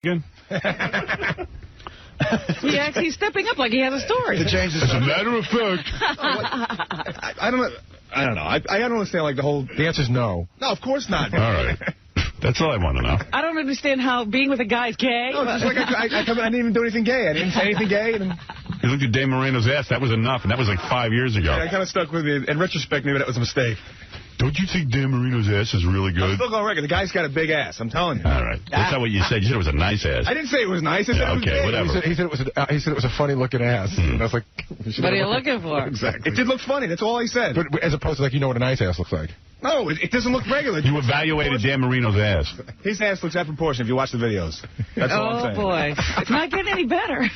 Again? He's stepping up like he has a story. As a matter of fact. I don't know. I don't understand, like, the whole... The answer's no. No, of course not. All right. That's all I want to know. I don't understand how being with a guy is gay. No, it's just like I didn't even do anything gay. I didn't say anything gay. And you looked at Dave Moreno's ass. That was enough, and that was like 5 years ago. Yeah, I kind of stuck with me. In retrospect, maybe that was a mistake. Don't you think Dan Marino's ass is really good? I'm still going record. The guy's got a big ass. I'm telling you. All right. That's not what you said. You said it was a nice ass. I didn't say it was nice. I said it was okay, big. whatever. He said it was a funny looking ass. And I was like, what are you looking for? Exactly. It did look funny. That's all I said. But as opposed to, like, you know what a nice ass looks like. No, it doesn't look regular. You evaluated Dan Marino's ass. His ass looks out of proportion if you watch the videos. That's all I'm saying. Oh, boy. It's not getting any better.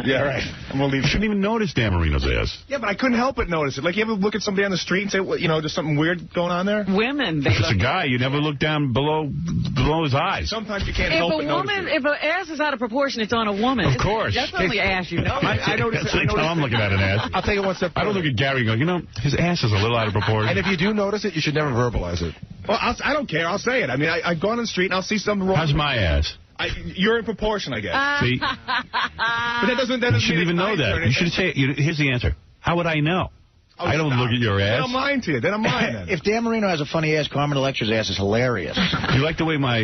Yeah, right. I'm gonna leave. You shouldn't even notice Dan Marino's ass. Yeah, but I couldn't help but notice it. Like, you ever look at somebody on the street and say, well, you know, there's something weird going on there? Women. If it's a guy, you never look down below his eyes. Sometimes you can't help but notice it. If an ass is out of proportion, it's on a woman. Of course. That's the only ass you know. I noticed it. That's how I'm looking at an ass. I'll take it one step further. I don't look at Gary and go, you know, his ass is a little out of proportion. And if you do notice it, you should never verbalize it. Well, I don't care. I'll say it. I mean, I've gone on the street and I'll see something wrong. How's my ass? You're in proportion, I guess. See? But that doesn't You shouldn't even know that. You should say, here's the answer. How would I know? Oh, I don't look at your ass. Then I'm lying to you. Then I'm lying. Then. If Dan Marino has a funny ass, Carmen Electra's ass is hilarious. You like the way my,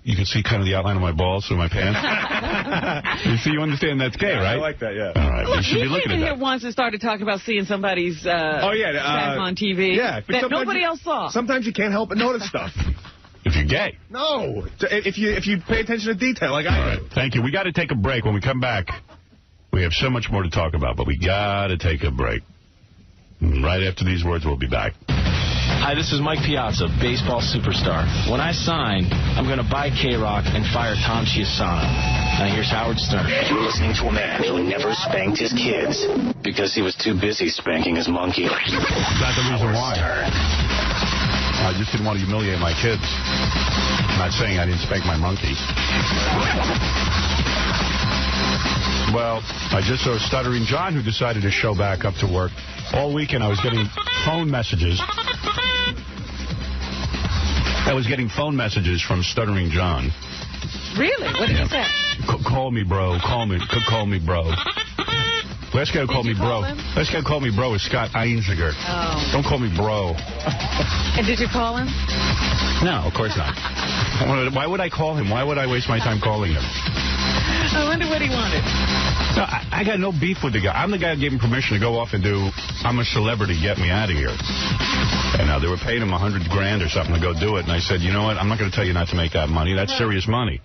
you can see kind of the outline of my balls through my pants? You understand that's gay, right? I like that, yeah. All right. Look, You should be he looking came at in here that. once and started talking about seeing somebody's back on TV that nobody else saw. Sometimes you can't help but notice stuff. If you're gay. No. If you pay attention to detail like I do. Thank you. We got to take a break. When we come back, we have so much more to talk about, but we got to take a break. Right after these words, we'll be back. Hi, this is 𝗦𝗵cie𝘄, baseball superstar. When I sign, I'm going to buy K-Rock and fire 𝗦𝗵cie𝘄. Now here's Howard Stern. You're listening to a man who never spanked his kids because he was too busy spanking his monkey. That's the reason why. I just didn't want to humiliate my kids. I'm not saying I didn't spank my monkey. Well, I just saw Stuttering John, who decided to show back up to work. All weekend I was getting phone messages. From Stuttering John. Really? What did he say? Call me, bro. Call me, bro. Last guy who called me bro. Last guy who called me bro is Scott Einziger. Oh. Don't call me bro. And did you call him? No, of course not. Why would I call him? Why would I waste my time calling him? I wonder what he wanted. No, I got no beef with the guy. I'm the guy who gave him permission to go off and do I'm a Celebrity, get me out of here. And they were paying him $100 grand or something to go do it. And I said, you know what? I'm not going to tell you not to make that money. That's serious money.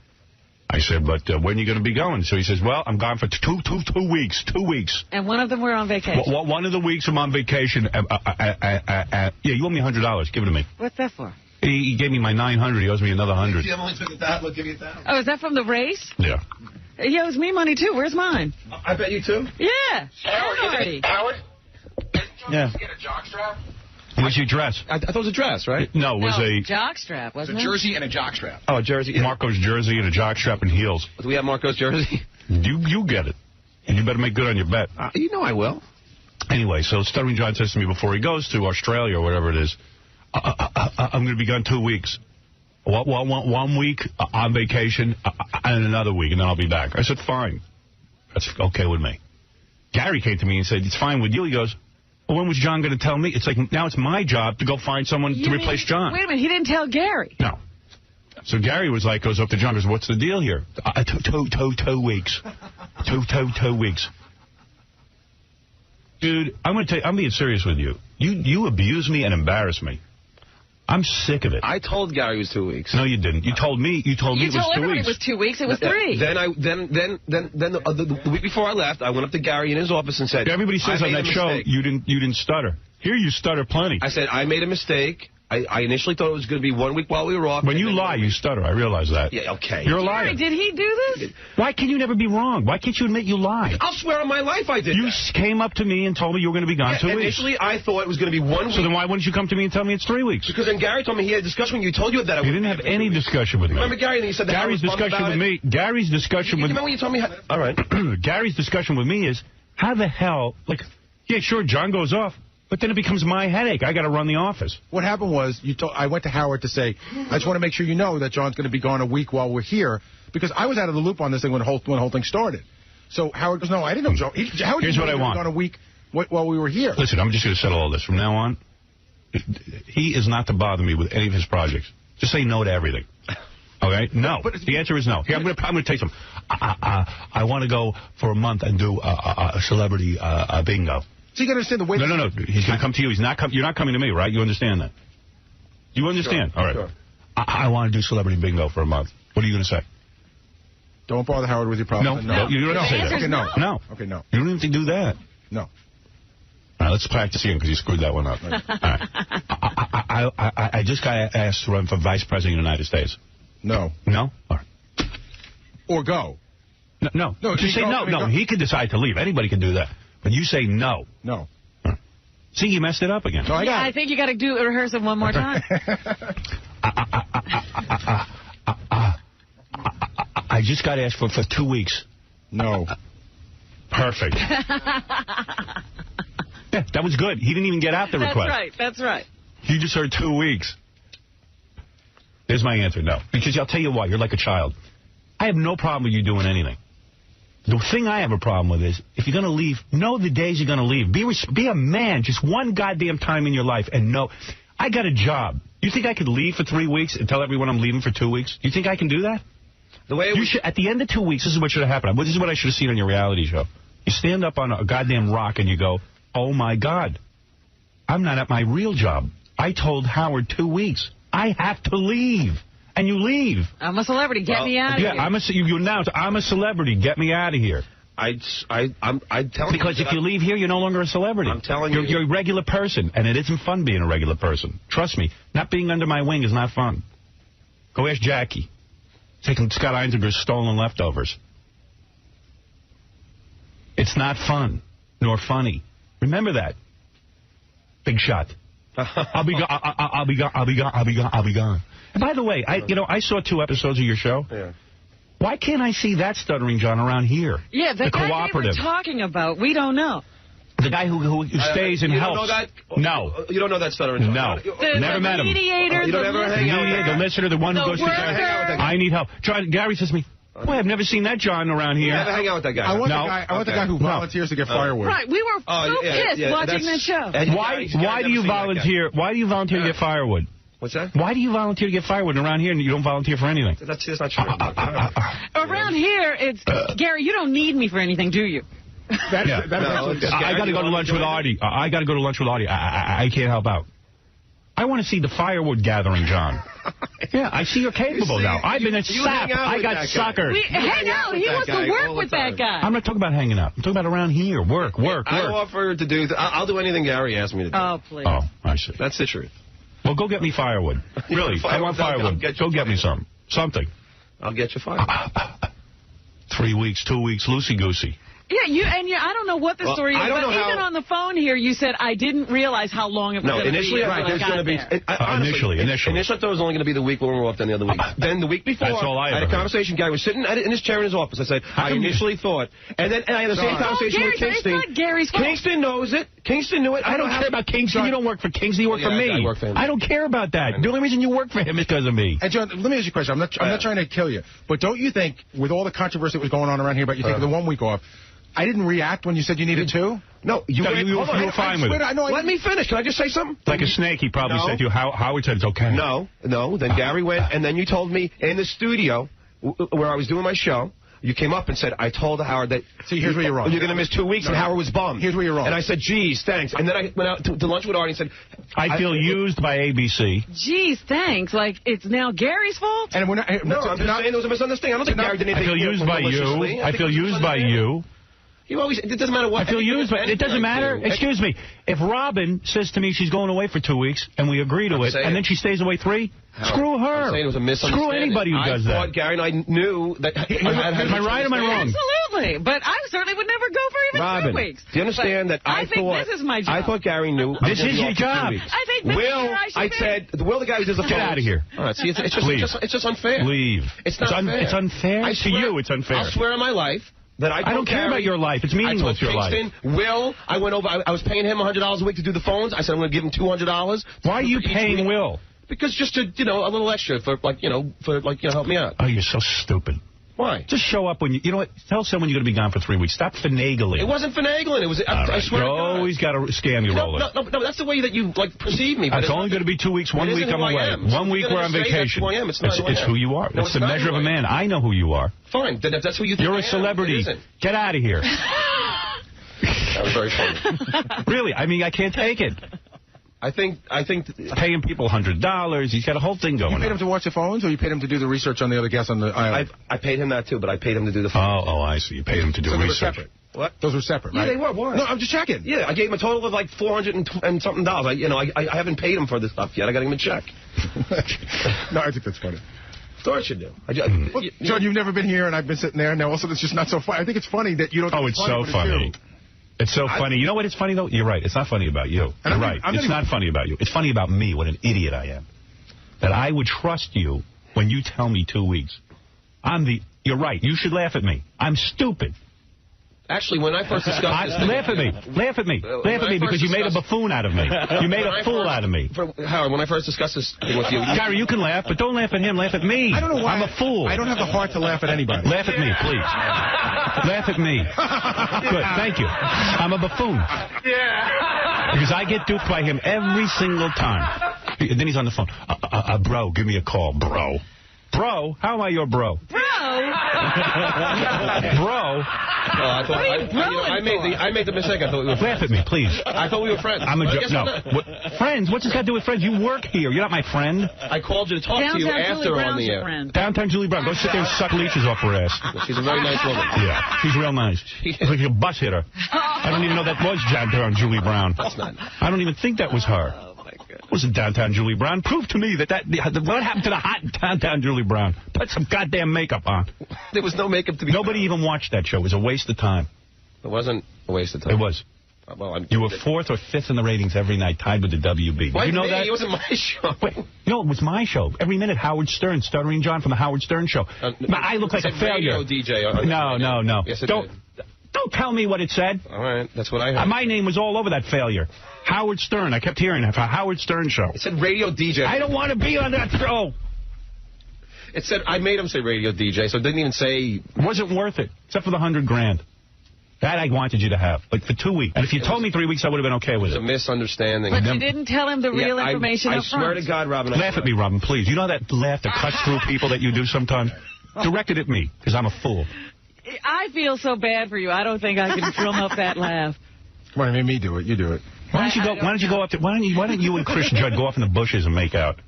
I said, but when are you going to be going? So he says, well, I'm gone for two weeks. 2 weeks. And one of them were on vacation. One of the weeks I'm on vacation. Yeah, you owe me $100. Give it to me. What's that for? He gave me my $900. He owes me another $100. If only took it that, we'll give you that. Oh, is that from the race? Yeah. He owes me money, too. Where's mine? I bet you, too? Yeah. Howard? Yeah. Get a jockstrap? What's your dress? I thought it was a dress, right? No, it was a jockstrap, wasn't it? It's a jersey and a jockstrap. Oh, a jersey. Yeah. Marco's jersey and a jockstrap and heels. Do we have Marco's jersey? You get it. And you better make good on your bet. You know I will. Anyway, so Stuttering John says to me before he goes to Australia or whatever it is, I'm going to be gone 2 weeks. 1 week on vacation and another week, and then I'll be back. I said, fine. That's okay with me. Gary came to me and said, it's fine with you. He goes, well, when was John going to tell me? It's like, now it's my job to go find someone to replace John. Wait a minute, he didn't tell Gary. No. So Gary was like, goes up to John, goes, what's the deal here? 2 weeks. 2 weeks. Dude, I'm going to tell you, I'm being serious with you. You abuse me and embarrass me. I'm sick of it. I told Gary it was 2 weeks. No, you didn't. You told me it was 2 weeks. You told everybody it was 2 weeks. It was 3. Then the week before I left, I went up to Gary in his office and said, everybody says on that show you didn't stutter. Here you stutter plenty. I said, I made a mistake. I initially thought it was going to be 1 week while we were off. When you lie, you stutter. I realize that. Yeah, okay. You're a liar. Gary, did he do this? Why can you never be wrong? Why can't you admit you lied? I'll swear on my life I did. You came up to me and told me you were going to be gone 2 weeks. Initially, I thought it was going to be 1 week. So then why wouldn't you come to me and tell me it's 3 weeks? Because then Gary told me he had a discussion with you. Told you that. You didn't have any discussion with me. Remember Gary? And he said that Gary's discussion with me. Gary's discussion with. Remember when you told me? All right. Gary's discussion with me is how the hell? Like, yeah, sure, John goes off. But then it becomes my headache. I got to run the office. What happened was I went to Howard to say, I just want to make sure you know that John's going to be gone a week while we're here. because I was out of the loop on this thing when the whole thing started. So Howard goes, no, I didn't know Joe. Howard Here's what I want. On a week while we were here. Listen, I'm just going to settle all this. From now on, he is not to bother me with any of his projects. Just say no to everything. Okay? No. But the answer is no. Here, I'm going to tell you something. I want to go for a month and do a celebrity bingo. So you got to understand the way... No. He's going to come to you. You're not coming to me, right? You understand that? You understand? Sure, all right. Sure. I want to do celebrity bingo for a month. What are you going to say? Don't bother Howard with your problems. No. You don't have to say that. Okay, no. Okay, no. You don't have to do that. No. All right, let's practice again because you screwed that one up. All right. I just got asked to run for Vice President of the United States. No. No? All right. Or go. No. Just say no. No, he can decide to leave. Anybody can do that. But you say no. No. See, you messed it up again. No, I think you got to rehearse it one more time. I just got asked for 2 weeks. No. Perfect. Yeah, that was good. He didn't even get out the request. That's right. You just heard 2 weeks. There's my answer, no. Because I'll tell you why. You're like a child. I have no problem with you doing anything. The thing I have a problem with is, if you're going to leave, know the days you're going to leave. Be a man just one goddamn time in your life and know, I got a job. You think I could leave for 3 weeks and tell everyone I'm leaving for 2 weeks? You think I can do that? At the end of 2 weeks, this is what should have happened. This is what I should have seen on your reality show. You stand up on a goddamn rock and you go, oh, my God, I'm not at my real job. I told Howard 2 weeks. I have to leave. And you leave. I'm a celebrity. Get me out of here. You announce, I'm a celebrity. Get me out of here. I'm telling you. Because if you leave here, you're no longer a celebrity. I'm telling you. You're a regular person, and it isn't fun being a regular person. Trust me. Not being under my wing is not fun. Go ask Jackie. Taking Scott Einzinger's stolen leftovers. It's not fun, nor funny. Remember that. Big shot. I'll be gone. And by the way, I saw 2 episodes of your show. Yeah. Why can't I see that Stuttering John around here? Yeah, the guy cooperative. they were talking about, we don't know. The guy who stays and helps. You don't know that? No. You don't know that Stuttering John? No. Never met him. Mediator, you don't ever hang out with the listener, the one who goes to I need help. Gary says to me, boy, I've never seen that John around here. You never hang out with that guy. I want the guy who volunteers to get firewood. Right, we were pissed watching that show. Why do you volunteer? Why do you volunteer to get firewood? What's that? Why do you volunteer to get firewood around here and you don't volunteer for anything? That's not true. Around here, it's Gary, you don't need me for anything, do you? I got to go to lunch with Artie. I got to go to lunch with Artie. I can't help out. I want to see the firewood gathering, John. Yeah, I see you're capable now. I've been a sap. I got suckered. Hang out. He wants to work with that guy. I'm not talking about hanging out. I'm talking about around here. Work. I offer to do... I'll do anything Gary asks me to do. Oh, please. Oh, I see. That's the truth. Well, go get me firewood. Really, I want firewood. Go get me some. Something. I'll get you firewood. 3 weeks, 2 weeks, loosey-goosey. Yeah, I don't know what the story is, but even on the phone here, you said, I didn't realize how long it was going to be. Initially, I thought it was going to be... Initially. Initially, I thought it was only going to be the week when we were off, then the other week. Then the week before, that's all I had a conversation. Guy was sitting in his chair in his office. I said, I initially thought... And then I had the same conversation with Kingston. It's not Gary's fault. Kingston knows it. Kingston knew it. I don't care about Kingston. You don't work for Kingston. You work for me. I work for him. I don't care about that. The only reason you work for him is because of me. And John, let me ask you a question. I'm not trying to kill you, but don't you think, with all the controversy that was going on around here about you taking the 1 week off, I didn't react when you said you needed 2? No, you were fine with it. Let me finish. Can I just say something? Like a snake, he probably said to you, Howard said it's okay. No. Then Gary went, and then you told me in the studio where I was doing my show, you came up and said, I told Howard that... See, here's where you're wrong. You're going to miss 2 weeks, and Howard was bummed. Here's where you're wrong. And I said, geez, thanks. And then I went out to lunch with Artie and said... I feel used by ABC. Geez, thanks. Like, it's now Gary's fault? And we're not... No, I'm just saying there was a misunderstanding. I don't think Gary did anything... I feel used by you. I feel used by you. You always, it doesn't matter what... I feel used, but it doesn't matter. Excuse me. If Robin says to me she's going away for 2 weeks, and we agree to it, and then she stays away 3, screw her. I'm saying it was a misunderstanding. Screw anybody who does that. I thought Gary and I knew that... Am I right or am I wrong? Absolutely. But I certainly would never go for even 3 weeks. Do you understand that I thought... this is my job. I thought Gary knew... This is your job. I think this I said... Will, the guy who does the phone... Get out of here. All right, see, it's just unfair. Leave. It's not fair. It's unfair to you. It's unfair. I swear on my life... I don't care about your life. It's meaningless, your life. Will, I went over, I was paying him $100 a week to do the phones. I said I'm going to give him $200. Why are you paying Will? Because just to, a little extra for, help me out. Oh, you're so stupid. Why? Just show up when you know what? Tell someone you're going to be gone for 3 weeks. Stop finagling. It wasn't finagling. It was. I swear to God. You always got to scam your roller. No, that's the way that you perceive me. But it's only going to be 2 weeks. 1 week I'm away. 1 week we're on vacation. It's who you are. It's the measure of a man. I know who you are. Fine. Then if that's who you think you're a celebrity. Get out of here. That was very funny. Really? I mean, I can't take it. I think paying people $100. He's got a whole thing going on. You paid him to watch the phones, or you paid him to do the research on the other guests on the island? I paid him that, too, but I paid him to do the phones. Oh, I see. You paid him to do research. Those were separate. What? Those were separate, right? Yeah, they were. Why? No, I'm just checking. Yeah, I gave him a total of like $400 and something. I haven't paid him for this stuff yet. I got him a check. No, I think that's funny. Of course you do. Well, John, you've never been here, and I've been sitting there. Now, also, it's just not so funny. I think it's funny that you don't... Oh, it's so funny. It's so funny. You know what? It's funny, though? You're right. It's not funny about you. You're right. It's not funny about you. It's funny about me, what an idiot I am. That I would trust you when you tell me 2 weeks. You're right. You should laugh at me. I'm stupid. Actually, when I first discussed this... Laugh at me. Laugh at me. Laugh at me because you made a buffoon out of me. You made a fool out of me. Howard, when I first discussed this thing with you... Gary, you can laugh, but don't laugh at him. Laugh at me. I don't know why. I'm a fool. I don't have the heart to laugh at anybody. Laugh at me, please. Laugh at me. Good. Thank you. I'm a buffoon. Yeah. Because I get duped by him every single time. And then he's on the phone. Bro, give me a call. Bro? How am I your bro? Bro? Bro? I made the mistake. I thought we were friends. Laugh at me, please. I thought we were friends. I'm a joke. No. Friends? What's this got to do with friends? You work here. You're not my friend. I called you to talk to you after on the air. Downtown Julie Brown. Go sit there and suck leeches off her ass. She's a very nice woman. Yeah. She's real nice. She's like a bus hitter. I don't even know that was Downtown Julie Brown. That's not. I don't even think that was her. It wasn't Downtown Julie Brown. Prove to me that what happened to the hot Downtown Julie Brown? Put some goddamn makeup on. There was no makeup to be. Nobody even watched that show. It was a waste of time. It wasn't a waste of time. It was. Well, you were 4th or 5th in the ratings every night, tied with the WB. Why you know that? It wasn't my show. Wait, no, it was my show. Every minute, Howard Stern, Stuttering John from the Howard Stern Show. I look like a failure. Radio DJ. No. Yes, Don't tell me what it said. All right, that's what I heard. My name was all over that failure. Howard Stern. I kept hearing it for Howard Stern Show. It said radio DJ. I don't want to be on that show. It said, I made him say radio DJ, so it didn't even say... It wasn't worth it, except for the $100,000. That I wanted you to have, but for 2 weeks. And if you told me 3 weeks, I would have been okay with it. It was a misunderstanding. But you didn't tell him the real information up front. I swear to God, Robin. Laugh at me, Robin, please. You know that laugh that cuts through people that you do sometimes? Direct it at me, because I'm a fool. I feel so bad for you. I don't think I can drum up that laugh. Come on, me do it. You do it. Why don't you and Chris Judd go off in the bushes and make out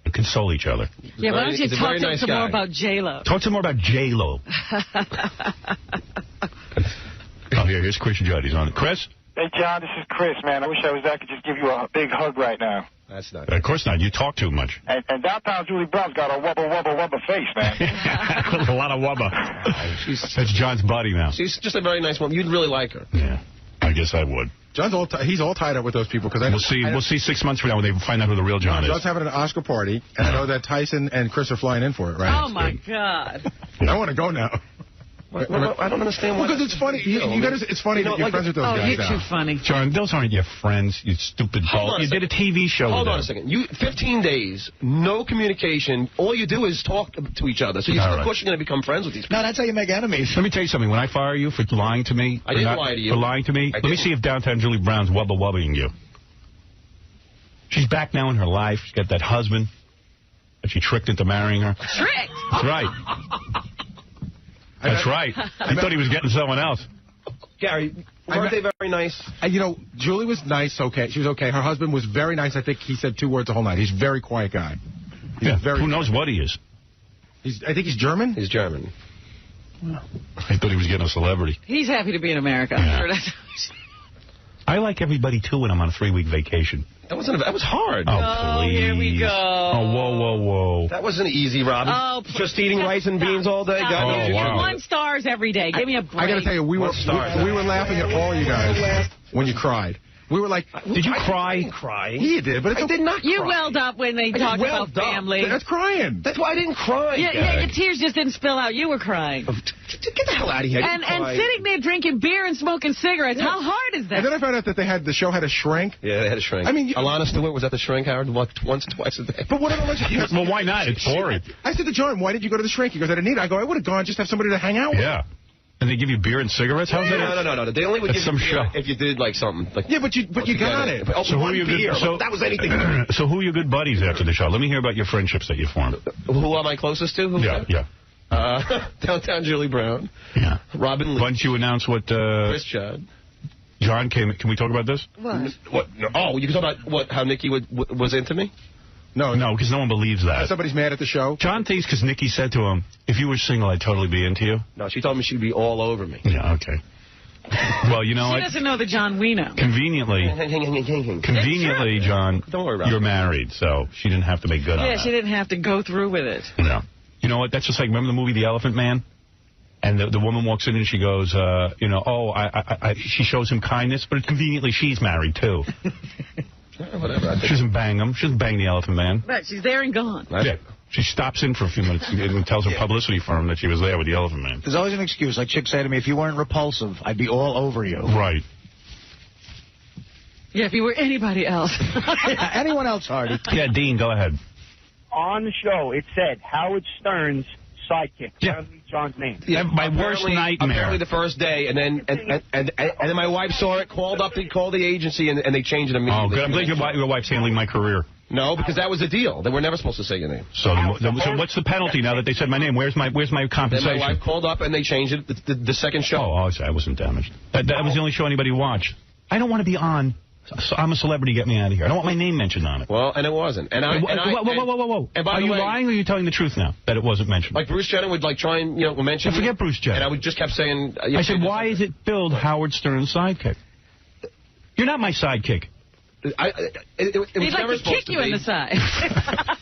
and console each other? Yeah, why don't you talk to him some more about J-Lo? Talk to him more about J-Lo. Oh, here's Chris Judd. He's on it. Chris? Hey, John, this is Chris, man. I wish I could just give you a big hug right now. That's not. Of course not. You talk too much. And Downtown Julie Brown's got a wubba face, man. A lot of wubba. That's John's buddy now. She's just a very nice woman. You'd really like her. Yeah, I guess I would. John's he's all tied up with those people because we'll see 6 months from now when they find out who the real John is. John's having an Oscar party, and I know that Tyson and Chris are flying in for it, right? Oh my God! I want to go now. I don't understand why. Because it's funny. It's funny that you're friends with those guys. Oh, you're too funny. John, those aren't your friends, you stupid doll. You did a TV show with them. Hold on a second. 15 days, no communication. All you do is talk to each other. So of course you're going to become friends with these people. No, that's how you make enemies. Let me tell you something. When I fire you for lying to me... I didn't lie to you. For lying to me, let me see if Downtown Julie Brown's wubba-wubbing you. She's back now in her life. She's got that husband that she tricked into marrying her. Tricked? That's right. That's right. I thought he was getting someone else. Gary, weren't they very nice? Julie was nice, okay. She was okay. Her husband was very nice. I think he said 2 words the whole night. He's a very quiet guy. Who knows what he is? I think he's German. He's German. I thought he was getting a celebrity. He's happy to be in America. Yeah. I like everybody, too, when I'm on a 3-week vacation. That was hard. Oh, please. Here we go. Oh, whoa. That wasn't easy, Robin. Oh, just eating rice and beans all day. God, wow. 1 stars every day. Give me a break. I got to tell you, we were laughing at all you guys when you cried. We were like, did you cry? I didn't cry. He did, but I did not cry. You welled up when they talked about family. That's crying. That's why I didn't cry. Yeah, your tears just didn't spill out. You were crying. Get the hell out of here. And sitting there drinking beer and smoking cigarettes. How hard is that? And then I found out that the show had a shrink. Yeah, they had a shrink. I mean, Alana Stewart was at the shrink, Howard, once, twice a day. But what did well, why not? It's boring. I said to John, why did you go to the shrink? He goes, I didn't need it. I go, I would have gone just to have somebody to hang out with. Yeah. And they give you beer and cigarettes? How's that? No. They only would give you beer if you did like something. Like, yeah, but you got it. So who are you good? So that was anything. So who are your good buddies after the show? Let me hear about your friendships that you formed. Who am I closest to? Yeah. Downtown Julie Brown. Yeah. Robin Lee. Why don't you announce what... Chris Judd. John came... Can we talk about this? What? No. Oh, you can talk about how Nikki was into me? No, because no one believes that. Somebody's mad at the show? John thinks because Nikki said to him, if you were single, I'd totally be into you. No, she told me she'd be all over me. Yeah, okay. Well, you know She doesn't know the John we know. Conveniently, John, don't worry about you're married, so she didn't have to make good on that. Yeah, she didn't have to go through with it. No. You know what? That's just like, remember the movie The Elephant Man? And the woman walks in and she goes, she shows him kindness, but conveniently she's married, too. Whatever. She doesn't bang him. She doesn't bang the Elephant Man. Right, she's there and gone. Yeah. She stops in for a few minutes and tells her publicity firm that she was there with the Elephant Man. There's always an excuse. Like Chick said to me, if you weren't repulsive, I'd be all over you. Right. Yeah, if you were anybody else. Yeah, anyone else, Artie. Yeah, Dean, go ahead. On the show, it said Howard Stern's sidekick. Yeah. John's name. Yeah, my worst nightmare. Apparently the first day, and then my wife saw it, called the agency, and they changed it immediately. Oh, good. I'm glad your wife's handling my career. No, because that was the deal. They were never supposed to say your name. So what's the penalty now that they said my name? Where's my compensation? Then my wife called up, and they changed it the second show. Oh, I wasn't damaged. That was the only show anybody watched. I don't want to be on. So I'm a celebrity. Get me out of here. I don't want my name mentioned on it. Well, and it wasn't. Whoa. And are you lying or are you telling the truth now that it wasn't mentioned? Like Bruce Jenner would try and mention. Forget Bruce Jenner. And I would just kept saying. I said, why is it billed Howard Stern's sidekick? You're not my sidekick. It was He'd never like to supposed kick to you be. in the side.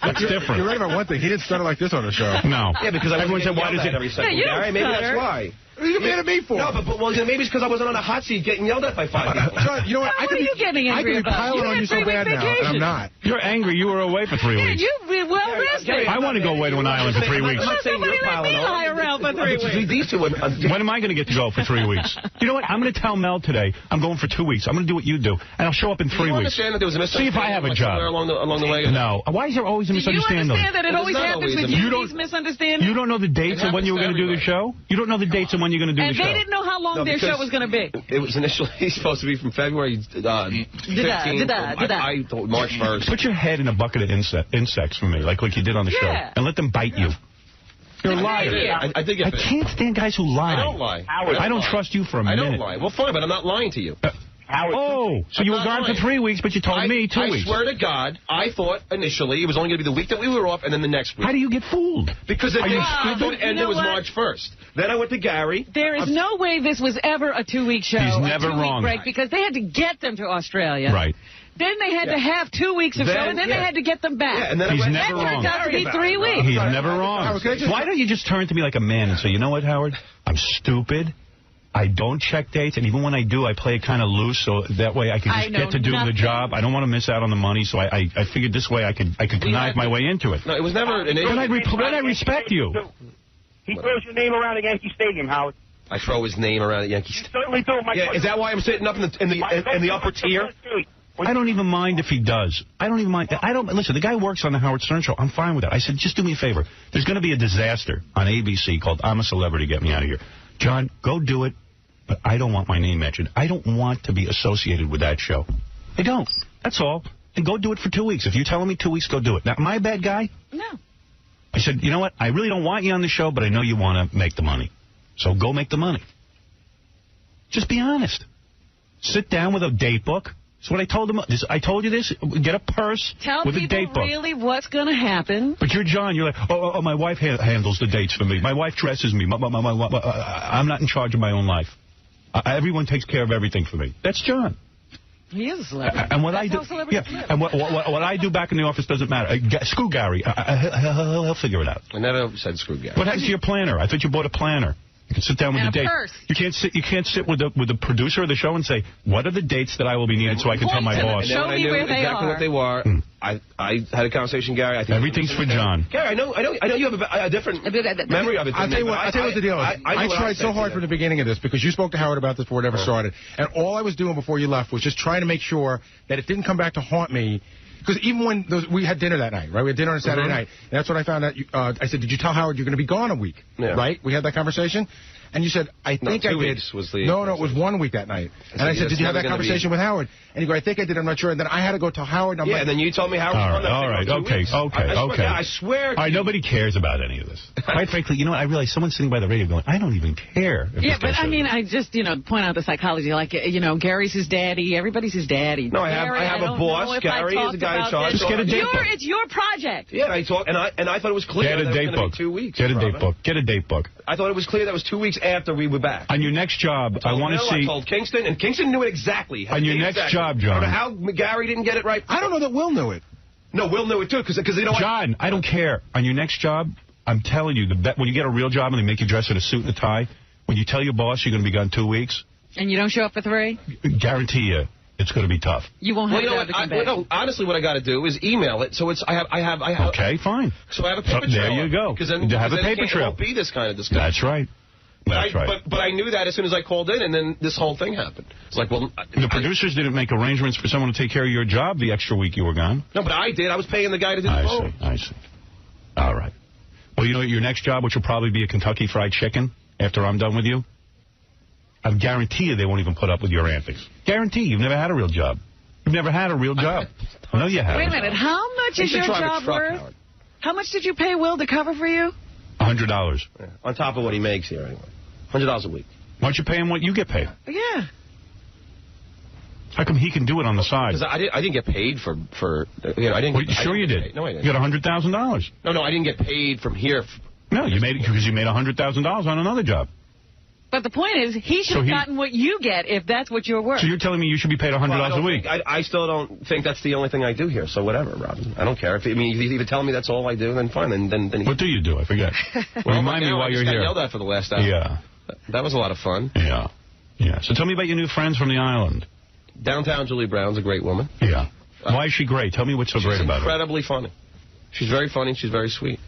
That's different. You're right about one thing. He didn't start it like this on the show. No. Yeah, because everyone said, why does it every second? Yeah, you Gary, maybe that's why. What are you mad at me for? No, but maybe it's because I wasn't on a hot seat getting yelled at by 5 people. John, you know what? What are you getting angry about? I could be piling on you so bad now, and I'm not. You're angry. You were away for 3 weeks. You've been well rested. I want to go away to an island for 3 weeks. I'm not saying you're piling on. Lie around for 3 weeks. These two. When am I going to get to go for 3 weeks? You know what? I'm going to tell Mel today I'm going for 2 weeks. I'm going to do what you do, and I'll show up in 3 Do you weeks. understand that there was a See if I have a job. Along the way? No. Why is there always a misunderstanding? Do you understand that it always happens with you, these misunderstandings? You don't know the dates of when you were going to do the show? You don't know the dates of when you're going to do the show? And they didn't know how long their show was going to be. It was initially supposed to be from February 15th. I thought March 1st. Put your head in a bucket of insects for me, like you did on the show, and let them bite you. You're a liar. I did get I can't stand guys who lie. I don't lie. I don't trust you for a minute. I don't lie. Well, fine, but I'm not lying to you. So you were gone for 3 weeks, but you told me 2 weeks. I swear to God, I thought initially it was only going to be the week that we were off and then the next week. How do you get fooled? Because it was March 1st. Then I went to Gary. There is no way this was ever a 2-week show. He's never wrong. Break because they had to get them to Australia. Right. Then they had to have 2 weeks of show, and then they had to get them back. Yeah, and then he's never wrong. That turned out to be 3 weeks. He's never wrong. Why don't you just turn to me like a man and say, you know what, Howard? I'm stupid. I don't check dates, and even when I do, I play it kind of loose, so that way I can just get to do the job. I don't want to miss out on the money, so I figured this way I could connive my way into it. No, it was never an issue. Then I respect you. He throws your name around at Yankee Stadium, Howard. I throw his name around at Yankee Stadium. Certainly do. Yeah, is that why I'm sitting up in the upper tier? I don't even mind if he does. I don't even mind. Listen, the guy works on the Howard Stern show. I'm fine with that. I said, just do me a favor. There's going to be a disaster on ABC called I'm a Celebrity, Get Me Out of Here. John, go do it. But I don't want my name mentioned. I don't want to be associated with that show. I don't. That's all. And go do it for 2 weeks. If you're telling me 2 weeks, go do it. Now, am I a bad guy? No. I said, you know what? I really don't want you on the show, but I know you want to make the money. So go make the money. Just be honest. Sit down with a date book. That's what I told him. I told you this. Get a purse with a date book. Tell people really what's going to happen. But you're John. You're like, oh, my wife handles the dates for me. My wife dresses me. I'm not in charge of my own life. Everyone takes care of everything for me. That's John. He is a celebrity. And what I do, and what I do back in the office doesn't matter. Screw Gary. He'll figure it out. I never said screw Gary. What happened to your planner? I thought you bought a planner. You can sit down with the date. You can't sit with the producer of the show and say, what are the dates that I will be needed so I can tell my boss. Show me where they exactly are. what they were. I had a conversation, Gary. I think everything's for John. Gary, I know you have a different memory of it. I'll tell you what the deal is. I tried so hard from the beginning of this because you spoke to Howard about this before it ever started. And all I was doing before you left was just trying to make sure that it didn't come back to haunt me. Because even when we had dinner that night, right? We had dinner on Saturday night. And that's when I found out. I said, did you tell Howard you're going to be gone a week? Yeah. Right? We had that conversation. And you said, I think I did. 2 weeks was the... No, it was 1 week that night. And I said, did you have that conversation with Howard? And you go, I think I did. I'm not sure. And then I had to go tell Howard. And and then you told me Howard was all right. Okay. I swear. All right, nobody cares about any of this. Quite frankly, you know what? I realize someone's sitting by the radio going, I don't even care. Yeah, but I mean, I just, point out the psychology. Like, Gary's his daddy. Everybody's his daddy. No, I have a boss. Gary is the guy in charge. Just get a date book. It's your project. Yeah, I talked, and I thought it was clear that it was going to be 2 weeks. Get a date book. Get a date book. I thought it was clear that was 2 weeks after we were back. On your next job, I want to see... I told Kingston, and Kingston knew it exactly. On your next job, John. I don't know how Gary didn't get it right. I don't know that Will knew it. No, Will knew it, too, because you know what? John, I don't care. On your next job, I'm telling you, when you get a real job and they make you dress in a suit and a tie, when you tell your boss you're going to be gone 2 weeks... And you don't show up for 3? Guarantee you, it's going to be tough. You won't have to come back. Honestly, what I got to do is email it. So I have. Okay, fine. So I have a paper trail. There you go. Because then have a paper trail. It won't be this kind of discussion. That's right. That's right. But I knew that as soon as I called in, and then this whole thing happened. It's like, well... The producers didn't make arrangements for someone to take care of your job the extra week you were gone. No, but I did. I was paying the guy to do the phone. I see. All right. Well, you know what, your next job, which will probably be a Kentucky Fried Chicken after I'm done with you, I guarantee you they won't even put up with your antics. Guarantee you've never had a real job. You've never had a real job. No, you haven't. Wait a minute. How much is your job worth? Howard. How much did you pay Will to cover for you? $100. Yeah, on top of what he makes here, anyway. $100 a week. Why don't you pay him what you get paid? Yeah. How come he can do it on the side? Because I didn't get paid for I didn't. Sure you did. No, I didn't. You got $100,000. No, I didn't get paid from here. No, you made it because you made $100,000 on another job. But the point is, he should have gotten what you get if that's what you're worth. So you're telling me you should be paid $100 a week? I still don't think that's the only thing I do here. So whatever, Robin. I don't care. If you either tell me that's all I do, then fine. Then what do you do? I forget. Remind me while you're here. I yelled at for the last hour. Yeah. That was a lot of fun. Yeah. So tell me about your new friends from the island. Downtown Julie Brown's a great woman. Yeah. Why is she great? Tell me what's so great about her. She's incredibly funny. She's very funny. She's very sweet.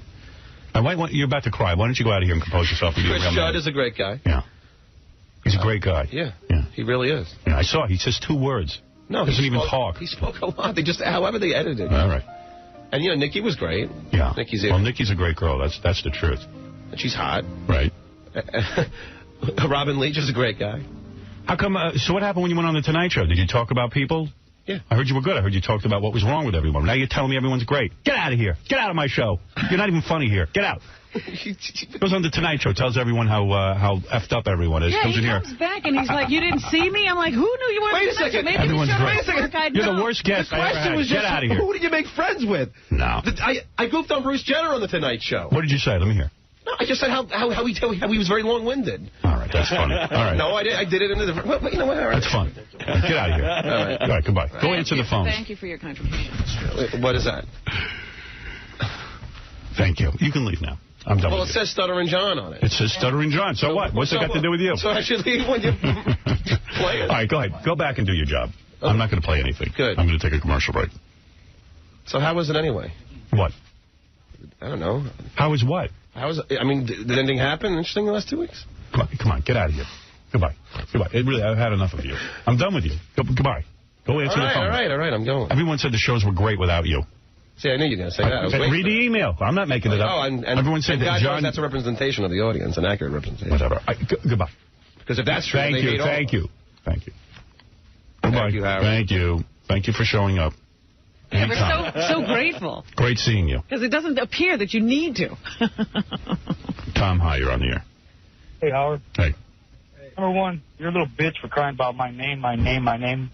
You're about to cry. Why don't you go out of here and compose yourself? And Chris Judd is a great guy. Yeah. He's a great guy. Yeah. He really is. Yeah, I saw. He says 2 words. No, he doesn't even talk. He spoke a lot. However they edited it. All right. And, Nikki was great. Yeah. Nikki's a great girl. That's the truth. And she's hot. Right. Robin Leach is a great guy. How come? So what happened when you went on the Tonight Show? Did you talk about people? Yeah. I heard you were good. I heard you talked about what was wrong with everyone. Now you're telling me everyone's great. Get out of here. Get out of my show. You're not even funny here. Get out. Goes on the Tonight Show, tells everyone how effed up everyone is. Yeah, comes in here. He comes back and he's like, you didn't see me? I'm like, who knew you were? Wait a second. Maybe everyone's great. Wait a second. You're the worst guest I ever had. Get out of here. Who did you make friends with? No. I goofed on Bruce Jenner on the Tonight Show. What did you say? Let me hear. No, I just said how he was very long-winded. All right, that's funny. All right. No, I did it in a different... Well, you know what? All right. That's fun. Get out of here. All right, goodbye. Go answer the phone. Thank you for your contribution. What is that? Thank you. You can leave now. I'm done Well, with it says Stuttering John on it. It says Stuttering John. So what? What's it got to do with you? So I should leave when you play it. All right, go ahead. Go back and do your job. I'm not going to play anything. Good. I'm going to take a commercial break. So how was it anyway? What? I don't know. How was what? Did anything happen interesting the last 2 weeks? Come on, get out of here. Goodbye. Really, I've had enough of you. I'm done with you. Goodbye. Go answer the phone. All right, I'm going. Everyone said the shows were great without you. See, I knew you were going to say that. Read the email. I'm not making it up. Oh, and everyone said that John... that's a representation of the audience, an accurate representation. Whatever. Goodbye. Because if that's true, Thank you. Goodbye. Thank you, Howard. Thank you. Thank you for showing up. Yeah, we're so grateful. Great seeing you. Because it doesn't appear that you need to. Tom, hi, you're on the air. Hey, Howard. Hey. Number one, you're a little bitch for crying about my name.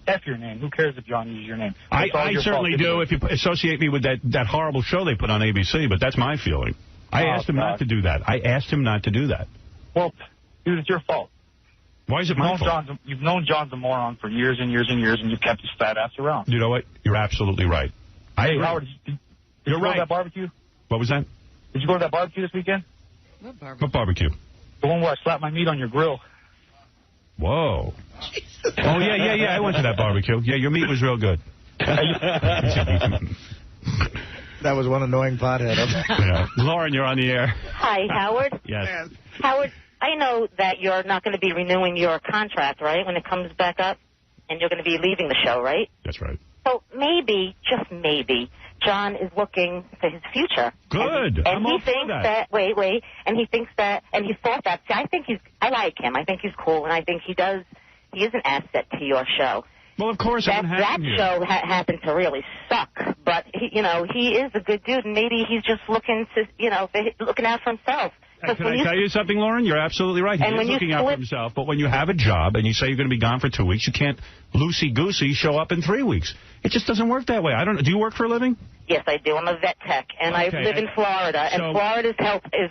F your name. Who cares if John uses your name? I certainly do if you associate me with that horrible show they put on ABC, but that's my feeling. I asked him not to do that. Well, dude, it's your fault. Why is it my fault? You've known John's a moron for years and years and years, and you've kept his fat ass around. You know what? You're absolutely right. Hey, Howard, did you go to that barbecue? What was that? Did you go to that barbecue this weekend? What barbecue? The one where I slapped my meat on your grill. Whoa. Oh, yeah. I went to that barbecue. Yeah, your meat was real good. That was one annoying pothead. Yeah. Lauren, you're on the air. Hi, Howard. Yes. Howard, I know that you're not going to be renewing your contract, right, when it comes back up? And you're going to be leaving the show, right? That's right. So maybe, just maybe, John is looking for his future. Good. And he thinks that, wait, and he thinks that, and he thought that, see, I like him. I think he's cool, and I think he is an asset to your show. Well, of course, that show happened to really suck, but he is a good dude, and maybe he's just looking to, looking out for himself. Can I tell you something, Lauren? You're absolutely right. He is looking out for himself, but when you have a job and you say you're going to be gone for 2 weeks, you can't loosey-goosey show up in 3 weeks. It just doesn't work that way. Do you work for a living? Yes, I do. I'm a vet tech, and I live in Florida, and Florida's health is,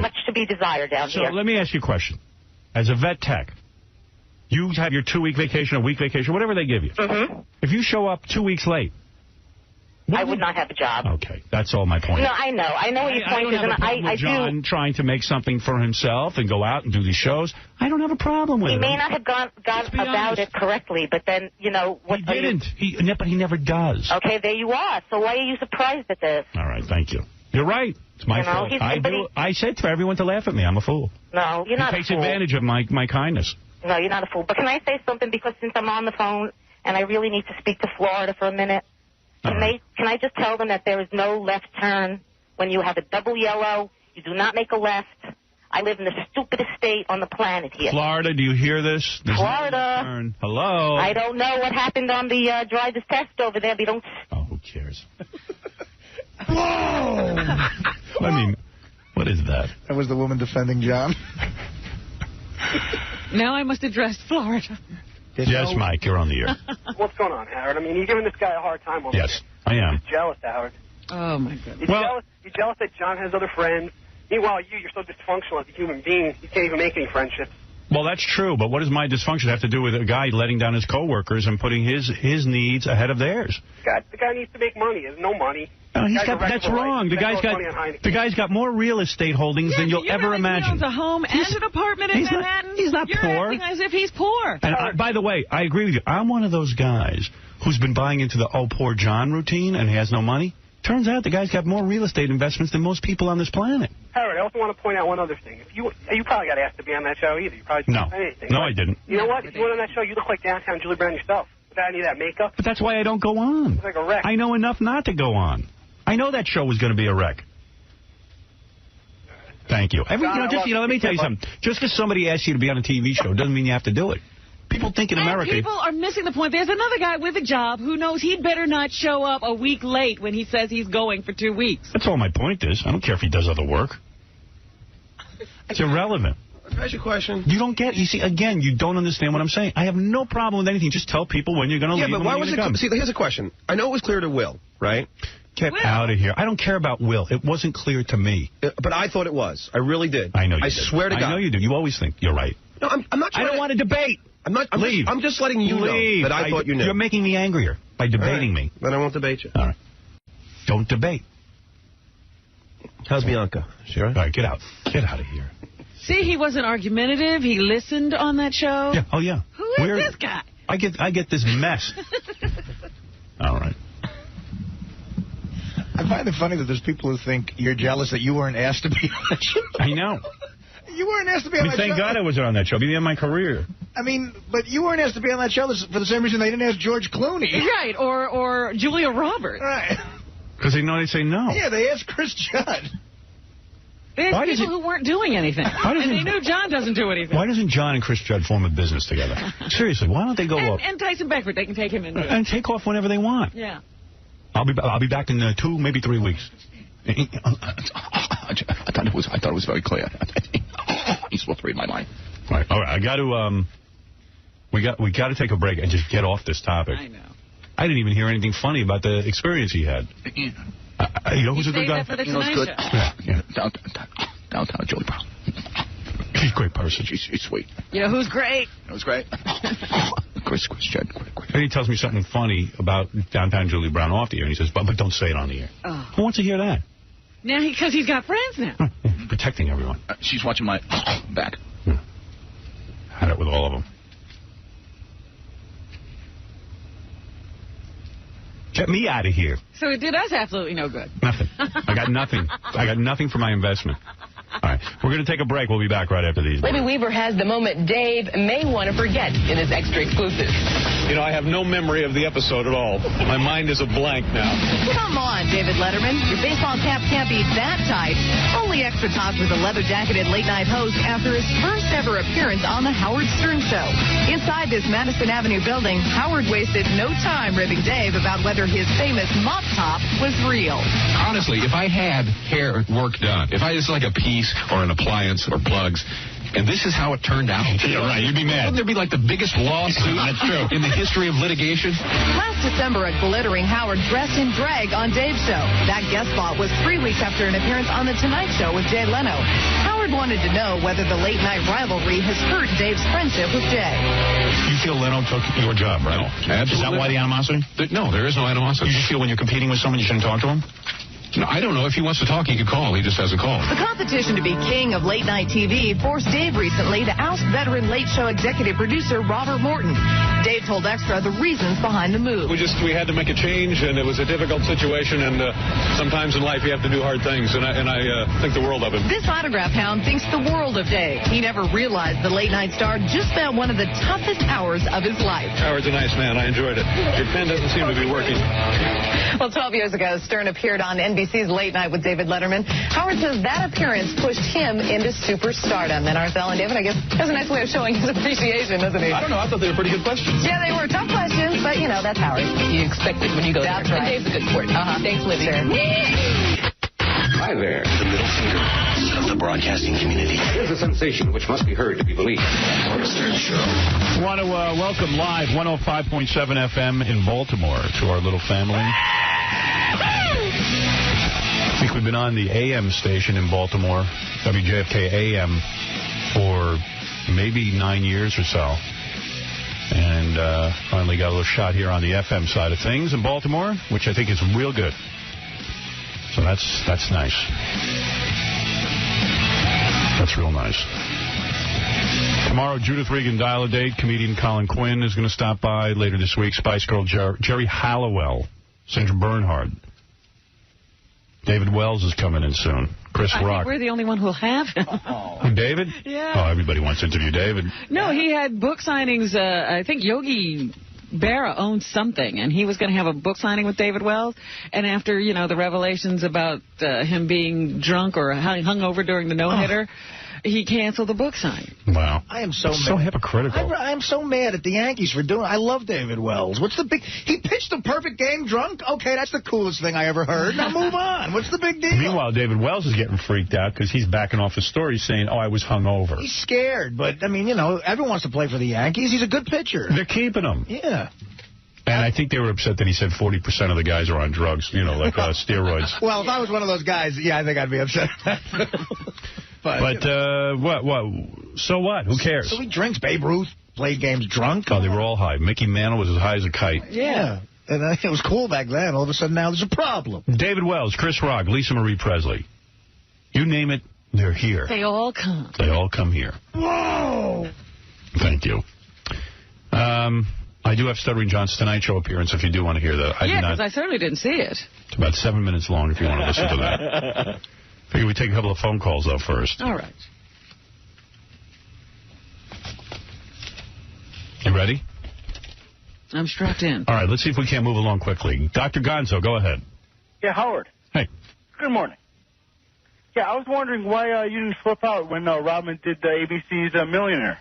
much to be desired down here. So let me ask you a question. As a vet tech, you have your 2-week vacation, a week vacation, whatever they give you. Mm-hmm. If you show up 2 weeks late, I would not have a job. Okay, that's all my point. No, I know what your point is, and I do. John trying to make something for himself and go out and do these shows. I don't have a problem with it. He may not have gone about it correctly, but then, what... He didn't. But he never does. Okay, there you are. So why are you surprised at this? All right, thank you. You're right. It's my fault. I said for everyone to laugh at me. I'm a fool. No, you're not a fool. He takes advantage of my kindness. No, you're not a fool. But can I say something? Because since I'm on the phone and I really need to speak to Florida for a minute, can I just tell them that there is no left turn when you have a double yellow? You do not make a left. I live in the stupidest state on the planet here. Florida, do you hear this? Florida. No turn. Hello. I don't know what happened on the driver's test over there, but you don't... Oh, who cares? Whoa! I mean, what is that? That was the woman defending John. Now I must address Florida. Yes, Mike, you're on the air. What's going on, Howard? I mean, you're giving this guy a hard time over there. Yes, I am. He's jealous, Howard. Oh, my goodness. You're jealous that John has other friends. Meanwhile, you're so dysfunctional as a human being, you can't even make any friendships. Well, that's true, but what does my dysfunction have to do with a guy letting down his coworkers and putting his needs ahead of theirs? The guy needs to make money. He has no money. That's wrong. The guy's got more real estate holdings than you'll ever imagine. He owns a home and an apartment in Manhattan. He's not You're poor. acting as if he's poor. And by the way, I agree with you. I'm one of those guys who's been buying into the "oh, poor John" routine and he has no money. Turns out the guy's got more real estate investments than most people on this planet. Howard, I also want to point out one other thing. You probably got asked to be on that show either. You probably didn't say anything. No, I didn't. You know what? If you went on that show, you look like downtown Julie Brown yourself. Without any of that makeup. But that's why I don't go on. It's like a wreck. I know enough not to go on. I know that show was going to be a wreck. Thank you. Let me tell you something. Just because somebody asks you to be on a TV show doesn't mean you have to do it. People think in America... people are missing the point. There's another guy with a job who knows he'd better not show up a week late when he says he's going for 2 weeks. That's all my point is. I don't care if he does other work. It's irrelevant. Can I ask you a question? You don't get... You see, again, you don't understand what I'm saying. I have no problem with anything. Just tell people when you're going to leave. Yeah, but why was it... See, here's a question. I know it was clear to Will, right? Get out of here. I don't care about Will. It wasn't clear to me. But I thought it was. I really did. I know you did. I swear to God. I know you do. You always think you're right. No, I'm not trying I don't want to debate. I'm just letting you know that I thought you knew. You're making me angrier by debating me. Then I won't debate you. All right. Don't debate. How's Bianca? She all right? All right, get out. Get out of here. See, he wasn't argumentative. He listened on that show. Yeah. Oh, yeah. Who is this guy? I get this mess. All right. I find it funny that there's people who think you're jealous that you weren't asked to be on that show. I know. You weren't asked to be on that show. Thank God I wasn't on that show. It'd be the end of my career. I mean, but you weren't asked to be on that show for the same reason they didn't ask George Clooney. Right, or Julia Roberts. Right. Because they know they'd say no. Yeah, they asked Chris Judd. There's people who weren't doing anything. And they knew John doesn't do anything. Why doesn't John and Chris Judd form a business together? Seriously, why don't they go up? And Tyson Beckford, they can take him in. And take off whenever they want. Yeah. I'll be back in 2, maybe 3 weeks. I thought it was very clear. He's supposed to read my mind. All right. I got to we got to take a break and just get off this topic. I know. I didn't even hear anything funny about the experience he had. You know who's a good guy? For the Tonight Show. Yeah. Downtown Julie Brown. She's a great person. She's sweet. You know who's great? It was great. Chris Judd. And he tells me something funny about downtown Julie Brown off the air, and he says, but don't say it on the air. Oh. Who wants to hear that? Now, because he's got friends now. protecting everyone. She's watching my back. Had it with all of them. Get me out of here. So it did us absolutely no good. Nothing. I got nothing. I got nothing for my investment. All right. We're going to take a break. We'll be back right after these. Libby Weaver has the moment Dave may want to forget in this extra exclusive. You know, I have no memory of the episode at all. My mind is a blank now. Come on, David Letterman. Your baseball cap can't be that tight. Only extra talk with the leather-jacketed late-night host after his first ever appearance on The Howard Stern Show. Inside this Madison Avenue building, Howard wasted no time ribbing Dave about whether his famous mop top was real. Honestly, if I had hair work done, if I just like a piece or an appliance or plugs, and this is how it turned out. Yeah, right. You'd be mad. Wouldn't there be like the biggest lawsuit That's true. in the history of litigation? Last December, a glittering Howard dressed in drag on Dave's show. That guest spot was 3 weeks after an appearance on The Tonight Show with Jay Leno. Howard wanted to know whether the late-night rivalry has hurt Dave's friendship with Jay. You feel Leno took your job, right? No, absolutely. Is that why the animosity? No, there is no animosity. You just feel when you're competing with someone, you shouldn't talk to him? No, I don't know. If he wants to talk, he could call. He just has a call. The competition to be king of late-night TV forced Dave recently to oust veteran late show executive producer Robert Morton. Dave told Extra the reasons behind the move. We had to make a change, and it was a difficult situation, and sometimes in life you have to do hard things, and I think the world of him. This autograph hound thinks the world of Dave. He never realized the late-night star just spent one of the toughest hours of his life. Howard's a nice man. I enjoyed it. Your pen doesn't seem to be working. Well, 12 years ago, Stern appeared on NBC's Late Night with David Letterman. Howard says that appearance pushed him into superstardom. And Arthel and David, I guess, has a nice way of showing his appreciation, doesn't he? I don't know. I thought they were pretty good questions. Yeah, they were tough questions, but, you know, that's Howard. You expect it when you go there. That's right. And Dave's a good sport. Thanks, Libby. Sure. Hi there. The middle finger of the broadcasting community. Here's a sensation which must be heard to be believed. Howard Stern Show. I want to welcome live 105.7 FM in Baltimore to our little family. I think we've been on the AM station in Baltimore, WJFK AM, for maybe 9 years or so. And finally got a little shot here on the FM side of things in Baltimore, which I think is real good. So that's nice. That's real nice. Tomorrow, Judith Regan Dial a Date. Comedian Colin Quinn is going to stop by. Later this week, Spice Girl Jerry Halliwell, Sandra Bernhard. David Wells is coming in soon. Chris Rock. I think we're the only one who'll have him. Who, David? Yeah. Oh, everybody wants to interview David. No, he had book signings. I think Yogi Berra owns something, and he was going to have a book signing with David Wells. And after, you know, the revelations about him being drunk or hungover during the no-hitter, he canceled the book signing. Wow. I am so mad. So hypocritical. I am so mad at the Yankees for doing it. I love David Wells. What's the big... He pitched a perfect game drunk? Okay, that's the coolest thing I ever heard. Now move on. What's the big deal? Meanwhile, David Wells is getting freaked out because he's backing off his story saying, oh, I was hungover. He's scared, but, I mean, you know, everyone wants to play for the Yankees. He's a good pitcher. They're keeping him. Yeah. And I think they were upset that he said 40% of the guys are on drugs, you know, like steroids. Well, if I was one of those guys, yeah, I think I'd be upset. But you know. What? So what? Who cares? So he drinks. Babe Ruth played games drunk. Oh, they were all high. Mickey Mantle was as high as a kite. Yeah. And it was cool back then. All of a sudden now there's a problem. David Wells, Chris Rock, Lisa Marie Presley. You name it, they're here. They all come. They all come here. Whoa! Thank you. I do have Stuttering John's Tonight Show appearance if you do want to hear that. Yeah, because I certainly didn't see it. It's about 7 minutes long if you want to listen to that. Figure we take a couple of phone calls, though, first. All right. You ready? I'm strapped in. All right, let's see if we can't move along quickly. Dr. Gonzo, go ahead. Yeah, Howard. Hey. Good morning. Yeah, I was wondering why you didn't flip out when Robin did the ABC's Millionaire.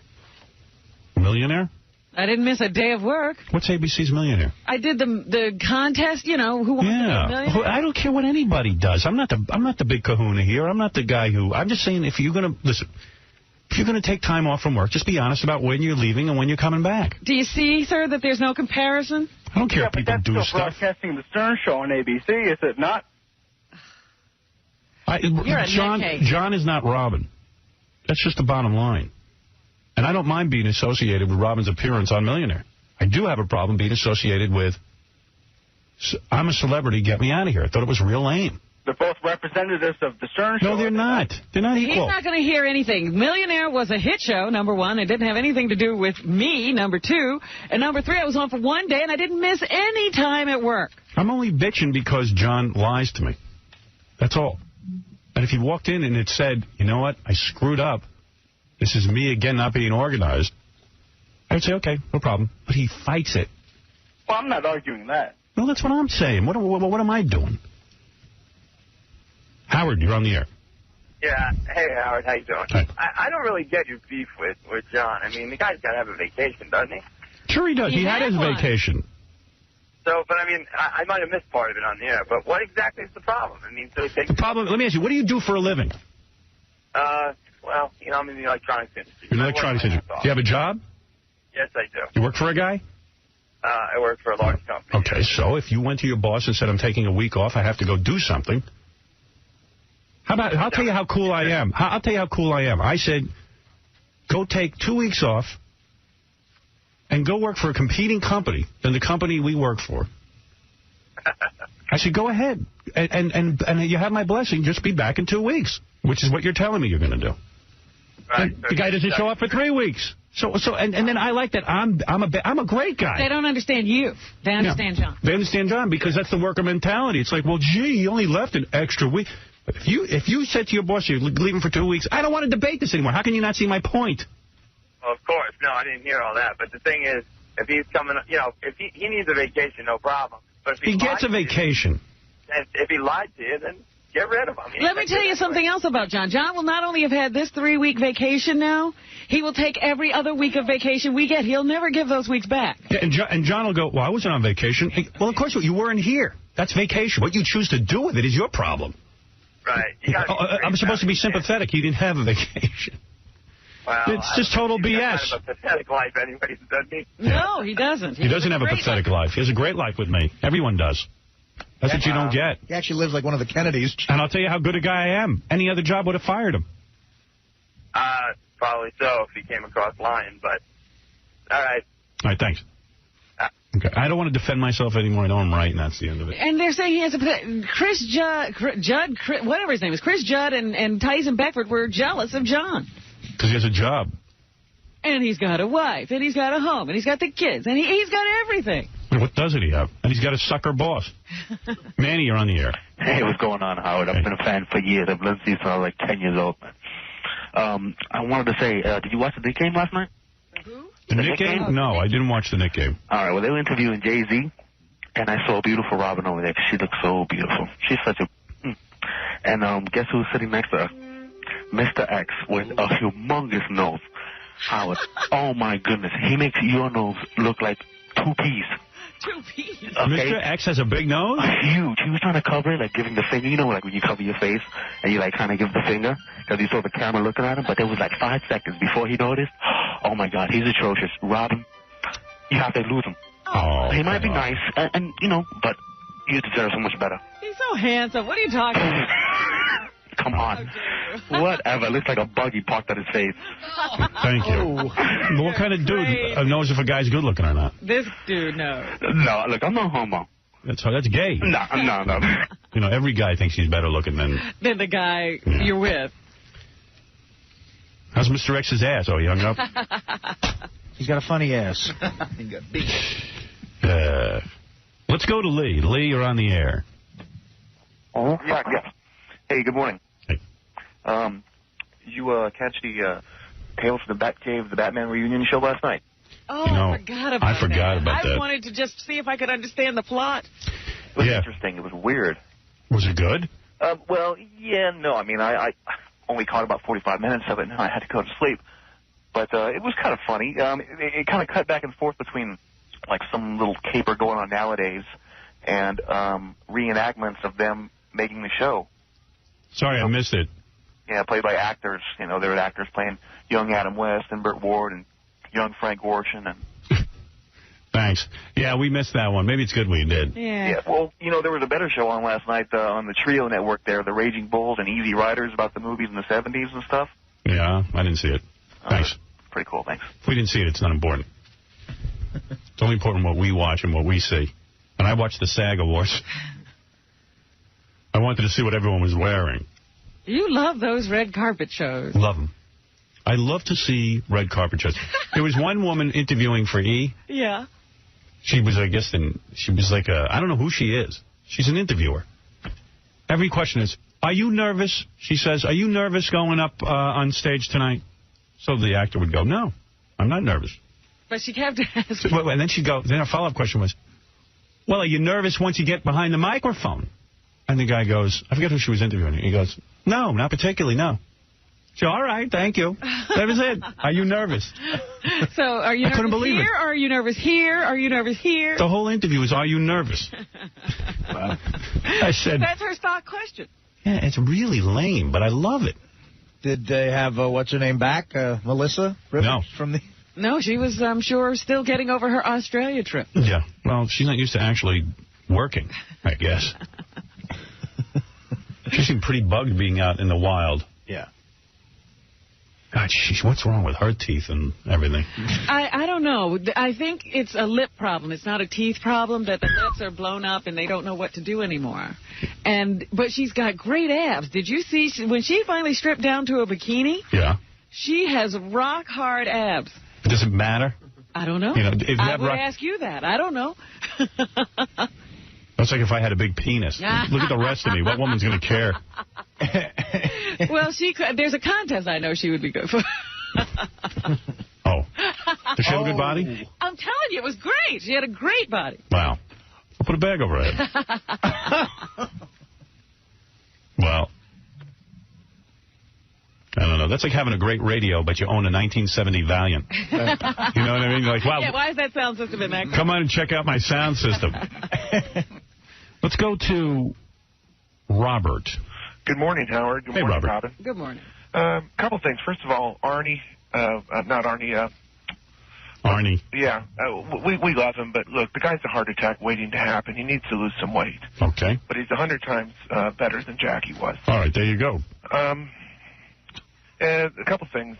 Millionaire? I didn't miss a day of work. What's ABC's Millionaire? I did the contest, you know, who wants to be a millionaire. I don't care what anybody does. I'm not the big kahuna here. I'm not the guy who... I'm just saying if you're going to... Listen, if you're going to take time off from work, just be honest about when you're leaving and when you're coming back. Do you see, sir, that there's no comparison? I don't care if people do stuff. Broadcasting the Stern Show on ABC, is it not? John is not Robin. That's just the bottom line. And I don't mind being associated with Robin's appearance on Millionaire. I do have a problem being associated with, I'm a celebrity, get me out of here. I thought it was real lame. They're both representatives of the Stern Show. No, they're not. They're not equal. He's not going to hear anything. Millionaire was a hit show, number one. It didn't have anything to do with me, number two. And number three, I was on for one day, and I didn't miss any time at work. I'm only bitching because John lies to me. That's all. And if he walked in and it said, you know what, I screwed up. This is me again not being organized. I would say, okay, no problem. But he fights it. Well, I'm not arguing that. No, that's what I'm saying. What am I doing? Howard, you're on the air. Yeah. Hey, Howard, how you doing? Hi. I don't really get your beef with John. I mean, the guy's got to have a vacation, doesn't he? Sure he does. He had his vacation. So, but I mean, I might have missed part of it on the air, but what exactly is the problem? I mean, so he takes... The problem, let me ask you, what do you do for a living? Well, you know, I'm in the electronics industry. You're in the electronics industry. Do you have a job? Yes, I do. You work for a guy? I work for a large company. Okay, so if you went to your boss and said, I'm taking a week off, I have to go do something. How about, I'll tell you how cool I am. I'll tell you how cool I am. I said, go take 2 weeks off and go work for a competing company than the company we work for. I said, go ahead. And you have my blessing. Just be back in 2 weeks, which is what you're telling me you're going to do. Right. The guy doesn't show up for 3 weeks. And then I like that I'm a great guy. They don't understand you. They understand John. They understand John because that's the worker mentality. It's like, well, gee, you only left an extra week. But if you said to your boss you're leaving for 2 weeks, I don't want to debate this anymore. How can you not see my point? Well, of course. No, I didn't hear all that. But the thing is, if he's coming, you know, if he needs a vacation, no problem. But if he gets a vacation. If he lied to you, then get rid of him. Let me tell you something else about John. John will not only have had this 3-week vacation now, he will take every other week of vacation we get. He'll never give those weeks back. Yeah, and John will go, well, I wasn't on vacation. Hey, well, of course, you weren't here. That's vacation. What you choose to do with it is your problem. Right. I'm supposed to be sympathetic. He didn't have a vacation. Well, it's just total BS. Kind of a pathetic life anyways, doesn't he? No, he doesn't. He doesn't have a pathetic life. He has a great life with me. Everyone does. That's what you don't get. He actually lives like one of the Kennedys. And I'll tell you how good a guy I am. Any other job would have fired him. Probably so if he came across lying, but all right. All right, thanks. Okay. I don't want to defend myself anymore. I know I'm right, and that's the end of it. And they're saying he has a... Chris Judd, whatever his name is, Chris Judd and Tyson Beckford were jealous of John. Because he has a job. And he's got a wife, and he's got a home, and he's got the kids, and he's got everything. What doesn't he have? And he's got a sucker boss. Manny, you're on the air. Hey, what's going on, Howard? I've been a fan for years. I've listened to you since I was like 10 years old. I wanted to say, did you watch the Knick game last night? The Knick game? No, I didn't watch the Knick game. All right, well, they were interviewing Jay-Z, and I saw a beautiful Robin over there. She looks so beautiful. She's such a... And guess who's sitting next to her? Mr. X with a humongous nose. Howard, oh, my goodness. He makes your nose look like 2 peas. 2 peas? Okay. Mr. X has a big nose? Huge. He was trying to cover it, like giving the finger. You know, like when you cover your face and you, like, kind of give the finger because you saw the camera looking at him. But there was, like, 5 seconds before he noticed. Oh, my God, he's atrocious. Robin, you have to lose him. Oh, he might be nice, and, you know, but you deserve so much better. He's so handsome. What are you talking about? Come on. Whatever. Looks like a buggy parked at his face. Thank you. But what kind of dude knows if a guy's good looking or not? This dude knows. No, look, I'm no homo. That's gay. No. You know, every guy thinks he's better looking than the guy you're with. How's Mr. X's ass? Oh, he hung up? He's got a funny ass. He got big. Let's go to Lee. Lee, you're on the air. Oh, yeah. Hey, good morning. Hey. You catch the Tales from the Batcave, the Batman reunion show last night? Oh, you know, I forgot about that. I wanted to just see if I could understand the plot. It was interesting. It was weird. Was it good? Well, yeah, no. I mean, I only caught about 45 minutes of it, and I had to go to sleep. But it was kind of funny. It kind of cut back and forth between, like, some little caper going on nowadays and reenactments of them making the show. Sorry, I missed it. Yeah, played by actors. You know, there were actors playing young Adam West and Burt Ward and young Frank Gorshin. And Thanks. Yeah, we missed that one. Maybe it's good we did. Yeah. Well, you know, there was a better show on last night on the Trio Network there, The Raging Bulls and Easy Riders, about the movies in the 70s and stuff. Yeah, I didn't see it. Thanks. Pretty cool, thanks. If we didn't see it, it's not important. It's only important what we watch and what we see. And I watch the SAG Awards. I wanted to see what everyone was wearing. You love those red carpet shows. Love them. I love to see red carpet shows. There was one woman interviewing for E! Yeah. She was, I guess, she was like I don't know who she is. She's an interviewer. Every question is, are you nervous? She says, are you nervous going up on stage tonight? So the actor would go, no, I'm not nervous. But she kept asking. So, and then she'd go, then her follow-up question was, well, are you nervous once you get behind the microphone? And the guy goes, I forget who she was interviewing. He goes, no, not particularly, no. She goes, all right, thank you. That was it. Are you nervous? So are you nervous here, or are you nervous here? Are you nervous here? The whole interview was, are you nervous? Wow. I said... That's her stock question. Yeah, it's really lame, but I love it. Did they have, what's her name back, Melissa? No. No, she was, I'm sure, still getting over her Australia trip. Yeah. Well, she's not used to actually working, I guess. She seemed pretty bugged being out in the wild. Yeah. God, what's wrong with her teeth and everything? I don't know. I think it's a lip problem. It's not a teeth problem, that the lips are blown up and they don't know what to do anymore. But she's got great abs. Did you see when she finally stripped down to a bikini? Yeah. She has rock-hard abs. Does it matter? I don't know. You know, I would ask you that. I don't know. That's like if I had a big penis. Look at the rest of me. What woman's going to care? Well, there's a contest I know she would be good for. Oh. Does she have a good body? I'm telling you, it was great. She had a great body. Wow. I'll put a bag over her head. Well, I don't know. That's like having a great radio, but you own a 1970 Valiant. You know what I mean? Like, wow. Yeah, why is that sound system in that? Come on and check out my sound system. Let's go to Robert. Good morning, Howard. Good morning, Robert. Robin. Good morning. Couple things. First of all, Arnie, not Arnie. Arnie. Yeah, we love him, but look, the guy's a heart attack waiting to happen. He needs to lose some weight. Okay. But he's 100 times better than Jackie was. All right, there you go. A couple things.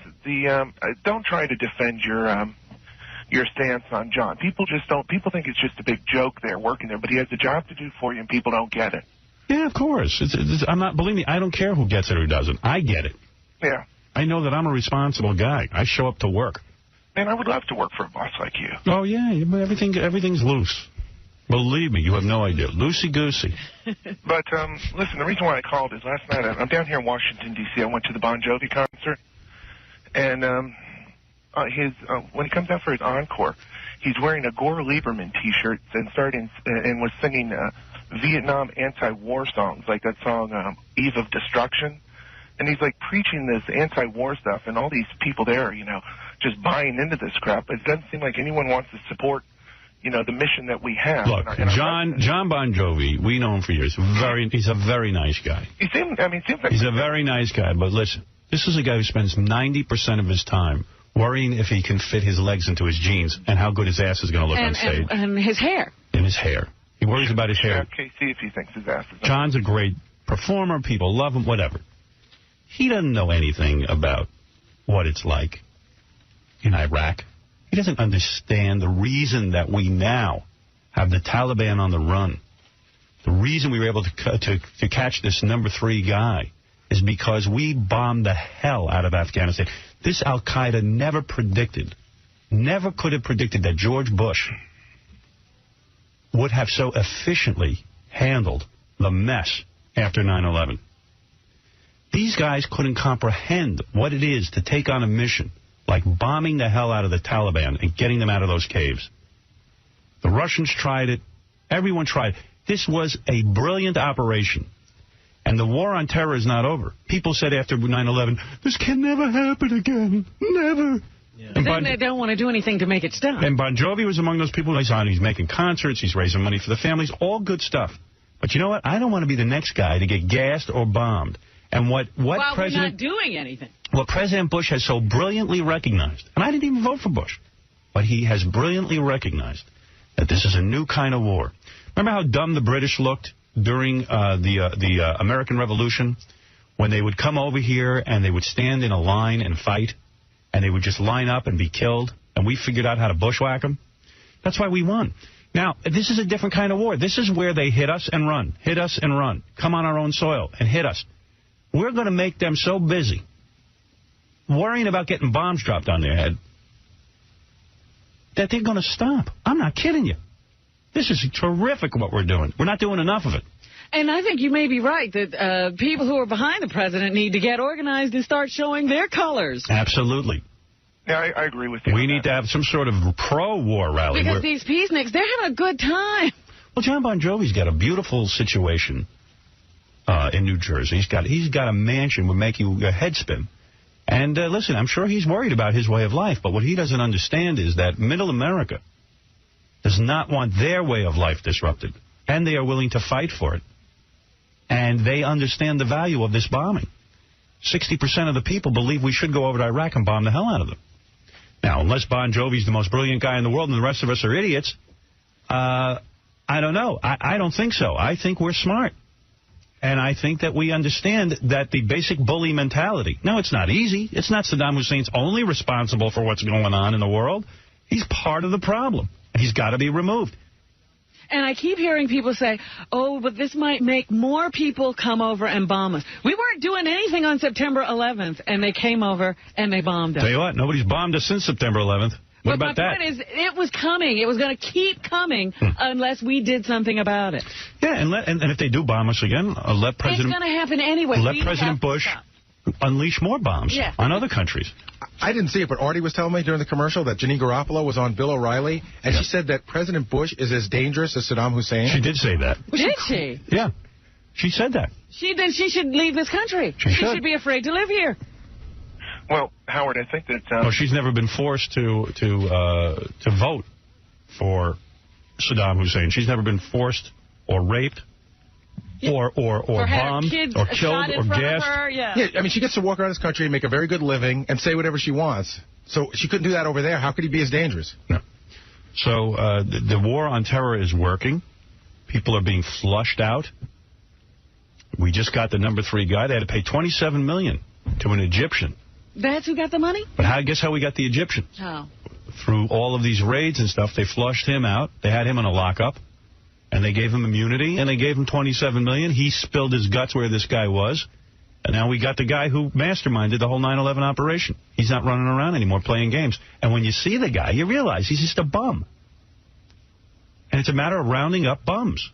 Don't try to defend your stance on John. People think it's just a big joke there, working there, but he has a job to do for you, and people don't get it. Yeah, of course. Believe me, I don't care who gets it or who doesn't. I get it. Yeah. I know that I'm a responsible guy. I show up to work. Man, I would love to work for a boss like you. Oh, yeah, everything's loose. Believe me, you have no idea. Loosey-goosey. But, listen, the reason why I called is last night, I'm down here in Washington, D.C. I went to the Bon Jovi concert, and when he comes out for his encore, he's wearing a Gore Lieberman T-shirt and was singing Vietnam anti-war songs, like that song Eve of Destruction. And he's, like, preaching this anti-war stuff, and all these people there, just buying into this crap. It doesn't seem like anyone wants to support the mission that we have. Look, John Bon Jovi, we know him for years. He's a very nice guy. He seems like he's a very nice guy, but listen, this is a guy who spends 90% of his time worrying if he can fit his legs into his jeans and how good his ass is going to look on stage. And his hair. And his hair. He worries about his hair. Okay, see if he thinks his ass is... John's a great performer. People love him, whatever. He doesn't know anything about what it's like in Iraq. He doesn't understand the reason that we now have the Taliban on the run. The reason we were able to catch this number 3 guy is because we bombed the hell out of Afghanistan. This al-Qaeda never could have predicted that George Bush would have so efficiently handled the mess after 9/11. These guys couldn't comprehend what it is to take on a mission like bombing the hell out of the Taliban and getting them out of those caves. The Russians tried it. Everyone tried. This was a brilliant operation. And the war on terror is not over. People said after 9/11, this can never happen again. Never. Yeah. Then they don't want to do anything to make it stop. And Bon Jovi was among those people. He's making concerts. He's raising money for the families. All good stuff. But you know what? I don't want to be the next guy to get gassed or bombed. And what we're not doing anything. What President Bush has so brilliantly recognized, and I didn't even vote for Bush, but he has brilliantly recognized that this is a new kind of war. Remember how dumb the British looked during the American Revolution, when they would come over here and they would stand in a line and fight, and they would just line up and be killed, and we figured out how to bushwhack them? That's why we won. Now, this is a different kind of war. This is where they hit us and run, come on our own soil and hit us. We're going to make them so busy worrying about getting bombs dropped on their head that they're going to stop. I'm not kidding you. This is terrific what we're doing. We're not doing enough of it. And I think you may be right that people who are behind the president need to get organized and start showing their colors. Absolutely. Yeah, I agree with you. We need to have some sort of pro-war rally. Because these peaceniks, they're having a good time. Well, John Bon Jovi's got a beautiful situation in New Jersey. He's got a mansion would make your head spin. And listen, I'm sure he's worried about his way of life, but what he doesn't understand is that middle America does not want their way of life disrupted, and they are willing to fight for it. And they understand the value of this bombing. 60% of the people believe we should go over to Iraq and bomb the hell out of them. Now, unless Bon Jovi's the most brilliant guy in the world and the rest of us are idiots, I don't know. I don't think so. I think we're smart. And I think that we understand that the basic bully mentality. No, it's not easy. It's not Saddam Hussein's only responsible for what's going on in the world. He's part of the problem. He's got to be removed. And I keep hearing people say, oh, but this might make more people come over and bomb us. We weren't doing anything on September 11th, and they came over and they bombed us. Tell you what, nobody's bombed us since September 11th. What about that? My point is, it was coming. It was going to keep coming unless we did something about it. Yeah, and if they do bomb us again, let President... It's going to happen anyway. Let President Bush unleash more bombs on other countries. I didn't see it, but Artie was telling me during the commercial that 𝗛𝗎was on Bill O'Reilly, and she said that President Bush is as dangerous as Saddam Hussein. She did say that. Did she? Yeah. She said that. Then she should leave this country. She should be afraid to live here. Well, Howard, I think that... Well, she's never been forced to vote for Saddam Hussein. She's never been forced or raped or bombed or killed or gassed. Yeah, I mean, she gets to walk around this country and make a very good living and say whatever she wants. So she couldn't do that over there. How could he be as dangerous? No. So the war on terror is working. People are being flushed out. We just got the number 3 guy. They had to pay $27 million to an Egyptian. That's who got the money? But guess how we got the Egyptian? How? Through all of these raids and stuff, they flushed him out. They had him in a lockup, and they gave him immunity, and they gave him $27 million. He spilled his guts where this guy was, and now we got the guy who masterminded the whole 9/11 operation. He's not running around anymore playing games. And when you see the guy, you realize he's just a bum. And it's a matter of rounding up bums.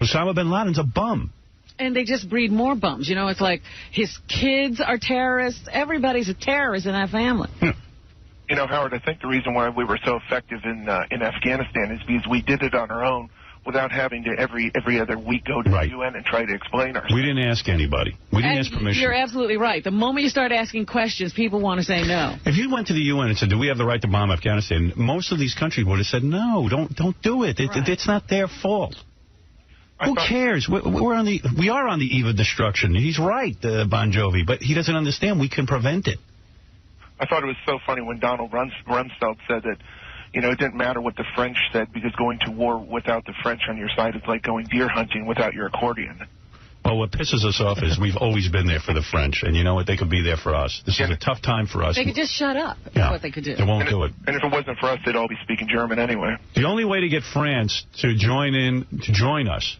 Osama bin Laden's a bum. And they just breed more bums. You know, it's like his kids are terrorists. Everybody's a terrorist in that family. You know, Howard, I think the reason why we were so effective in Afghanistan is because we did it on our own without having to every other week go to the UN and try to explain ourselves. We didn't ask anybody. We didn't ask permission. You're absolutely right. The moment you start asking questions, people want to say no. If you went to the UN and said, do we have the right to bomb Afghanistan, most of these countries would have said, no, don't do it. It's not their fault. Who cares? We are on the eve of destruction. He's right, Bon Jovi, but he doesn't understand we can prevent it. I thought it was so funny when Donald Rumsfeld said that, you know, it didn't matter what the French said because going to war without the French on your side is like going deer hunting without your accordion. Well, what pisses us off is we've always been there for the French, and you know what? They could be there for us. This is a tough time for us. They could just shut up. That's what they could do. They won't do it. And if it wasn't for us, they'd all be speaking German anyway. The only way to get France to join us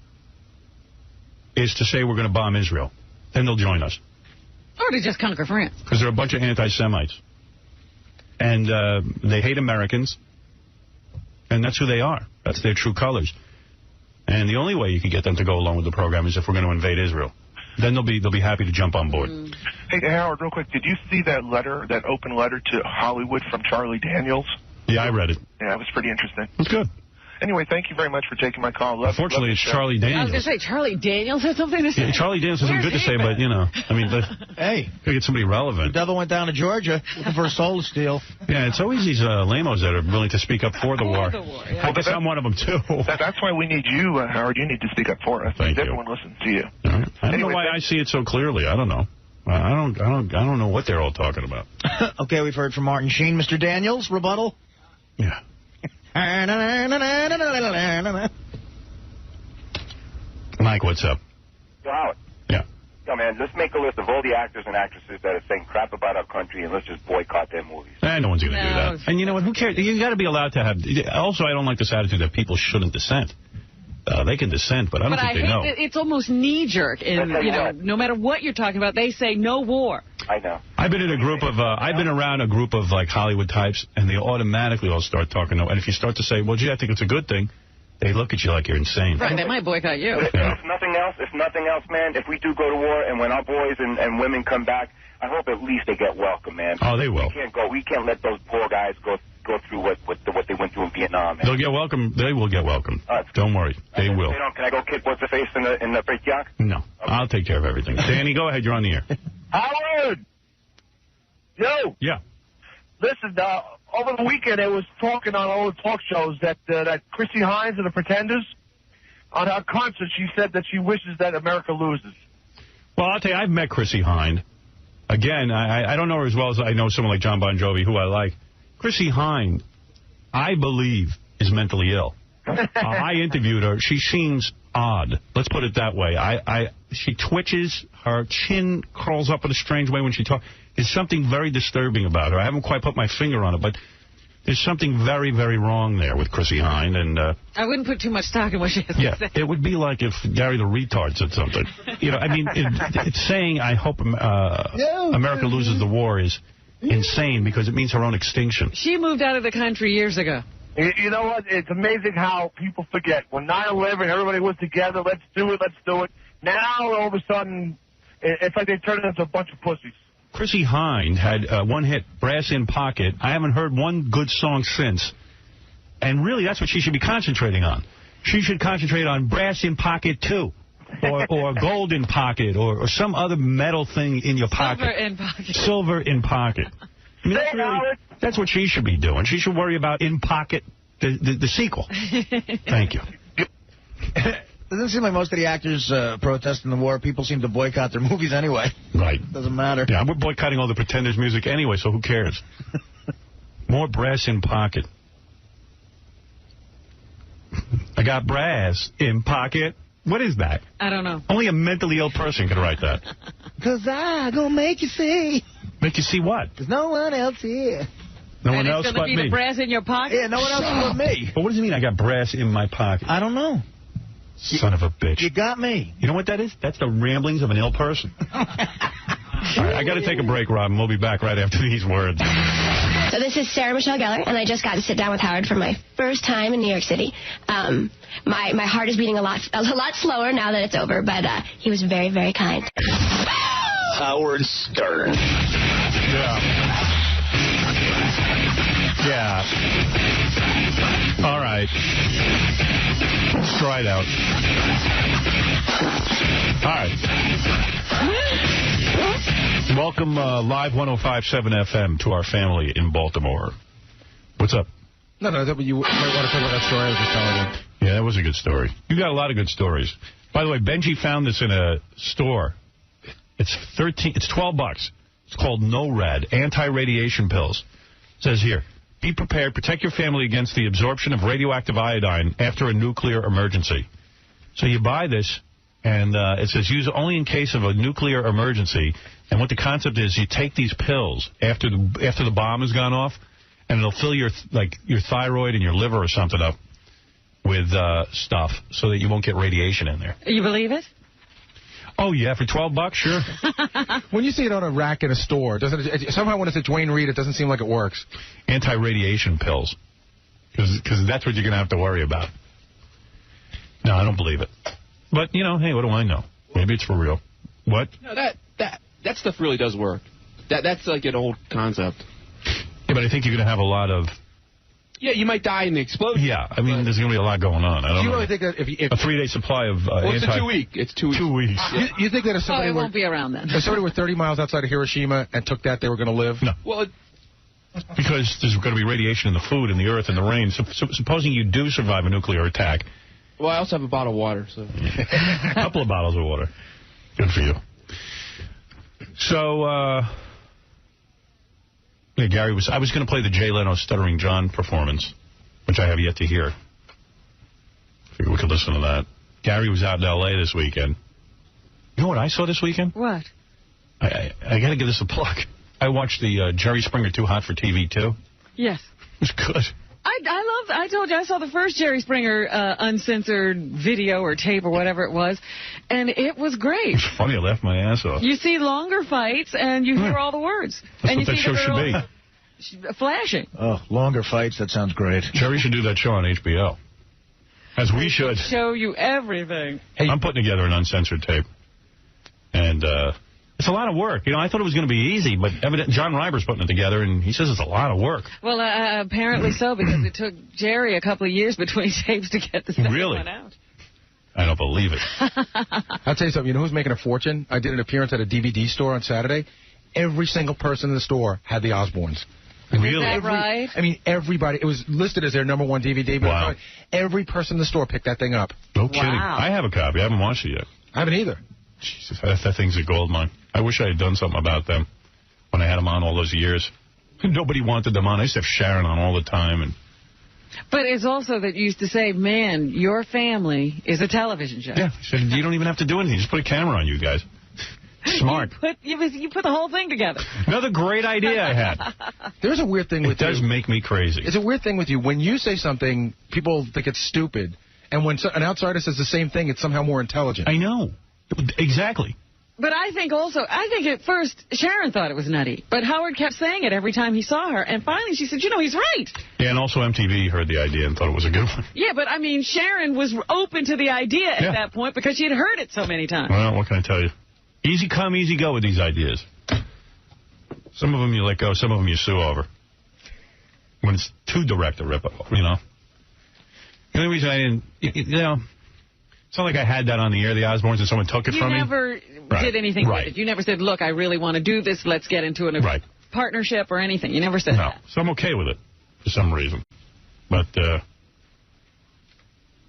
is to say we're going to bomb Israel. Then they'll join us. Or to just conquer France. Because they're a bunch of anti-Semites. And they hate Americans. And that's who they are. That's their true colors. And the only way you can get them to go along with the program is if we're going to invade Israel. Then they'll be happy to jump on board. Hey, Howard, real quick, did you see that letter, that open letter to Hollywood from Charlie Daniels? Yeah, I read it. Yeah, it was pretty interesting. It's good. Anyway, thank you very much for taking my call. Unfortunately, it's Charlie Daniels. I was going to say, Charlie Daniels has something to say. Yeah, Charlie Daniels has something good to say, but, you know, I mean, hey, gotta get somebody relevant. The devil went down to Georgia looking for a soul to steal. Yeah, it's always these lamos that are willing to speak up for the war. Yeah. I guess I'm one of them, too. That's why we need you, Howard. You need to speak up for us. Thank you. Everyone listens to you. Right. I don't know why I see it so clearly. I don't know. I don't know what they're all talking about. Okay, we've heard from Martin Sheen. Mr. Daniels, rebuttal? Yeah. Mike, what's up? Howard. Yeah. Yo, man, let's make a list of all the actors and actresses that are saying crap about our country, and let's just boycott their movies. No one's going to do that. And you know what? Who cares? You got to be allowed to have... Also, I don't like this attitude that people shouldn't dissent. They can dissent, but I don't think they know. It's almost knee-jerk. No matter what you're talking about, they say no war. I know. I've been in a group of... I've been around a group of, like, Hollywood types, and they automatically all start talking no. And if you start to say, well, gee, I think it's a good thing, they look at you like you're insane. Right, they might boycott you. If nothing else, man, if we do go to war and when our boys and women come back, I hope at least they get welcome, man. Oh, they will. We can't let those poor guys go through what they went through in Vietnam, man. They'll get welcome. They will get welcome. Don't worry. They will. Can I go kick what's the face in the 𝗦𝗫𝗄𝗿𝗍? No. Okay. I'll take care of everything. Danny, go ahead. You're on the air. Howard! Yo! Yeah. Listen, over the weekend, it was talking on all the talk shows that Chrissy Hines of the Pretenders, on her concert, she said that she wishes that America loses. Well, I'll tell you, I've met Chrissy Hines. Again, I don't know her as well as I know someone like John Bon Jovi, who I like. Chrissy Hines, I believe, is mentally ill. I interviewed her. She seems odd. Let's put it that way. She twitches. Her chin curls up in a strange way when she talks. There's something very disturbing about her. I haven't quite put my finger on it, but there's something very, very wrong there with Chrissy Hines. And I wouldn't put too much stock in what she has to say. It would be like if Gary the Retard said something. I mean, it's saying, I hope America loses the war is insane because it means her own extinction. She moved out of the country years ago. You know what? It's amazing how people forget. When 9/11, everybody was together. Let's do it. Now, all of a sudden, it's like they turned into a bunch of pussies. Chrissy Hines had one hit, Brass in Pocket. I haven't heard one good song since. And really, that's what she should be concentrating on. She should concentrate on Brass in Pocket 2. Or Gold in Pocket, or some other metal thing in your pocket. Silver in Pocket. Silver in Pocket. I mean, that's what she should be doing. She should worry about In Pocket, the sequel. Thank you. Doesn't seem like most of the actors protesting the war. People seem to boycott their movies anyway. Right. Doesn't matter. Yeah, we're boycotting all the Pretenders music anyway, so who cares? More Brass in Pocket. I got brass in pocket. What is that? I don't know. Only a mentally ill person can write that. Because I gonna make you see. Make you see what? There's no one else here. No one else but me. It's going to be the brass in your pocket? Yeah, no one else but me. But what does it mean I got brass in my pocket? I don't know. Son of a bitch. You got me. You know what that is? That's the ramblings of an ill person. All right, I got to take a break, Rob, and we'll be back right after these words. So this is Sarah Michelle Gellar, and I just got to sit down with Howard for my first time in New York City. My heart is beating a lot slower now that it's over, but he was very, very kind. Howard Stern. Yeah. All right. Let's try it out. All right. Welcome live 105.7 FM to our family in Baltimore. What's up? No, you might want to talk about that story I was just telling you. Yeah, that was a good story. You got a lot of good stories. By the way, Benji found this in a store. It's $12. It's called NORAD, anti-radiation pills. It says here, be prepared, protect your family against the absorption of radioactive iodine after a nuclear emergency. So you buy this, and it says use only in case of a nuclear emergency. And what the concept is, you take these pills after the bomb has gone off, and it'll fill your thyroid and your liver or something up with stuff so that you won't get radiation in there. You believe it? Oh, yeah, for $12, sure. When you see it on a rack in a store, somehow when it's at Dwayne Reed, it doesn't seem like it works. Anti-radiation pills, because that's what you're going to have to worry about. No, I don't believe it. But, hey, what do I know? Maybe it's for real. What? No, that stuff really does work. That's like an old concept. Yeah, but I think you're going to have a lot of... Yeah, you might die in the explosion. Yeah, I mean, there's going to be a lot going on. I don't know. Really think that if a 3-day supply of it's a 2 week. It's 2 weeks. 2 weeks. Yeah. You think that if somebody won't be around then. If somebody were 30 miles outside of Hiroshima and took that, they were going to live? No. Well, because there's going to be radiation in the food, in the earth, in the rain. So supposing you do survive a nuclear attack. Well, I also have a bottle of water. So a couple of bottles of water. Good for you. So, yeah, Gary I was going to play the Jay Leno Stuttering John performance, which I have yet to hear. Figure we could listen to that. Gary was out in L.A. this weekend. You know what I saw this weekend? What? I got to give this a plug. I watched the Jerry Springer Too Hot for TV 2. Yes. It was good. I told you I saw the first Jerry Springer uncensored video or tape or whatever it was, and it was great. It was funny. I laughed my ass off. You see longer fights, and you hear all the words. That's and what that show should be. Flashing. Oh, longer fights. That sounds great. Jerry should do that show on HBO. As we should. Show you everything. Hey, I'm putting together an uncensored tape. And it's a lot of work. You know, I thought it was going to be easy, but evidently John Reiber's putting it together, and he says it's a lot of work. Well, apparently so, because it took Jerry a couple of years between tapes to get the second one out. I don't believe it. I'll tell you something. You know who's making a fortune? I did an appearance at a DVD store on Saturday. Every single person in the store had the Osbournes. Really? Is that right? I mean, everybody. It was listed as their #1 DVD, but wow. Every person in the store picked that thing up. No kidding. I have a copy. I haven't watched it yet. I haven't either. Jesus, that thing's a gold mine. I wish I had done something about them when I had them on all those years. Nobody wanted them on. I used to have Sharon on all the time. But it's also that you used to say, man, your family is a television show. Yeah, so you don't even have to do anything. Just put a camera on you guys. Smart. You put the whole thing together. Another great idea I had. There's a weird thing with you. It does make me crazy. It's a weird thing with you. When you say something, people think it's stupid. And when an outsider says the same thing, it's somehow more intelligent. I know. Exactly. But I think at first Sharon thought it was nutty. But Howard kept saying it every time he saw her. And finally she said, you know, he's right. Yeah, and also MTV heard the idea and thought it was a good one. Yeah, but I mean, Sharon was open to the idea at that point because she had heard it so many times. Well, what can I tell you? Easy come, easy go with these ideas. Some of them you let go, some of them you sue over. When it's too direct a rip-off, you know. The only reason I didn't, you know, it's not like I had that on the air, the Osbournes, and someone took it from me. You never did anything with it. You never said, look, I really want to do this, let's get into a partnership or anything. You never said that. So I'm okay with it for some reason. But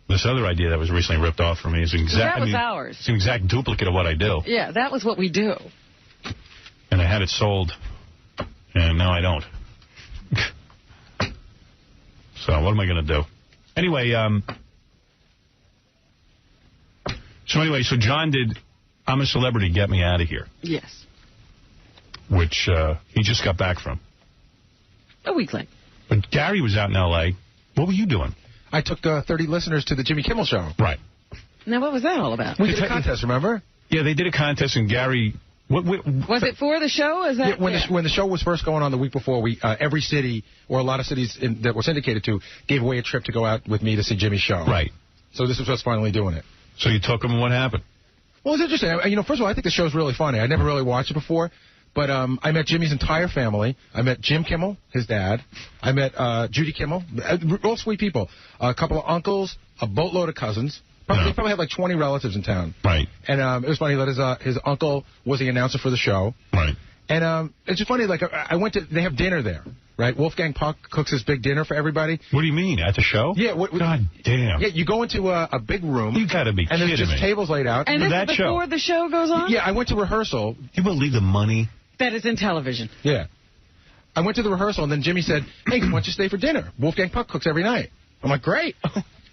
this other idea that was recently ripped off from me is that was ours. It's an exact duplicate of what I do. Yeah, that was what we do. And I had it sold, and now I don't. So what am I going to do? Anyway, so John did I'm a Celebrity, Get Me Out of Here. Yes. Which he just got back from. A week late. But Gary was out in L.A. What were you doing? I took 30 listeners to the Jimmy Kimmel Show. Right. Now, what was that all about? We did a contest, remember? Yeah, they did a contest, and Gary... Was it for the show? Is that when the show was first going on the week before, we every city, or a lot of cities that were syndicated to, gave away a trip to go out with me to see Jimmy's show. Right. So this was us finally doing it. So you took him, and what happened? Well, it's interesting. You know, first of all, I think the show's really funny. I never really watched it before. But I met Jimmy's entire family. I met Jim Kimmel, his dad. I met Judy Kimmel, all sweet people. A couple of uncles, a boatload of cousins. They probably had like 20 relatives in town. Right. And it was funny that his uncle was the announcer for the show. Right. And it's just funny, like, I went to, they have dinner there, right? Wolfgang Puck cooks this big dinner for everybody. What do you mean, at the show? Yeah. God damn. Yeah, you go into a big room. You gotta be kidding me. And there's just tables laid out. And this is before the show goes on? Yeah, I went to rehearsal. Do you believe the money? That is in television. Yeah. I went to the rehearsal, and then Jimmy said, hey, why don't you stay for dinner? Wolfgang Puck cooks every night. I'm like, great.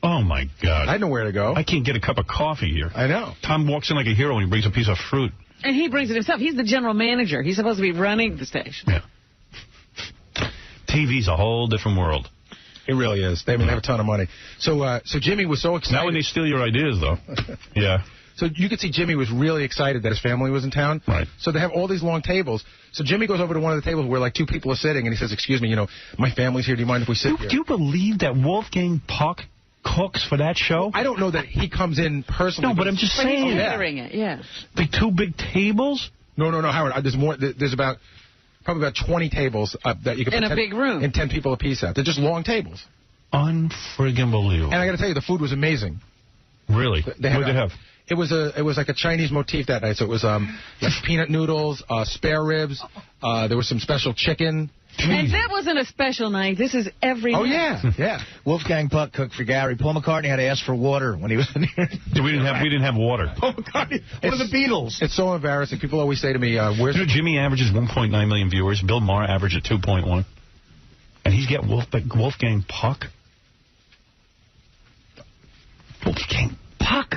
Oh, my God. I had nowhere to go. I can't get a cup of coffee here. I know. Tom walks in like a hero, and he brings a piece of fruit. And he brings it himself. He's the general manager. He's supposed to be running the station. Yeah. TV's a whole different world. It really is. They have a ton of money. So Jimmy was so excited. Not when they steal your ideas, though. Yeah. So you could see Jimmy was really excited that his family was in town. Right. So they have all these long tables. So Jimmy goes over to one of the tables where like two people are sitting, and he says, excuse me, you know, my family's here. Do you mind if we sit here? Do you believe that Wolfgang Puck cooks for that show? I don't know that he comes in personally. No, but I'm just saying. He's ordering it, yeah. Like two big tables? No, Howard. There's more. There's probably about 20 tables that you can put in a big room. And 10 people a piece at. They're just long tables. Unfriggin' believable. And I got to tell you, the food was amazing. Really? What did they have? It was like a Chinese motif that night. So it was like peanut noodles, spare ribs. There was some special chicken. And that wasn't a special night. This is every night. Oh, yeah. Wolfgang Puck cooked for Gary. Paul McCartney had to ask for water when he was in here. We didn't have water. Paul McCartney, one of the Beatles. It's so embarrassing. People always say to me, where's... You know, Jimmy averages 1.9 million viewers. Bill Maher averaged at 2.1. And he's got Wolfgang Puck. Wolfgang Puck.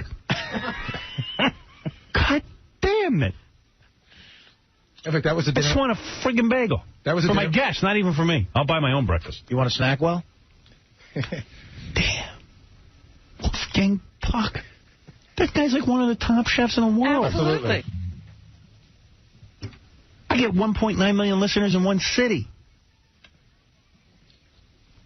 God In fact, that was a dinner. I just want a friggin' bagel. That was for my guests, not even for me. I'll buy my own breakfast. You want a snack, well? Damn. Wolfgang Puck. That guy's like one of the top chefs in the world. Absolutely. I get 1.9 million listeners in one city.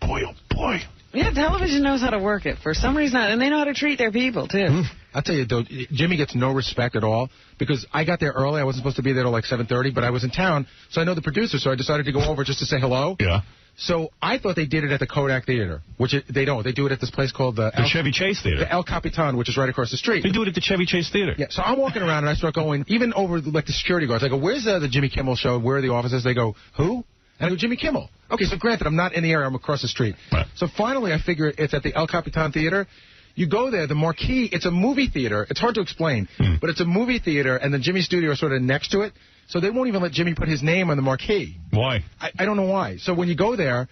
Boy, oh boy. Yeah, television knows how to work it for some reason, and they know how to treat their people, too. I'll tell you, though, Jimmy gets no respect at all, because I got there early. I wasn't supposed to be there till like 7:30, but I was in town, so I know the producer, so I decided to go over just to say hello. Yeah. So I thought they did it at the Kodak Theater, which they don't. They do it at this place called the 𝗦𝗵cie Theater. The 𝗦𝗵cie𝗄𝗿𝗍, which is right across the street. They do it at the 𝗦𝗵cie Chase Theater. Yeah, so I'm walking around, and I start going, even over like the security guards. I go, where's the Jimmy Kimmel show? Where are the offices? They go, who? And I go, Jimmy Kimmel. Okay, so granted, I'm not in the area. I'm across the street. Right. So finally, I figure it's at the 𝗦𝗵cie Theater. You go there, the marquee, it's a movie theater. It's hard to explain, but it's a movie theater, and the Jimmy studio is sort of next to it. So they won't even let Jimmy put his name on the marquee. Why? I don't know why. So when you go there,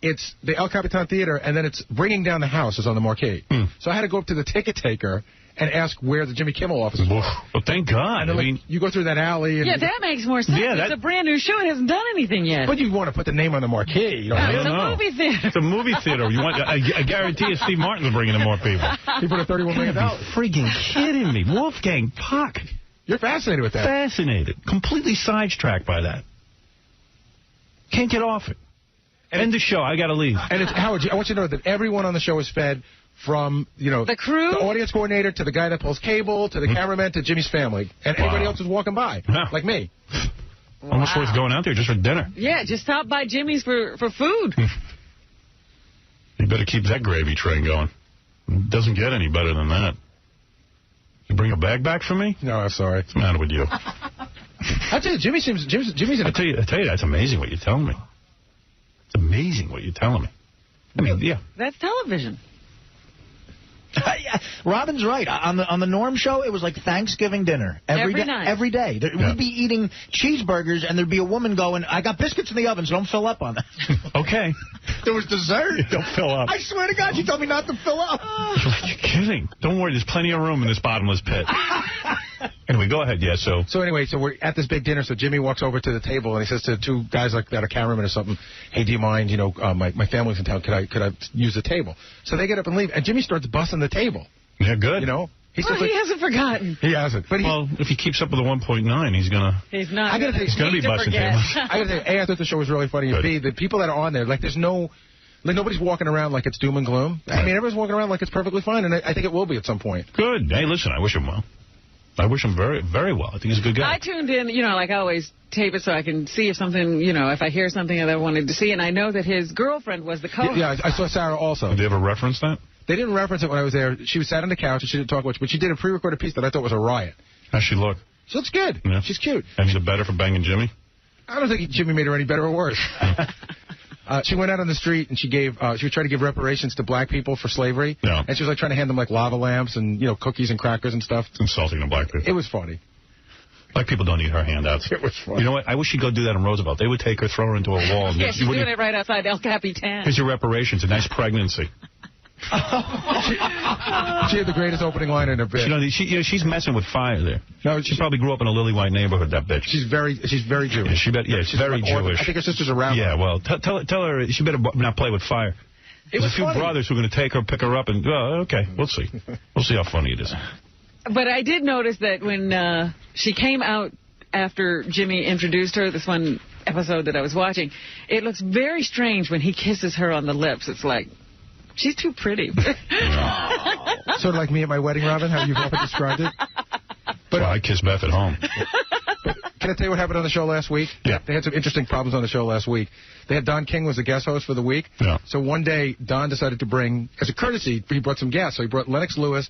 it's the 𝗦𝗵cie Theater, and then it's Bringing Down the House is on the marquee. So I had to go up to the ticket taker and ask where the Jimmy Kimmel office was. Well, thank God. And then, you go through that alley. And Yeah, that makes more sense. Yeah, it's a brand new show. It hasn't done anything yet. But you want to put the name on the marquee. You don't it's a movie theater. It's a movie theater. You want? I guarantee you Steve Martin's bringing in more people. He put a $31 million. Freaking kidding me. Wolfgang Puck. You're fascinated with that. Fascinated. Completely sidetracked by that. Can't get off it. End the show. I got to leave. And it's Howard, I want you to know that everyone on the show is fed from, the crew, the audience coordinator, to the guy that pulls cable, to the cameraman, to Jimmy's family. And anybody else is walking by, like me. Almost worth going out there just for dinner. Yeah, just stop by Jimmy's for food. You better keep that gravy train going. It doesn't get any better than that. You bring a bag back for me? No, I'm sorry. What's the matter with you? I tell you, Jimmy's in I tell you, that's amazing what you're telling me. It's amazing what you're telling me. I mean, yeah. That's television. Robin's right. On the Norm show, it was like Thanksgiving dinner. Every night. Every day. We'd be eating cheeseburgers, and there'd be a woman going, I got biscuits in the oven, so don't fill up on that. Okay. There was dessert. Don't fill up. I swear to God, she told me not to fill up. You're kidding. Don't worry, there's plenty of room in this bottomless pit. Anyway, go ahead, yeah, so... So anyway, so we're at this big dinner, so Jimmy walks over to the table, and he says to two guys like that, a cameraman or something, hey, do you mind, my family's in town, could I use the table? So they get up and leave, and Jimmy starts busting the table. Yeah, good. He hasn't forgotten. He hasn't. But if he keeps up with the 1.9, he's going to... He's not. He's going to be busting tables. I got to say, A, I thought the show was really funny, and B, the people that are on there, like, there's no... Like, nobody's walking around like it's doom and gloom. Right. I mean, everyone's walking around like it's perfectly fine, and I think it will be at some point. Good. Hey, listen, I wish him well. I wish him very, very well. I think he's a good guy. I tuned in, like I always tape it so I can see if something, if I hear something that I wanted to see. And I know that his girlfriend was the co-host. Yeah, I saw Sarah also. Did they ever reference that? They didn't reference it when I was there. She was sat on the couch and she didn't talk much, but she did a pre-recorded piece that I thought was a riot. How'd she look? She looks good. Yeah. She's cute. Any the better for banging Jimmy? I don't think Jimmy made her any better or worse. She went out on the street and she was trying to give reparations to black people for slavery. Yeah. And she was like trying to hand them like lava lamps and cookies and crackers and stuff. It's insulting to black people. It was funny. Black people don't need her handouts. It was funny. You know what? I wish she'd go do that in Roosevelt. They would take her, throw her into a wall. And she's doing it right outside 𝗦𝗵cie. Here's your reparations. A nice pregnancy. She had the greatest opening line in her bit. She's messing with fire there. No, she probably grew up in a lily white neighborhood. That bitch. She's very Jewish. She's very Jewish. I think her sister's around. Yeah, well, tell her she better not play with fire. There's a few brothers who are going to take her, pick her up, and okay, we'll see. We'll see how funny it is. But I did notice that when she came out after Jimmy introduced her, this one episode that I was watching, it looks very strange when he kisses her on the lips. It's like, she's too pretty. Sort of like me at my wedding, Robin, how you've often described it. But I kiss Beth at home. But can I tell you what happened on the show last week? Yeah. They had some interesting problems on the show last week. They had Don King was the guest host for the week. Yeah. So one day, Don decided to bring, as a courtesy, he brought some guests. So he brought Lennox Lewis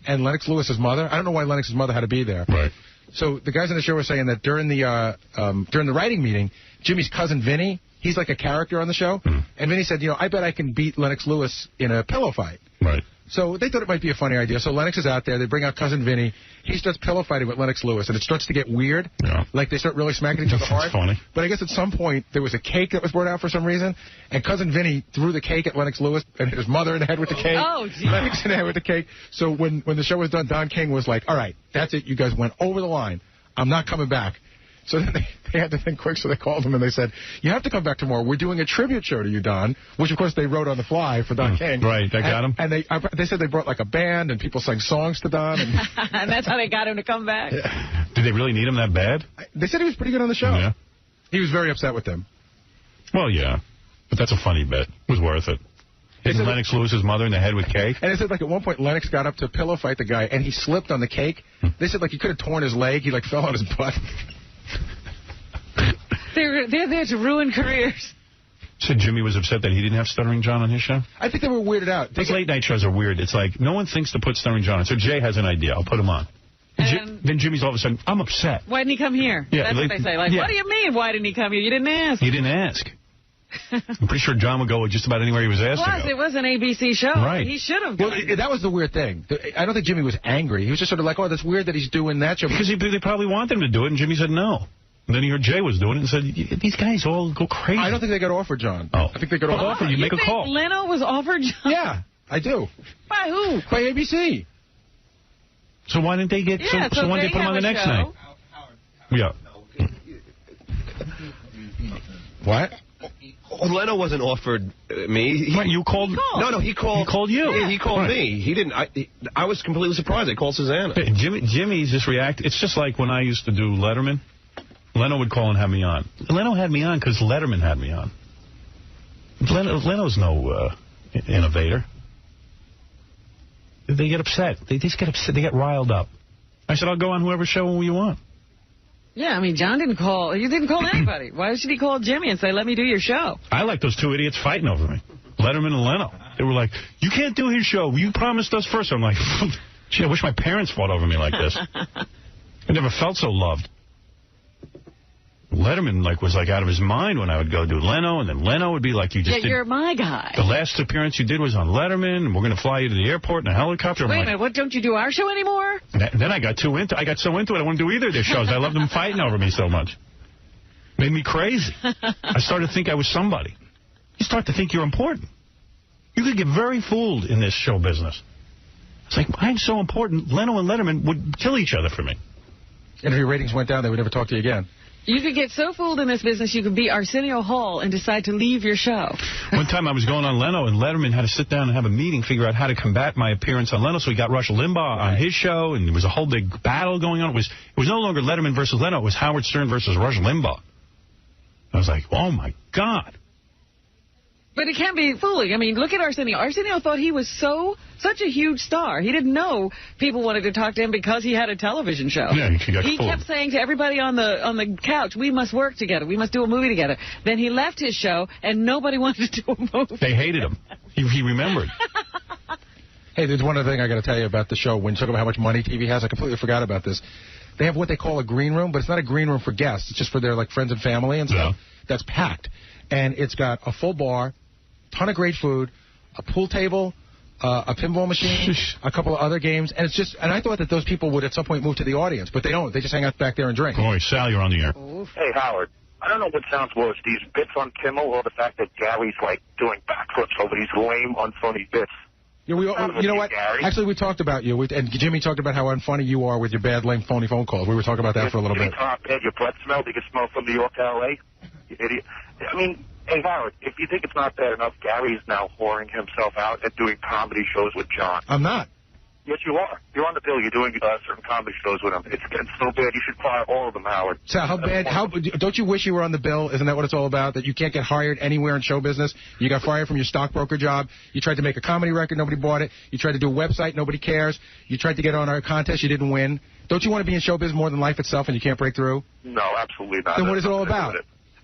and Lennox Lewis's mother. I don't know why Lennox's mother had to be there. Right. So the guys on the show were saying that during the writing meeting, Jimmy's cousin Vinny, he's like a character on the show. And Vinny said, I bet I can beat Lennox Lewis in a pillow fight. Right. So they thought it might be a funny idea. So Lennox is out there. They bring out cousin Vinny. He starts pillow fighting with Lennox Lewis, and it starts to get weird. Yeah. Like they start really smacking each other hard. That's funny. But I guess at some point there was a cake that was brought out for some reason, and cousin Vinny threw the cake at Lennox Lewis and hit his mother in the head with the cake. Oh, geez. Lennox in the head with the cake. So when the show was done, Don King was like, all right, that's it. You guys went over the line. I'm not coming back. So then they had to think quick, so they called him and they said, you have to come back tomorrow. We're doing a tribute show to you, Don, which, of course, they wrote on the fly for Don King. Right, that got him? And they said they brought, like, a band and people sang songs to Don. And that's how they got him to come back? Yeah. Did they really need him that bad? They said he was pretty good on the show. Yeah. He was very upset with them. Well, yeah. But that's a funny bit. It was worth it. Didn't Lennox lose his mother in the head with cake? And they said, like, at one point, Lennox got up to pillow fight the guy, and he slipped on the cake. They said, like, he could have torn his leg. He, like, fell on his butt. They're there to ruin careers. So Jimmy was upset that he didn't have Stuttering John on his show? I think they were weirded out. Those late-night shows are weird. It's like, no one thinks to put Stuttering John on. So Jay has an idea. I'll put him on. Then Jimmy's all of a sudden, I'm upset. Why didn't he come here? Yeah, that's what they say. Like, what do you mean, why didn't he come here? You didn't ask. You didn't ask. I'm pretty sure John would go just about anywhere he was asked to go. It was an ABC show. Right. He should have gone. Well, that was the weird thing. I don't think Jimmy was angry. He was just sort of like, oh, that's weird that he's doing that show. Because they probably wanted him to do it, and Jimmy said no. And then he heard Jay was doing it and said, these guys all go crazy. I don't think they got offered, John. Oh. I think they got offered. You make a call. Leno was offered John? Yeah, I do. By who? By ABC. So why didn't they get? Yeah, so why didn't they put him on the next night? Yeah. What? Leno wasn't offered me. You called? No, he called. He called you. Yeah, he called me. He didn't. I was completely surprised. I called Susanna. Hey, Jimmy's just react. It's just like when I used to do Letterman. Leno would call and have me on. Leno had me on because Letterman had me on. Leno's no innovator. They get upset. They just get upset. They get riled up. I said, I'll go on whoever show you want. Yeah, I mean, John didn't call. You didn't call anybody. Why should he call Jimmy and say, let me do your show? I like those two idiots fighting over me. Letterman and Leno. They were like, you can't do his show. You promised us first. I'm like, gee, I wish my parents fought over me like this. I never felt so loved. Letterman was out of his mind when I would go do Leno, and then Leno would be like, you just did. You're my guy. The last appearance you did was on Letterman, and we're going to fly you to the airport in a helicopter. Wait a minute, what, don't you do our show anymore? Then I got so into it, I don't want to do either of their shows. I love them fighting over me so much. Made me crazy. I started to think I was somebody. You start to think you're important. You could get very fooled in this show business. It's like, I'm so important, Leno and Letterman would kill each other for me. And if your ratings went down, they would never talk to you again. You could get so fooled in this business, you could be Arsenio Hall and decide to leave your show. One time I was going on Leno, and Letterman had to sit down and have a meeting, figure out how to combat my appearance on Leno, so he got Rush Limbaugh on his show, and there was a whole big battle going on. It was no longer Letterman versus Leno. It was Howard Stern versus Rush Limbaugh. I was like, oh, my God. But it can't be fooling. I mean, look at Arsenio. Arsenio thought he was such a huge star. He didn't know people wanted to talk to him because he had a television show. Yeah, he kept saying to everybody on the couch, we must work together. We must do a movie together. Then he left his show, and nobody wanted to do a movie. They hated him. He remembered. Hey, there's one other thing I got to tell you about the show. When you talk about how much money TV has, I completely forgot about this. They have what they call a green room, but it's not a green room for guests. It's just for their friends and family and stuff. Yeah. That's packed. And it's got a full bar, ton of great food, a pool table, a pinball machine, a couple of other games, and it's just. And I thought that those people would at some point move to the audience, but they don't. They just hang out back there and drink. Boy, Sal, you're on the air. Hey, Howard. I don't know what sounds worse, these bits on Kimmel or the fact that Gary's doing backflips over these lame, unfunny bits. Yeah, you know what? Gary. Actually, we talked about you, and Jimmy talked about how unfunny you are with your bad, lame, phony phone calls. We were talking about that for a little bit. Your breath smell? You can smell from New York to L.A.? You idiot. I mean, hey, Howard, if you think it's not bad enough, Gary's now whoring himself out and doing comedy shows with John. I'm not. Yes, you are. You're on the bill. You're doing certain comedy shows with him. It's getting so bad. You should fire all of them, Howard. So how bad? Don't you wish you were on the bill? Isn't that what it's all about? That you can't get hired anywhere in show business? You got fired from your stockbroker job. You tried to make a comedy record. Nobody bought it. You tried to do a website. Nobody cares. You tried to get on our contest. You didn't win. Don't you want to be in show business more than life itself and you can't break through? No, absolutely not. Then what is it all about?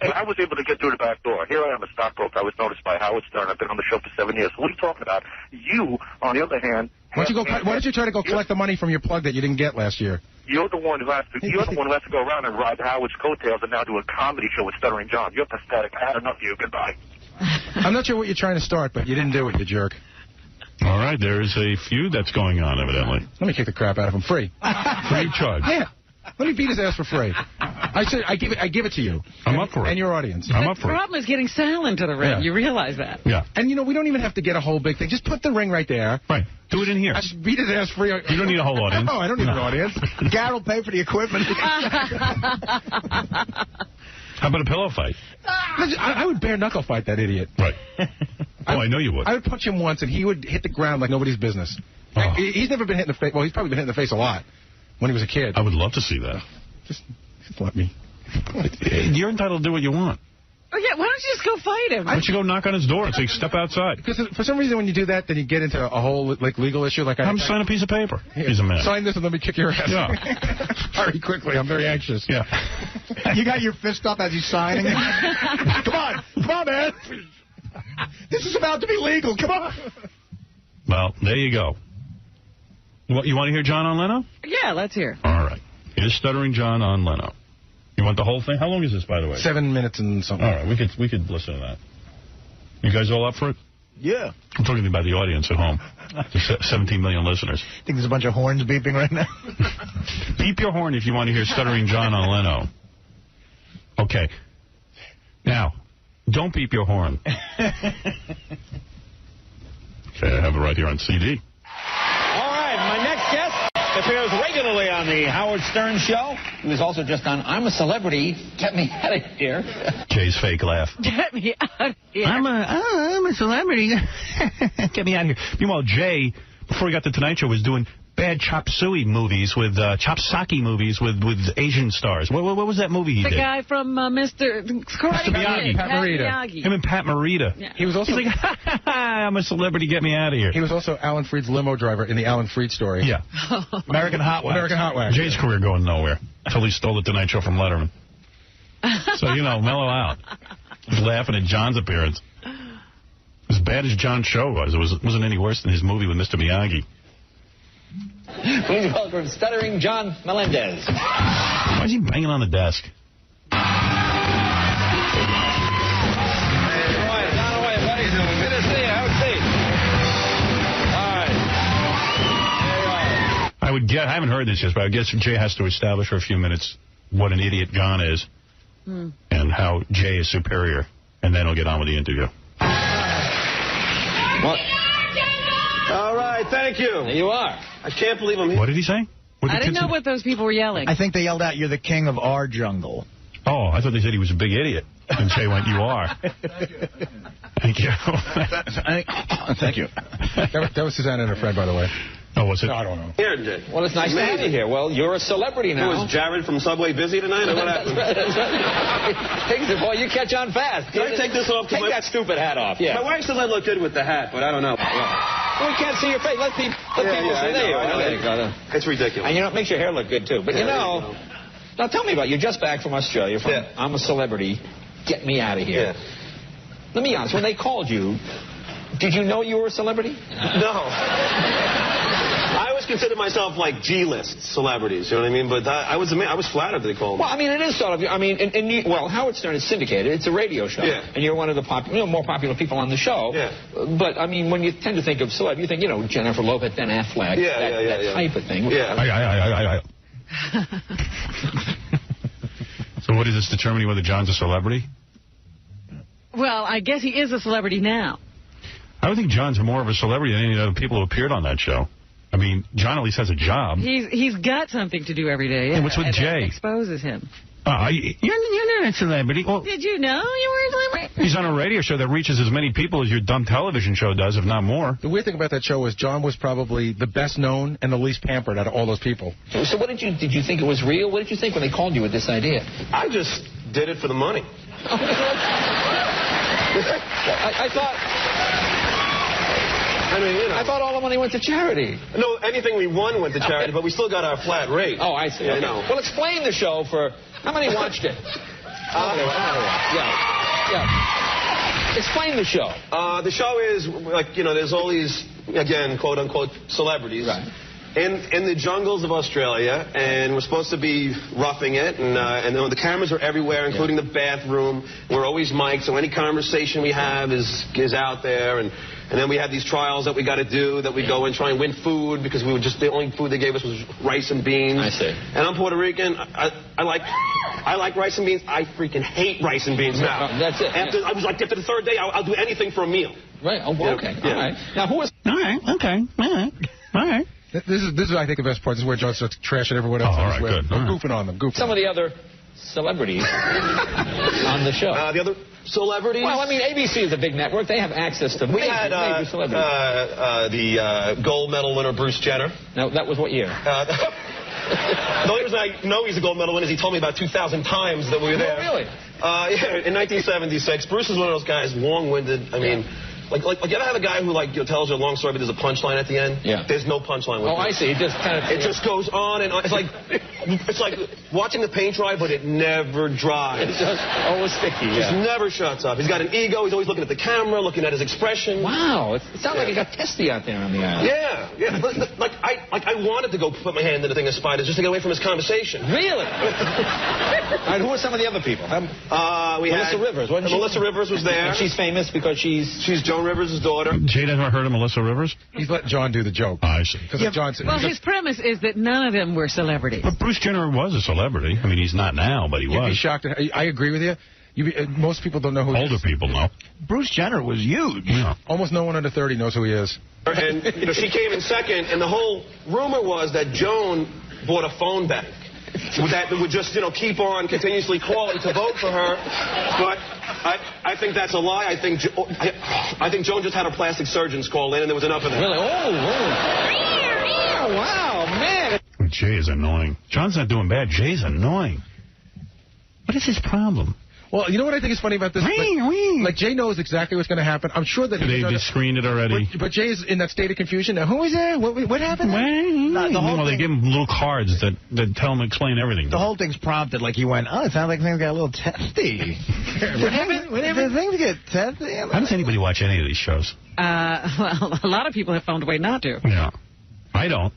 Hey, I was able to get through the back door. Here I am, a stockbroker. I was noticed by Howard Stern. I've been on the show for 7 years. What are you talking about? You, on the other hand... Why don't you try to go collect the money from your plug that you didn't get last year? You're the one who has to go around and ride Howard's coattails and now do a comedy show with Stuttering John. You're pathetic. I had enough of you. Goodbye. I'm not sure what you're trying to start, but you didn't do it, you jerk. All right, there is a feud that's going on, evidently. Let me kick the crap out of him. Free. Free charge. Yeah. Let me beat his ass for free. I give it to you. I'm up for it. And your audience. I'm up for it. The problem is getting Sal into the ring. Yeah. You realize that. Yeah. And, you know, we don't even have to get a whole big thing. Just put the ring right there. Right. Do it in here. I just beat his ass free. You don't need a whole audience. No, I don't need an audience. Gary will pay for the equipment. How about a pillow fight? I would bare knuckle fight that idiot. Right. Oh, I know you would. I would punch him once, and he would hit the ground like nobody's business. Oh. He's never been hit in the face. Well, he's probably been hit in the face a lot when he was a kid. I would love to see that. Just let me. You're entitled to do what you want. Oh, yeah, why don't you just go fight him? Why don't you go knock on his door and say, step outside? Because for some reason, when you do that, then you get into a whole legal issue. Like Come sign a piece of paper. Here, He's a man. Sign this and let me kick your ass. Yeah. Hurry quickly. I'm very anxious. Yeah. You got your fist up as he's signing. Come on, man. This is about to be legal. Come on. Well, there you go. You want to hear John on Leno? Yeah, let's hear. All right. Here's Stuttering John on Leno. You want the whole thing? How long is this, by the way? 7 minutes and something. All right, we could listen to that. You guys all up for it? Yeah. I'm talking about the audience at home. There's 17 million listeners. I think there's a bunch of horns beeping right now. Beep your horn if you want to hear Stuttering John on Leno. Okay. Now, don't beep your horn. Okay, I have it right here on CD. All right, my next guest appears regularly on the Howard Stern Show. He was also just on I'm a Celebrity. Get me out of here. Jay's fake laugh. Get me out of here. I'm a celebrity. Get me out of here. Meanwhile, Jay, before he got the Tonight Show, was doing bad chop suey movies with chop sake movies with Asian stars. What was that movie he did? The guy from Mr. Miyagi. Pat Morita. Him and Pat Morita. Yeah. He was also He's like, I'm a celebrity, get me out of here. He was also Alan Freed's limo driver in the Alan Freed story. Yeah. American Hot Wax. American Hot Wax. Jay's career going nowhere until he stole the Tonight Show from Letterman. So, you know, mellow out. He's laughing at John's appearance. As bad as John's show was, it wasn't any worse than his movie with Mr. Miyagi. Please welcome Stuttering John Melendez. Why is he banging on the desk? I haven't heard this yet, but I guess Jay has to establish for a few minutes what an idiot John is and how Jay is superior, and then he'll get on with the interview. What? All right, thank you. There you are. I can't believe I'm here. What did he say? I didn't know what those people were yelling. I think they yelled out, "You're the king of our jungle." Oh, I thought they said he was a big idiot. And Jay went, "You are." Thank you. Thank you. That was Susanna and her friend, by the way. Oh, was it? No, I don't know. Here, Jay. Well, it's nice to have you here. Well, you're a celebrity now. Was Jared from Subway busy tonight, or what happened? Boy, you catch on fast. Can I take this off? Take that stupid hat off. Yeah. My wife says I look good with the hat, but I don't know. Well, we can't see your face. Let people see. There you go. It's ridiculous. And, you know, it makes your hair look good, too. But, you know, now tell me about it. You're just back from Australia. I'm a Celebrity. Get me out of here. Yeah. Let me be honest. When they called you, did you know you were a celebrity? No. I always considered myself like G-list celebrities, you know what I mean? But I was flattered they called me. Well, I mean, it is sort of, I mean, Howard Stern is syndicated. It's a radio show. Yeah. And you're one of the more popular people on the show. Yeah. But, I mean, when you tend to think of celeb, you think, you know, Jennifer Lopez, Ben Affleck, that type of thing. Yeah. So what is this determining whether John's a celebrity? Well, I guess he is a celebrity now. I would think John's more of a celebrity than any other people who appeared on that show. I mean, John at least has a job. He's got something to do every day. And what's with Jay? That exposes him. You're not a celebrity. Well, did you know you were a celebrity? He's on a radio show that reaches as many people as your dumb television show does, if not more. The weird thing about that show was John was probably the best known and the least pampered out of all those people. So what did you think it was real? What did you think when they called you with this idea? I just did it for the money. I thought all the money went to charity. No, anything we won went to charity, but we still got our flat rate. Oh, I see. You know. Well, explain the show for... How many watched it? Explain the show. The show is, like, you know, there's all these, again, quote-unquote celebrities. Right. in the jungles of Australia, and we're supposed to be roughing it, and the cameras are everywhere, including the bathroom. We're always mic'd, so any conversation we have is out there, and then we have these trials that we got to do, that we go and try and win food, because we were just, the only food they gave us was rice and beans. I see. And I'm Puerto Rican. I like rice and beans. I freaking hate rice and beans now. That's it. After the third day, I'll do anything for a meal. Right. Oh, well, okay. Yeah. All right. Now, who is... All right. Okay. All right. This is, I think, the best part. This is where John starts trashing everyone else. All right, good. I'm goofing on them. Some of the other celebrities on the show. The other celebrities? Well, I mean, ABC is a big network. They have access to major celebrities. The gold medal winner, Bruce Jenner. Now, that was what year? The only reason I know he's a gold medal winner is he told me about 2,000 times that we were there. Oh, really? Yeah, in 1976. Bruce is one of those guys, long-winded. I mean... Like you ever have a guy who tells you a long story, but there's a punchline at the end? Yeah. There's no punchline with Oh, I see. It just kind of... It just goes on and on. It's like watching the paint dry, but it never dries. It's just always sticky. It just never shuts up. He's got an ego. He's always looking at the camera, looking at his expression. Wow. It sounds like he got testy out there on the island. Yeah. I wanted to go put my hand in the thing of spiders just to get away from his conversation. Really? All right, who are some of the other people? Melissa Rivers, wasn't she? Melissa Rivers was there. And she's famous because she's Joan Rivers' daughter. Jade hasn't heard of Melissa Rivers? He's let John do the joke. Oh, I see. Well, his premise is that none of them were celebrities. But Bruce Jenner was a celebrity. I mean, he's not now, but he was. You'd be shocked. I agree with you. Most people don't know who he is. Older people know. Bruce Jenner was huge. Yeah. Almost no one under 30 knows who he is. And she came in second, and the whole rumor was that Joan bought a phone bank that would just keep on continuously calling to vote for her. But I think that's a lie. I think Joan just had her plastic surgeons call in, and there was enough of that. Really? Oh, wow, man. Jay is annoying. John's not doing bad. Jay's annoying. What is his problem? Well, you know what I think is funny about this? Like Jay knows exactly what's going to happen. I'm sure that they screened it already. But Jay's in that state of confusion. Now, who was there? What happened? They give him little cards that tell him, explain everything. The whole thing's prompted. Like he went, oh, it sounds like things got a little testy. What happened? Did things get testy? How does anybody watch any of these shows? Well, a lot of people have found a way not to. Yeah. I don't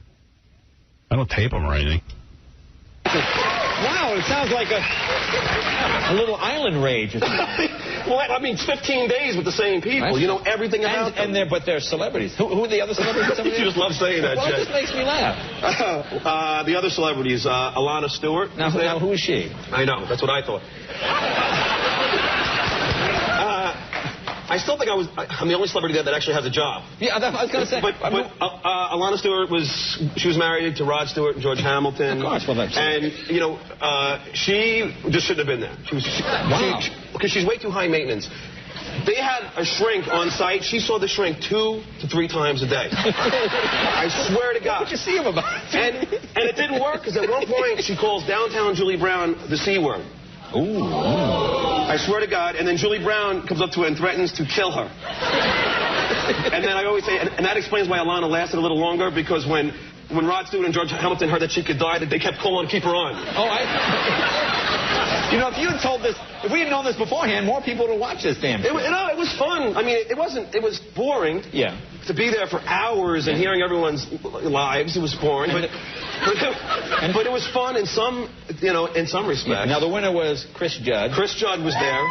tape them or anything. Wow, it sounds like a little island rage. Well, I mean, 15 days with the same people. Right. You know everything about them. But they're celebrities. Who are the other celebrities? You just love saying that, Well, Jay. it just makes me laugh. The other celebrities, Alana Stewart. Now, who is she? I know. That's what I thought. I still think I'm the only celebrity that actually has a job. Yeah, I was going to say. But Alana Stewart she was married to Rod Stewart and George Hamilton. Of course, well, and she just shouldn't have been there. Because she's way too high maintenance. They had a shrink on site. She saw the shrink 2 to 3 times a day. I swear to God. What did you see him about? And it didn't work because at one point she calls downtown Julie Brown the C word. Ooh. I swear to God. And then Julie Brown comes up to her and threatens to kill her. And then I always say, and that explains why Alana lasted a little longer, because when Rod Stewart and George Hamilton heard that she could die, they kept calling to keep her on. If you had told this, if we had known this beforehand, more people would watch this damn show. It was fun. I mean, it was boring. Yeah. To be there for hours and hearing everyone's lives, it was boring. But it was fun in some respects. Yeah. Now, the winner was Chris Judd. Chris Judd was there.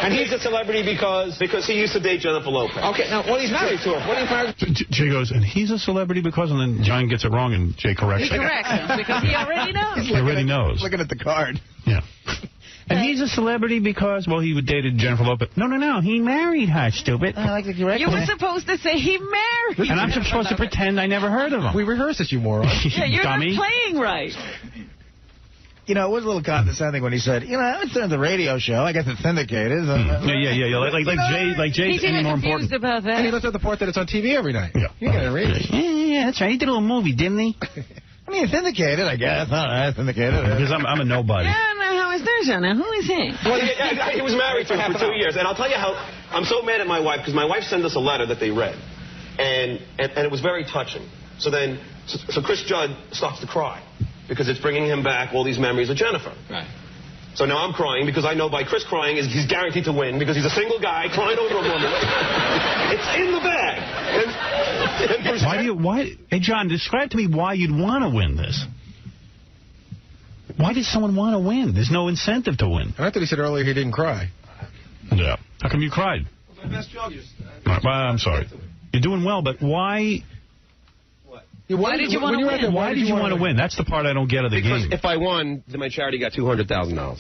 And he's a celebrity because he used to date Jennifer Lopez. Okay, now, he's married to her. What are you married to? Jay goes, and he's a celebrity because, and then John gets it wrong, and Jay corrects him. He corrects him because he already knows. He already knows. Looking at the card. Yeah. And he's a celebrity because, he dated Jennifer Lopez. No, he married her, stupid. I like the correction. You were supposed to say he married. And I'm supposed to pretend I never heard of him. We rehearsed this, you moron. Yeah, you're dummy. not playing right. It was a little condescending when he said, I haven't done the radio show. I guess it's syndicated. Yeah. Like Jay's any more important. Confused about that. And he left out the part that it's on TV every night. Yeah. You got it right. Yeah, that's right. He did a little movie, didn't he? I mean, syndicated, I guess. All right, syndicated. Because I'm a nobody. Yeah, how is there, John? Who is he? Well, he was married to her for 2 years. And I'll tell you how I'm so mad at my wife, because my wife sent us a letter that they read. And it was very touching. So Chris Judd starts to cry because it's bringing him back all these memories of Jennifer. Right. So now I'm crying because I know by Chris crying he's guaranteed to win because he's a single guy crying over a woman. It's in the bag. Hey, John, describe to me why you'd want to win this. Why did someone want to win? There's no incentive to win. I thought he said earlier he didn't cry. Yeah. How come you cried? My best job. I'm sorry. You're doing well, but why... Why did you want to win? Why did you want to win? That's the part I don't get of the game. Because if I won, then my charity got $200,000.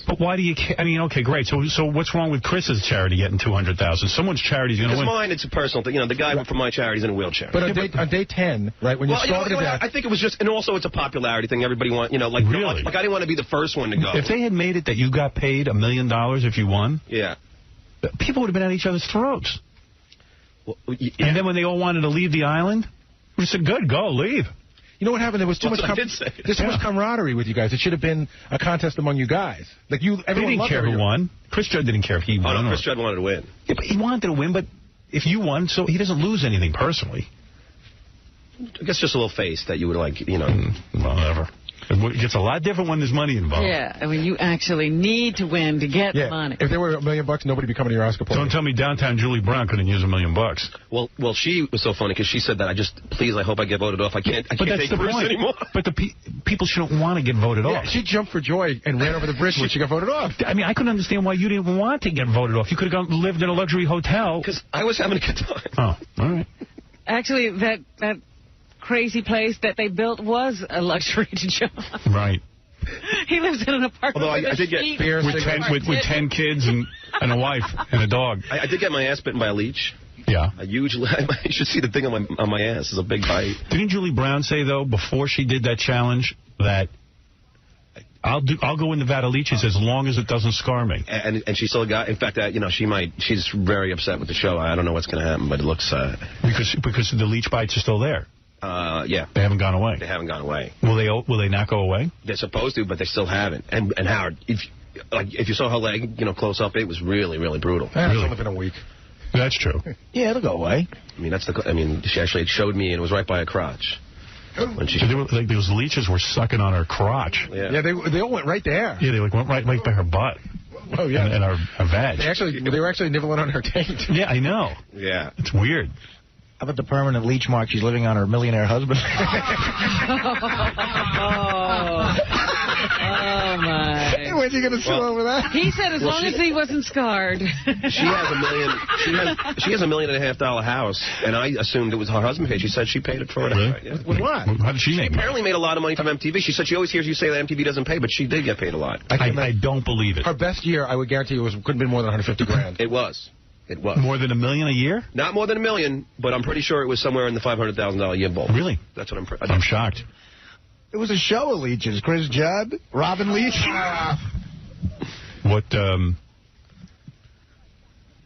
But why do you care? I mean, okay, great. So what's wrong with Chris's charity getting $200,000? Someone's charity's going to win. Because mine, it's a personal thing. You know, the guy from my charity's in a wheelchair. But on day 10, right, when you started that... I think it was just... And also, it's a popularity thing. Everybody wants... You know, like... Really? Like, I didn't want to be the first one to go. If they had made it that you got paid $1 million if you won... Yeah. People would have been at each other's throats. Well, yeah. And then when they all wanted to leave the island, we said, good, go, leave. You know what happened? There was too much camaraderie with you guys. It should have been a contest among you guys. Like everyone didn't care who won. Chris Judd didn't care if he won. Oh, no, Chris Judd wanted to win. Yeah, but he wanted to win, but if you won, so he doesn't lose anything personally. I guess just a little face that you would like, you know. Whatever. It gets a lot different when there's money involved. Yeah, I mean, you actually need to win to get the money. If there were $1 million, nobody would be coming to your Oscar party. Don't tell me downtown Julie Brown couldn't use $1 million. Well, she was so funny because she said that I hope I get voted off. I can't take Bruce anymore. But the people shouldn't want to get voted off. She jumped for joy and ran over the bridge when she got voted off. I mean, I couldn't understand why you didn't want to get voted off. You could have lived in a luxury hotel. Because I was having a good time. Oh, all right. Actually, that crazy place that they built was a luxury to John. Right. He lives in an apartment. Although I did get with 10 kids and a wife and a dog. I did get my ass bitten by a leech. Yeah. A huge. You should see the thing on my ass. It's a big bite. Didn't Julie Brown say though before she did that challenge that I'll go in Nevada leeches as long as it doesn't scar me? And she still got. In fact, she's very upset with the show. I don't know what's going to happen, but it looks because the leech bites are still there. Yeah. They haven't gone away. They haven't gone away. Will they not go away? They're supposed to, but they still haven't. And Howard, if you saw her leg, close up, it was really, really brutal. It's only been a week. That's true. Yeah, it'll go away. She actually showed me, and it was right by her crotch. When those leeches were sucking on her crotch. Yeah, they all went right there. Yeah, they went right by her butt. Oh yeah, and her vag. They were actually nibbling on her taint. Yeah, I know. Yeah, it's weird. How about the permanent leech mark she's living on her millionaire husband? Oh, my. When's he going to sue over that? He said as long as he wasn't scarred. She has $1.5 million house, and I assumed it was her husband paid. She said she paid it for it. Really? Yeah. With what? How did she make apparently made a lot of money from MTV. She said she always hears you say that MTV doesn't pay, but she did get paid a lot. I don't believe it. Her best year, I would guarantee you, couldn't have been more than $150,000. It was. More than $1 million a year? Not more than $1 million, but I'm pretty sure it was somewhere in the $500,000 a year ballpark. Really? That's what I'm shocked. It was a show of leeches. Chris Judd, Robin Leach.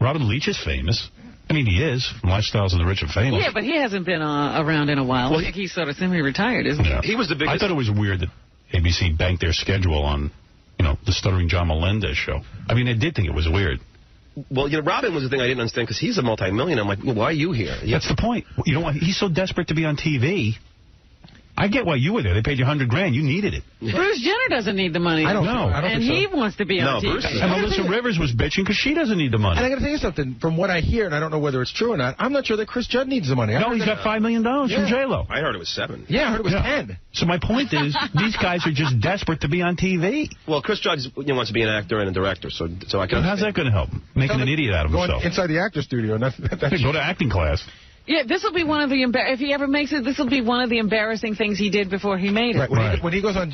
Robin Leach is famous. I mean, he is from Lifestyles of the Rich and Famous. Yeah, but he hasn't been around in a while. Well, I think he's sort of semi-retired, isn't he? He was the biggest. I thought it was weird that ABC banked their schedule on, the Stuttering John Melendez show. I mean, I did think it was weird. Well, Robin was the thing I didn't understand because he's a multi-millionaire. I'm like, why are you here? That's the point. He's so desperate to be on TV. I get why you were there. They paid you $100,000. You needed it. Bruce Jenner doesn't need the money. I don't know. And he wants to be on TV. And Melissa Rivers was bitching because she doesn't need the money. And I got to tell you something. From what I hear, and I don't know whether it's true or not, I'm not sure that Chris Judd needs the money. No, he's got $5 million from J-Lo. I heard it was 7. Yeah, I heard it was 10. So my point is, these guys are just desperate to be on TV. Well, Chris Judd wants to be an actor and a director, so I can. How's that going to help? Making an idiot out of himself. Inside the actor studio. Go to acting class. Yeah, this will be one of the if he ever makes it, this will be one of the embarrassing things he did before he made it. Right. When he goes on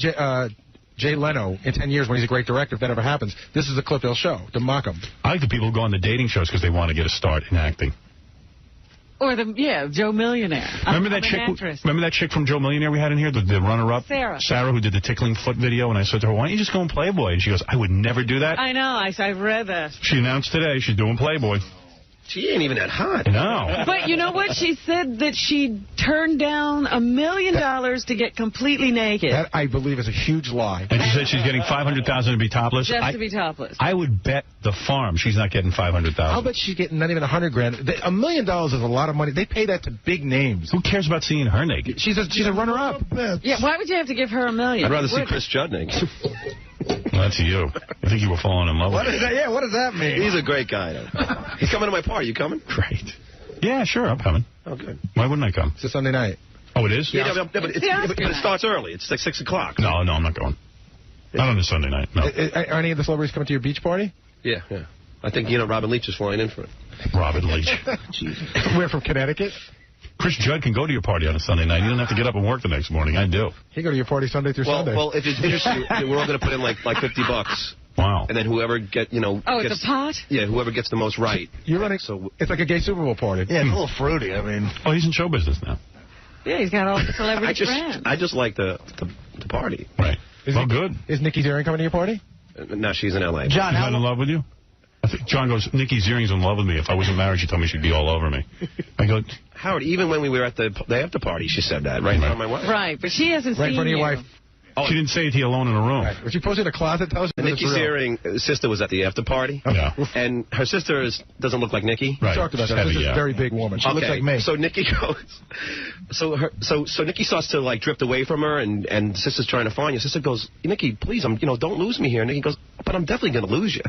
Jay Leno in 10 years when he's a great director, if that ever happens, this is the clip they'll show to mock him. I like the people who go on the dating shows because they want to get a start in acting. Or Joe Millionaire. Remember that chick from Joe Millionaire we had in here, the runner-up? Sarah, who did the tickling foot video, and I said to her, why don't you just go on Playboy? And she goes, I would never do that. I know, I read that. She announced today she's doing Playboy. She ain't even that hot. No. But you know what? She said that she turned down $1 million to get completely naked. That, I believe, is a huge lie. And she said she's getting $500,000 to be topless? Just to be topless. I would bet the farm she's not getting $500,000. I'll bet she's getting not even $100,000. $1 million is a lot of money. They pay that to big names. Who cares about seeing her naked? She's a runner-up. Yeah, why would you have to give her $1 million? I'd rather see Chris Judd naked. Well, that's you. I think you were falling in love with him. Yeah, what does that mean? He's a great guy, though. He's coming to my party. You coming? Great. Yeah, sure, I'm coming. Oh, good. Why wouldn't I come? It's a Sunday night. Oh, it is? Yeah, but it starts early. It's like 6 o'clock. No, I'm not going. Not on a Sunday night, no. Are any of the celebrities coming to your beach party? Yeah. I think, Robin Leach is flying in for it. Robin Leach. We're from Connecticut? Chris Judd can go to your party on a Sunday night. You don't have to get up and work the next morning. I do. He go to your party Sunday through Sunday. Well, if it's interesting, we're all going to put in like $50. Wow. And then whoever it's a pot? Yeah, whoever gets the most right. You're running. So it's like a gay Super Bowl party. Yeah, it's a little fruity. I mean. Oh, he's in show business now. Yeah, he's got all the celebrity friends. I just like the party. Right. Good. Is Nikki Ziering coming to your party? No, she's in L.A. John, not in love with you? I think John goes, Nikki Ziering's in love with me. If I wasn't married, she told me she'd be all over me. I go, Howard, even when we were at the after party, she said that, right in front of my wife. Right, but she hasn't seen right in front of your wife. Oh, she didn't say it to you alone in a room. Right. Was she posted in a closet? Tell us. Nikki Ziering's sister was at the after party. Yeah. And her sister doesn't look like Nikki. Right. We talked about that. She's a very big woman. She looks like me. So Nikki goes. So Nikki starts to like drift away from her, and the sister's trying to find you. Sister goes, Nikki, please, don't lose me here. And Nikki goes, but I'm definitely going to lose you.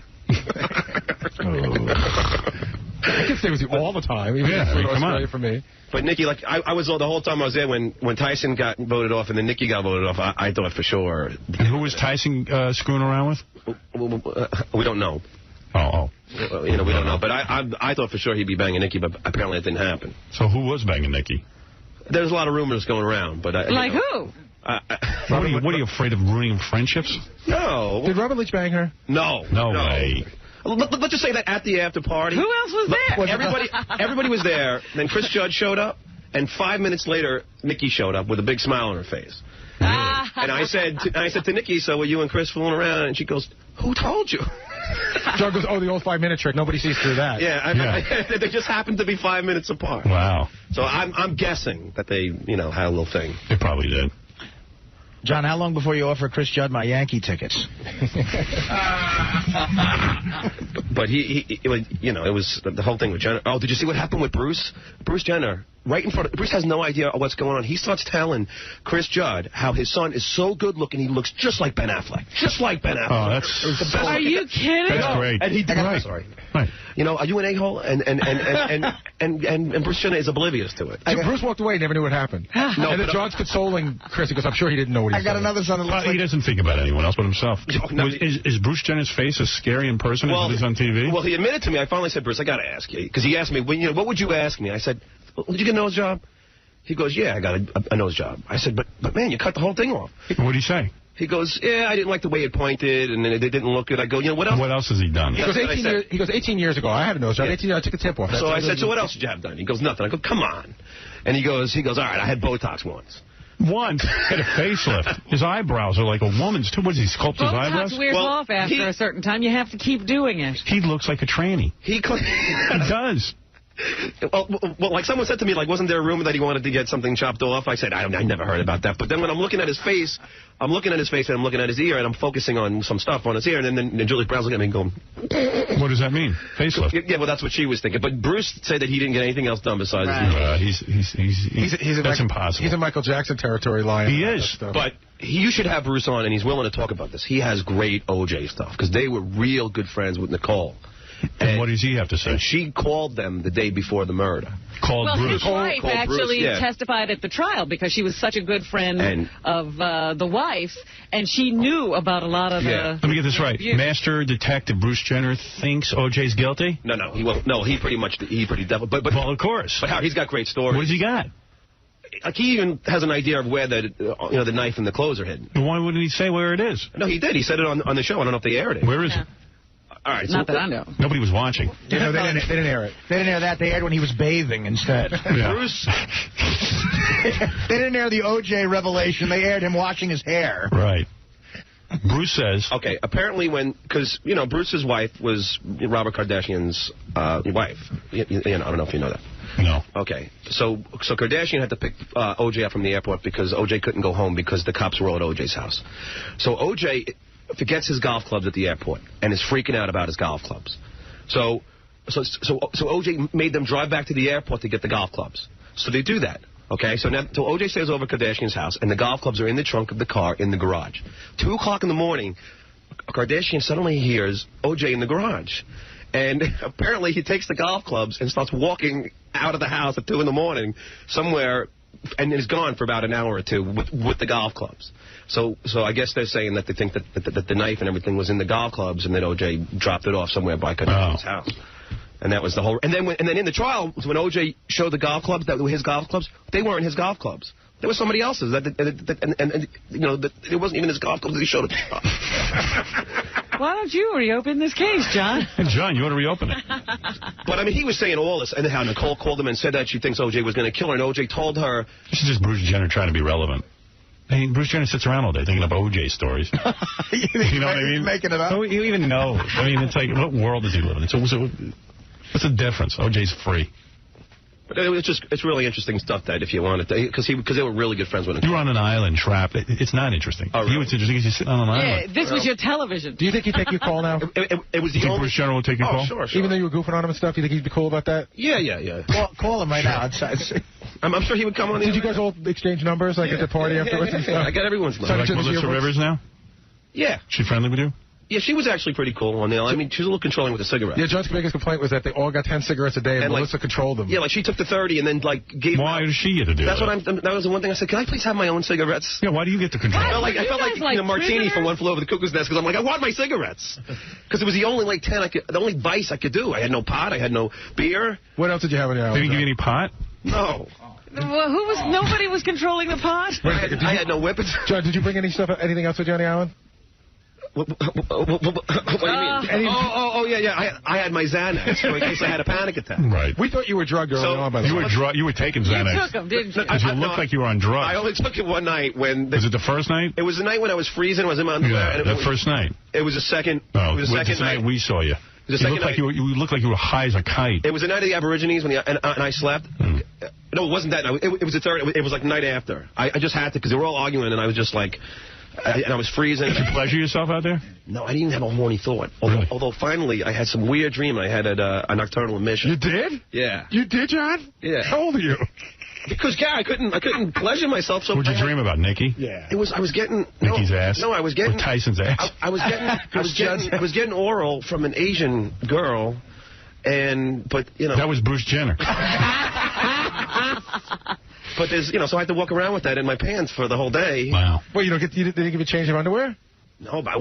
I can stay with you all the time. Even come on. For me. But Nikki, like I was the whole time I was there when Tyson got voted off and then Nikki got voted off. I thought for sure. And who was Tyson screwing around with? We don't know. Oh. We don't know. But I thought for sure he'd be banging Nikki, but apparently it didn't happen. So who was banging Nikki? There's a lot of rumors going around, but like who? What are you afraid of ruining friendships? No. Did Robin Leach bang her? No. No way. Let's just say that at the after party. Who else was there? Everybody was there. Then Chris Judd showed up, and 5 minutes later, Nikki showed up with a big smile on her face. And I said to Nikki, so were you and Chris fooling around? And she goes, who told you? John goes, the old 5-minute trick. Nobody sees through that. Yeah, they just happened to be 5 minutes apart. Wow. So I'm guessing that they, had a little thing. They probably did. John, how long before you offer Chris Judd my Yankee tickets? But it was the whole thing with Jenner. Oh, did you see what happened with Bruce? Bruce Jenner, right in front of... Bruce has no idea what's going on. He starts telling Chris Judd how his son is so good looking, he looks just like Ben Affleck. Just like Ben Affleck. Oh, that's... Are you kidding? That's great. And he did right. Sorry. Right. Are you an a-hole? And Bruce Jenner is oblivious to it. So Bruce walked away and never knew what happened. No, and then John's consoling Chris because I'm sure he didn't know what he said. I got another son that looks he doesn't think about anyone else but himself. Is Bruce Jenner's face as scary in person as it is on TV? Well, he admitted to me. I finally said, Bruce, I got to ask you. Because he asked me, what would you ask me? I said, did you get a nose job? He goes, yeah, I got a nose job. I said, but man, you cut the whole thing off. What did he say? He goes, yeah, I didn't like the way it pointed, and then it didn't look good. I go, what else? What else has he done? He goes, 18 years ago, I had a nose job. 18 years, I took a tip off. So I said, so what else did you have done? He goes, nothing. I go, come on. And he goes, all right, I had Botox once. Once? Had a facelift. His eyebrows are like a woman's, too. What does he sculpt his eyebrows? Botox wears off after a certain time. You have to keep doing it. He looks like a tranny. He does. Well, like someone said to me, like, wasn't there a rumor that he wanted to get something chopped off? I said, I never heard about that. But then when I'm looking at his face, and I'm looking at his ear, and I'm focusing on some stuff on his ear, and then Julie Brown's looking at me and going... What does that mean? Facelift? Yeah, well, that's what she was thinking. But Bruce said that he didn't get anything else done besides... That's impossible. He's a Michael Jackson territory lion. He is. But you should have Bruce on, and he's willing to talk about this. He has great OJ stuff, because they were real good friends with Nicole. And what does he have to say? And she called them the day before the murder. Bruce. His wife actually testified at the trial because she was such a good friend of the wife, and she knew about a lot of the... Let me get this right. abuse. Master Detective Bruce Jenner thinks O.J.'s guilty? No, he won't. No, he pretty devil. But well, of course. But Howard, he's got great stories. What has he got? Like, he even has an idea of where the knife and the clothes are hidden. Why wouldn't he say where it is? No, he did. He said it on the show. I don't know if they aired it. Where is it? All right, Not that I know. Nobody was watching. They didn't air it. They didn't air that. They aired when he was bathing instead. Yeah. Bruce. They didn't air the O.J. revelation. They aired him washing his hair. Right. Bruce says... Okay, apparently because, Bruce's wife was Robert Kardashian's wife. I don't know if you know that. No. Okay, so Kardashian had to pick O.J. up from the airport because O.J. couldn't go home because the cops were all at O.J.'s house. So O.J. forgets his golf clubs at the airport and is freaking out about his golf clubs. So O.J. made them drive back to the airport to get the golf clubs. So they do that. Okay, so O.J. stays over at Kardashian's house, and the golf clubs are in the trunk of the car in the garage. 2 o'clock in the morning, Kardashian suddenly hears O.J. in the garage. And apparently he takes the golf clubs and starts walking out of the house at 2 in the morning somewhere and is gone for about an hour or two with the golf clubs. So I guess they're saying that they think that the knife and everything was in the golf clubs and that O.J. dropped it off somewhere by Kardashian's house. And that was the whole... And then in the trial, when O.J. showed the golf clubs that were his golf clubs, they weren't his golf clubs. They were somebody else's. And you know, it wasn't even his golf clubs that he showed it. Why don't you reopen this case, John? John, you want to reopen it. But, I mean, he was saying all this, and how Nicole called him and said that she thinks O.J. was going to kill her, and O.J. told her... This is just Bruce Jenner trying to be relevant. I mean, Bruce Jenner sits around all day thinking up O.J. stories. You know what I mean? Making it up. Oh, you even know. I mean, it's like, what world does he live in? What's the difference? O.J.'s free. But it's really interesting stuff, that if you want it, because they were really good friends with him. You were on an island trapped. It's not interesting. Oh, really? It's interesting because you're sitting on an island. Yeah, this was your television. Do you think he'd take your call now? It was the only... Bruce Jenner will take your call? Sure. Even though you were goofing on him and stuff, do you think he'd be cool about that? Yeah. Call him right now. I'm sure he would come on. Did you guys all exchange numbers at the party afterwards and stuff? I got everyone's number. Like Melissa Rivers now? Yeah. She friendly with you? Yeah, she was actually pretty cool on there. I mean, she was a little controlling with the cigarettes. Yeah, John's biggest complaint was that they all got 10 cigarettes a day, and Melissa controlled them. Yeah, like she took the 30 and then like gave. Why does she get to do that? That was the one thing I said. Can I please have my own cigarettes? Yeah, why do you get to control? I felt like Martini from One Flew Over the Cuckoo's Nest, because I'm like, I want my cigarettes, because it was the only like 10 the only vice I could do. I had no pot, I had no beer. What else did you have in your house? Did he give you any pot? No. Well, nobody was controlling the pot? I had no weapons. John, did you bring anything else with you on the island? What do you mean? Yeah. I had my Xanax in case I had a panic attack. Right. We thought you were drugged early on, by the way. You were taking Xanax. You took them, didn't you? Because you looked like you were on drugs. I only took it one night when... Was it the first night? It was the night when I was freezing. I was in my underwear. Yeah, the first night. It was the second... Oh, it was the second night we saw you. You looked like you were high as a kite. It was the night of the Aborigines and I slept. No, it wasn't that night. It was the third. It was like the night after. I just had to, because they were all arguing, and I was just like... and I was freezing. Did you pleasure yourself out there? No, I didn't even have a horny thought. Although finally, I had some weird dream. I had a nocturnal emission. You did? Yeah. You did, John? Yeah. How old are you? Because, yeah, I couldn't pleasure myself. So what'd you dream about, Nikki? Yeah. I was getting... Nikki's ass? No, I was getting... Or Tyson's ass? I was getting oral from an Asian girl, but, you know... That was Bruce Jenner. But there's, so I had to walk around with that in my pants for the whole day. Wow. Well, you didn't give you a change of underwear? No, but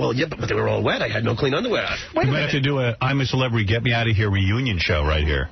they were all wet. I had no clean underwear. You might have to do a I'm a Celebrity, Get Me Out of Here reunion show right here.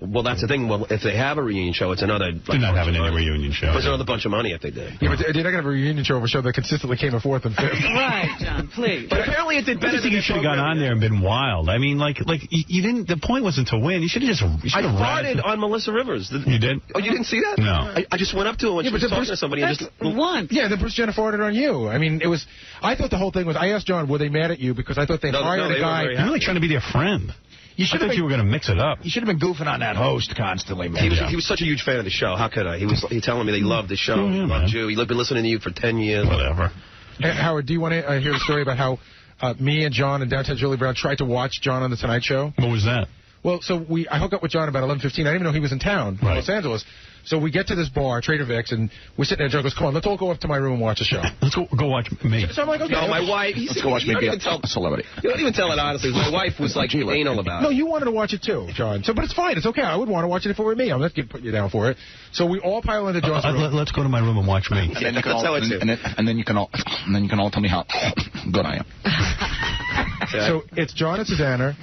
Well, that's the thing. Well, if they have a reunion show, it's another... They're not having any reunion show. It's another bunch of money if they did. Yeah, but they're not going to have a reunion show of a show that consistently came in 4th and 5th. Right, John, please. But apparently it did better. I think you should have gone on there and been wild. I mean, like you didn't... The point wasn't to win. You should have just... I farted on Melissa Rivers. You did? Oh, you didn't see that? No. I just went up to her when she was talking to somebody and just... Once. Yeah, then Bruce Jenner farted on you. I mean, it was... I thought the whole thing was... I asked John, were they mad at you? Because I thought they hired a guy... You're really trying to be their friend. I thought you were going to mix it up. You should have been goofing on that host constantly, man. He was such a huge fan of the show. How could I? He was telling me they loved the show. He loved you. He'd been listening to you for 10 years. Whatever. Hey, Howard, do you want to hear the story about how me and John and Downtown Julie Brown tried to watch John on The Tonight Show? What was that? Well, so I hooked up with John about 11:15. I didn't even know he was in town, in Los Angeles. So we get to this bar, Trader Vic's, and we're sitting there. John goes, "Come on, let's all go up to my room and watch a show." Let's go watch me. So I'm like, okay. No, my wife. Let's go watch me be a celebrity. You don't even tell it honestly. My wife was like anal about it. No, you wanted to watch it too, John. But it's fine. It's okay. I would want to watch it if it were me. I'm not putting you down for it. So we all pile into John's room. Let's go to my room and watch me. And then you can all tell me how good I am. So it's John and Susanna,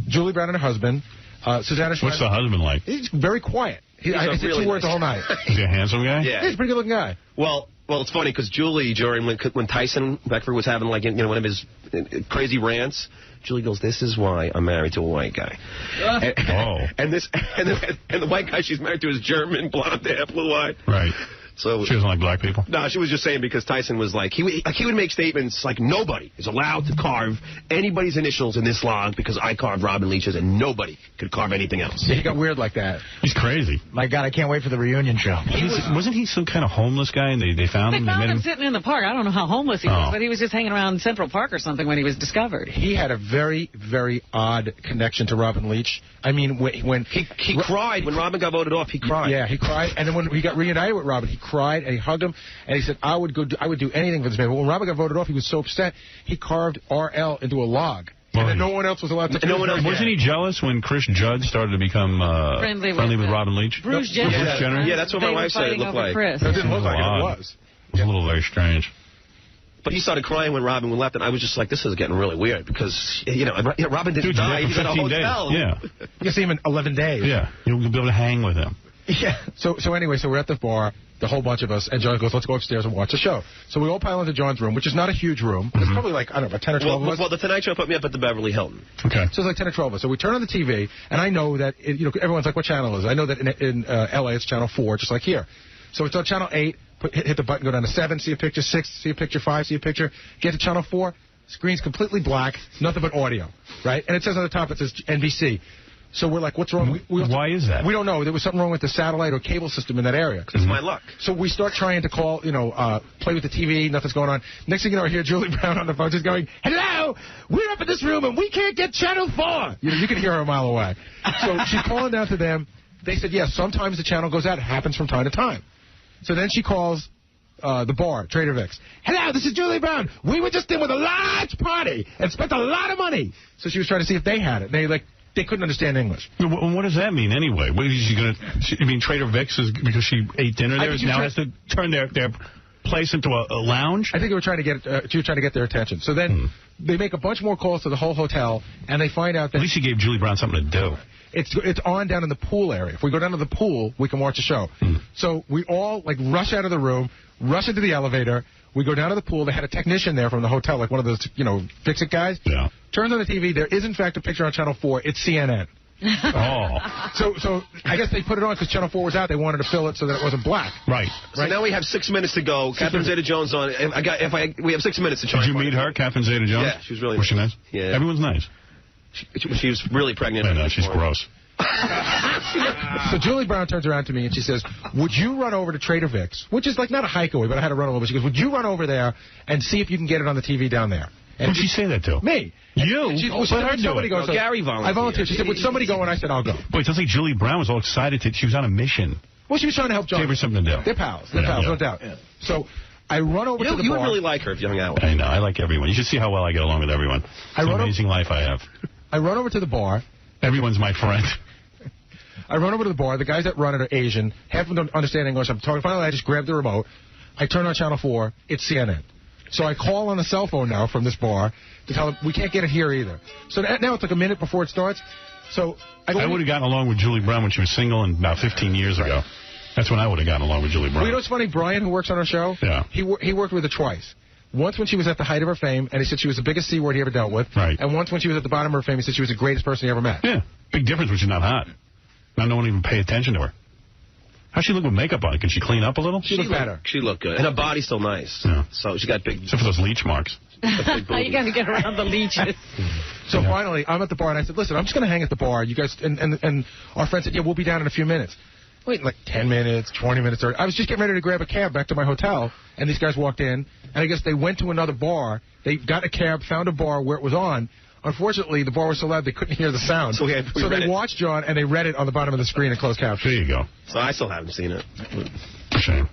Julie Brown and her husband. Susanna. What's the husband like? He's very quiet. I said really 2 words the whole night. Is he a handsome guy? Yeah. He's a pretty good looking guy. Well, it's funny because Julie, during when Tyson Beckford was having one of his crazy rants, Julie goes, "This is why I'm married to a white guy." And the white guy she's married to is German, blonde hair, blue eyed. Right. So she doesn't like black people? No, she was just saying because Tyson was like, he would make statements like, nobody is allowed to carve anybody's initials in this log because I carved Robin Leach's and nobody could carve anything else. Yeah, he got weird like that. He's crazy. My God, I can't wait for the reunion show. Wasn't he some kind of homeless guy and they found him? They found him sitting in the park. I don't know how homeless he was, but he was just hanging around Central Park or something when he was discovered. He had a very, very odd connection to Robin Leach. I mean, when he cried when Robin got voted off, he cried. Yeah, he cried. And then when he got reunited with Robin, he cried, and he hugged him, and he said, I would do anything for this man. But when Robin got voted off, he was so upset, he carved RL into a log. And then no one else was allowed to. Wasn't he jealous when Chris Judd started to become friendly with Robin Leach? Bruce Jenner. Yeah, that's what my wife said it looked like. It didn't look like it was. It was a little very strange. But he started crying when Robin left, and I was just like, this is getting really weird, because, Robin didn't die. He's in a hotel. Days. Yeah. You can see him in 11 days. Yeah. You'll be able to hang with him. Yeah. So anyway, we're at the bar, the whole bunch of us, and John goes, let's go upstairs and watch the show. So we all pile into John's room, which is not a huge room. It's probably like, I don't know, about 10 or 12 of us. Well, the Tonight Show put me up at the Beverly Hilton. Okay. So it's like 10 or 12 of us. So we turn on the TV, and I know that, everyone's like, what channel is it? I know that in L.A. it's channel 4, just like here. So it's on channel 8, hit the button, go down to 7, see a picture, 6, see a picture, 5, see a picture, get to channel 4, screen's completely black, nothing but audio, right? And it says on the top, it says NBC. So we're like, what's wrong? Why is that? We don't know. There was something wrong with the satellite or cable system in that area. It's my luck. So we start trying to call, play with the TV, nothing's going on. Next thing you know, I hear Julie Brown on the phone just going, hello, we're up in this room and we can't get channel 4. You can hear her a mile away. So she's calling down to them. They said, yes, sometimes the channel goes out. It happens from time to time. So then she calls the bar, Trader Vic's. Hello, this is Julie Brown. We were just in with a large party and spent a lot of money. So she was trying to see if they had it. They couldn't understand English. What does that mean anyway? What, is she going to? You mean Trader Vic's is because she ate dinner there? Now has to turn their place into a lounge? I think they were trying to get. She was trying to get their attention. So then they make a bunch more calls to the whole hotel, and they find out that at least she gave Julie Brown something to do. It's on down in the pool area. If we go down to the pool, we can watch a show. So we all rush out of the room, rush into the elevator. We go down to the pool. They had a technician there from the hotel, like one of those, fix-it guys. Yeah. Turns on the TV. There is, in fact, a picture on Channel 4. It's CNN. Oh. So I guess they put it on because Channel 4 was out. They wanted to fill it so that it wasn't black. Right. So now we have 6 minutes to go. Catherine Zeta-Jones on. We have 6 minutes to try. Did you meet her, Catherine Zeta-Jones? Yeah, she was really nice. Was she nice? Yeah. Everyone's nice. She was really pregnant. I know, she's gross. So Julie Brown turns around to me and she says, would you run over to Trader Vic's, which is like not a hike away, but I had to run over. She goes, would you run over there and see if you can get it on the TV down there? And who'd she say that to? Me. You? Let her do it. No, Gary volunteered. I volunteered. She said, would somebody go? And I said, I'll go. Boy, it sounds like Julie Brown was all excited. She was on a mission. Well, she was trying to help John. Gave her something to do. They're pals. No doubt. Yeah. So I run over to the bar. You would really like her if you hung out with her. I know. I like everyone. You should see how well I get along with everyone. It's an amazing life I have. I run over to the bar. Everyone's my friend. I run over to the bar. The guys that run it are Asian. Half of them don't understand English. I'm talking. Finally, I just grab the remote. I turn on Channel 4. It's CNN. So I call on the cell phone now from this bar to tell them we can't get it here either. So now it's like a minute before it starts. So I would have gotten along with Julie Brown when she was single and about 15 years ago. That's when I would have gotten along with Julie Brown. Well, you know what's funny? Brian, who works on our show, he worked with her twice. Once when she was at the height of her fame, and he said she was the biggest C word he ever dealt with. Right. And once when she was at the bottom of her fame, he said she was the greatest person he ever met. Yeah. Big difference when she's not hot. Now no one even pay attention to her. How's she look with makeup on? Can she clean up a little? She looked better. She looked good. And her body's still nice. Yeah. So she got big... Except for those leech marks. How you got to get around the leeches? So finally, I'm at the bar, and I said, listen, I'm just going to hang at the bar. You guys... And our friend said, yeah, we'll be down in a few minutes. Wait, like 10 minutes, 20 minutes. I was just getting ready to grab a cab back to my hotel, and these guys walked in, and I guess they went to another bar. They got a cab, found a bar where it was on. Unfortunately, the bar was so loud they couldn't hear the sound. So they watched John, and they read it on the bottom of the screen in closed caption. There you go. So I still haven't seen it. Shame.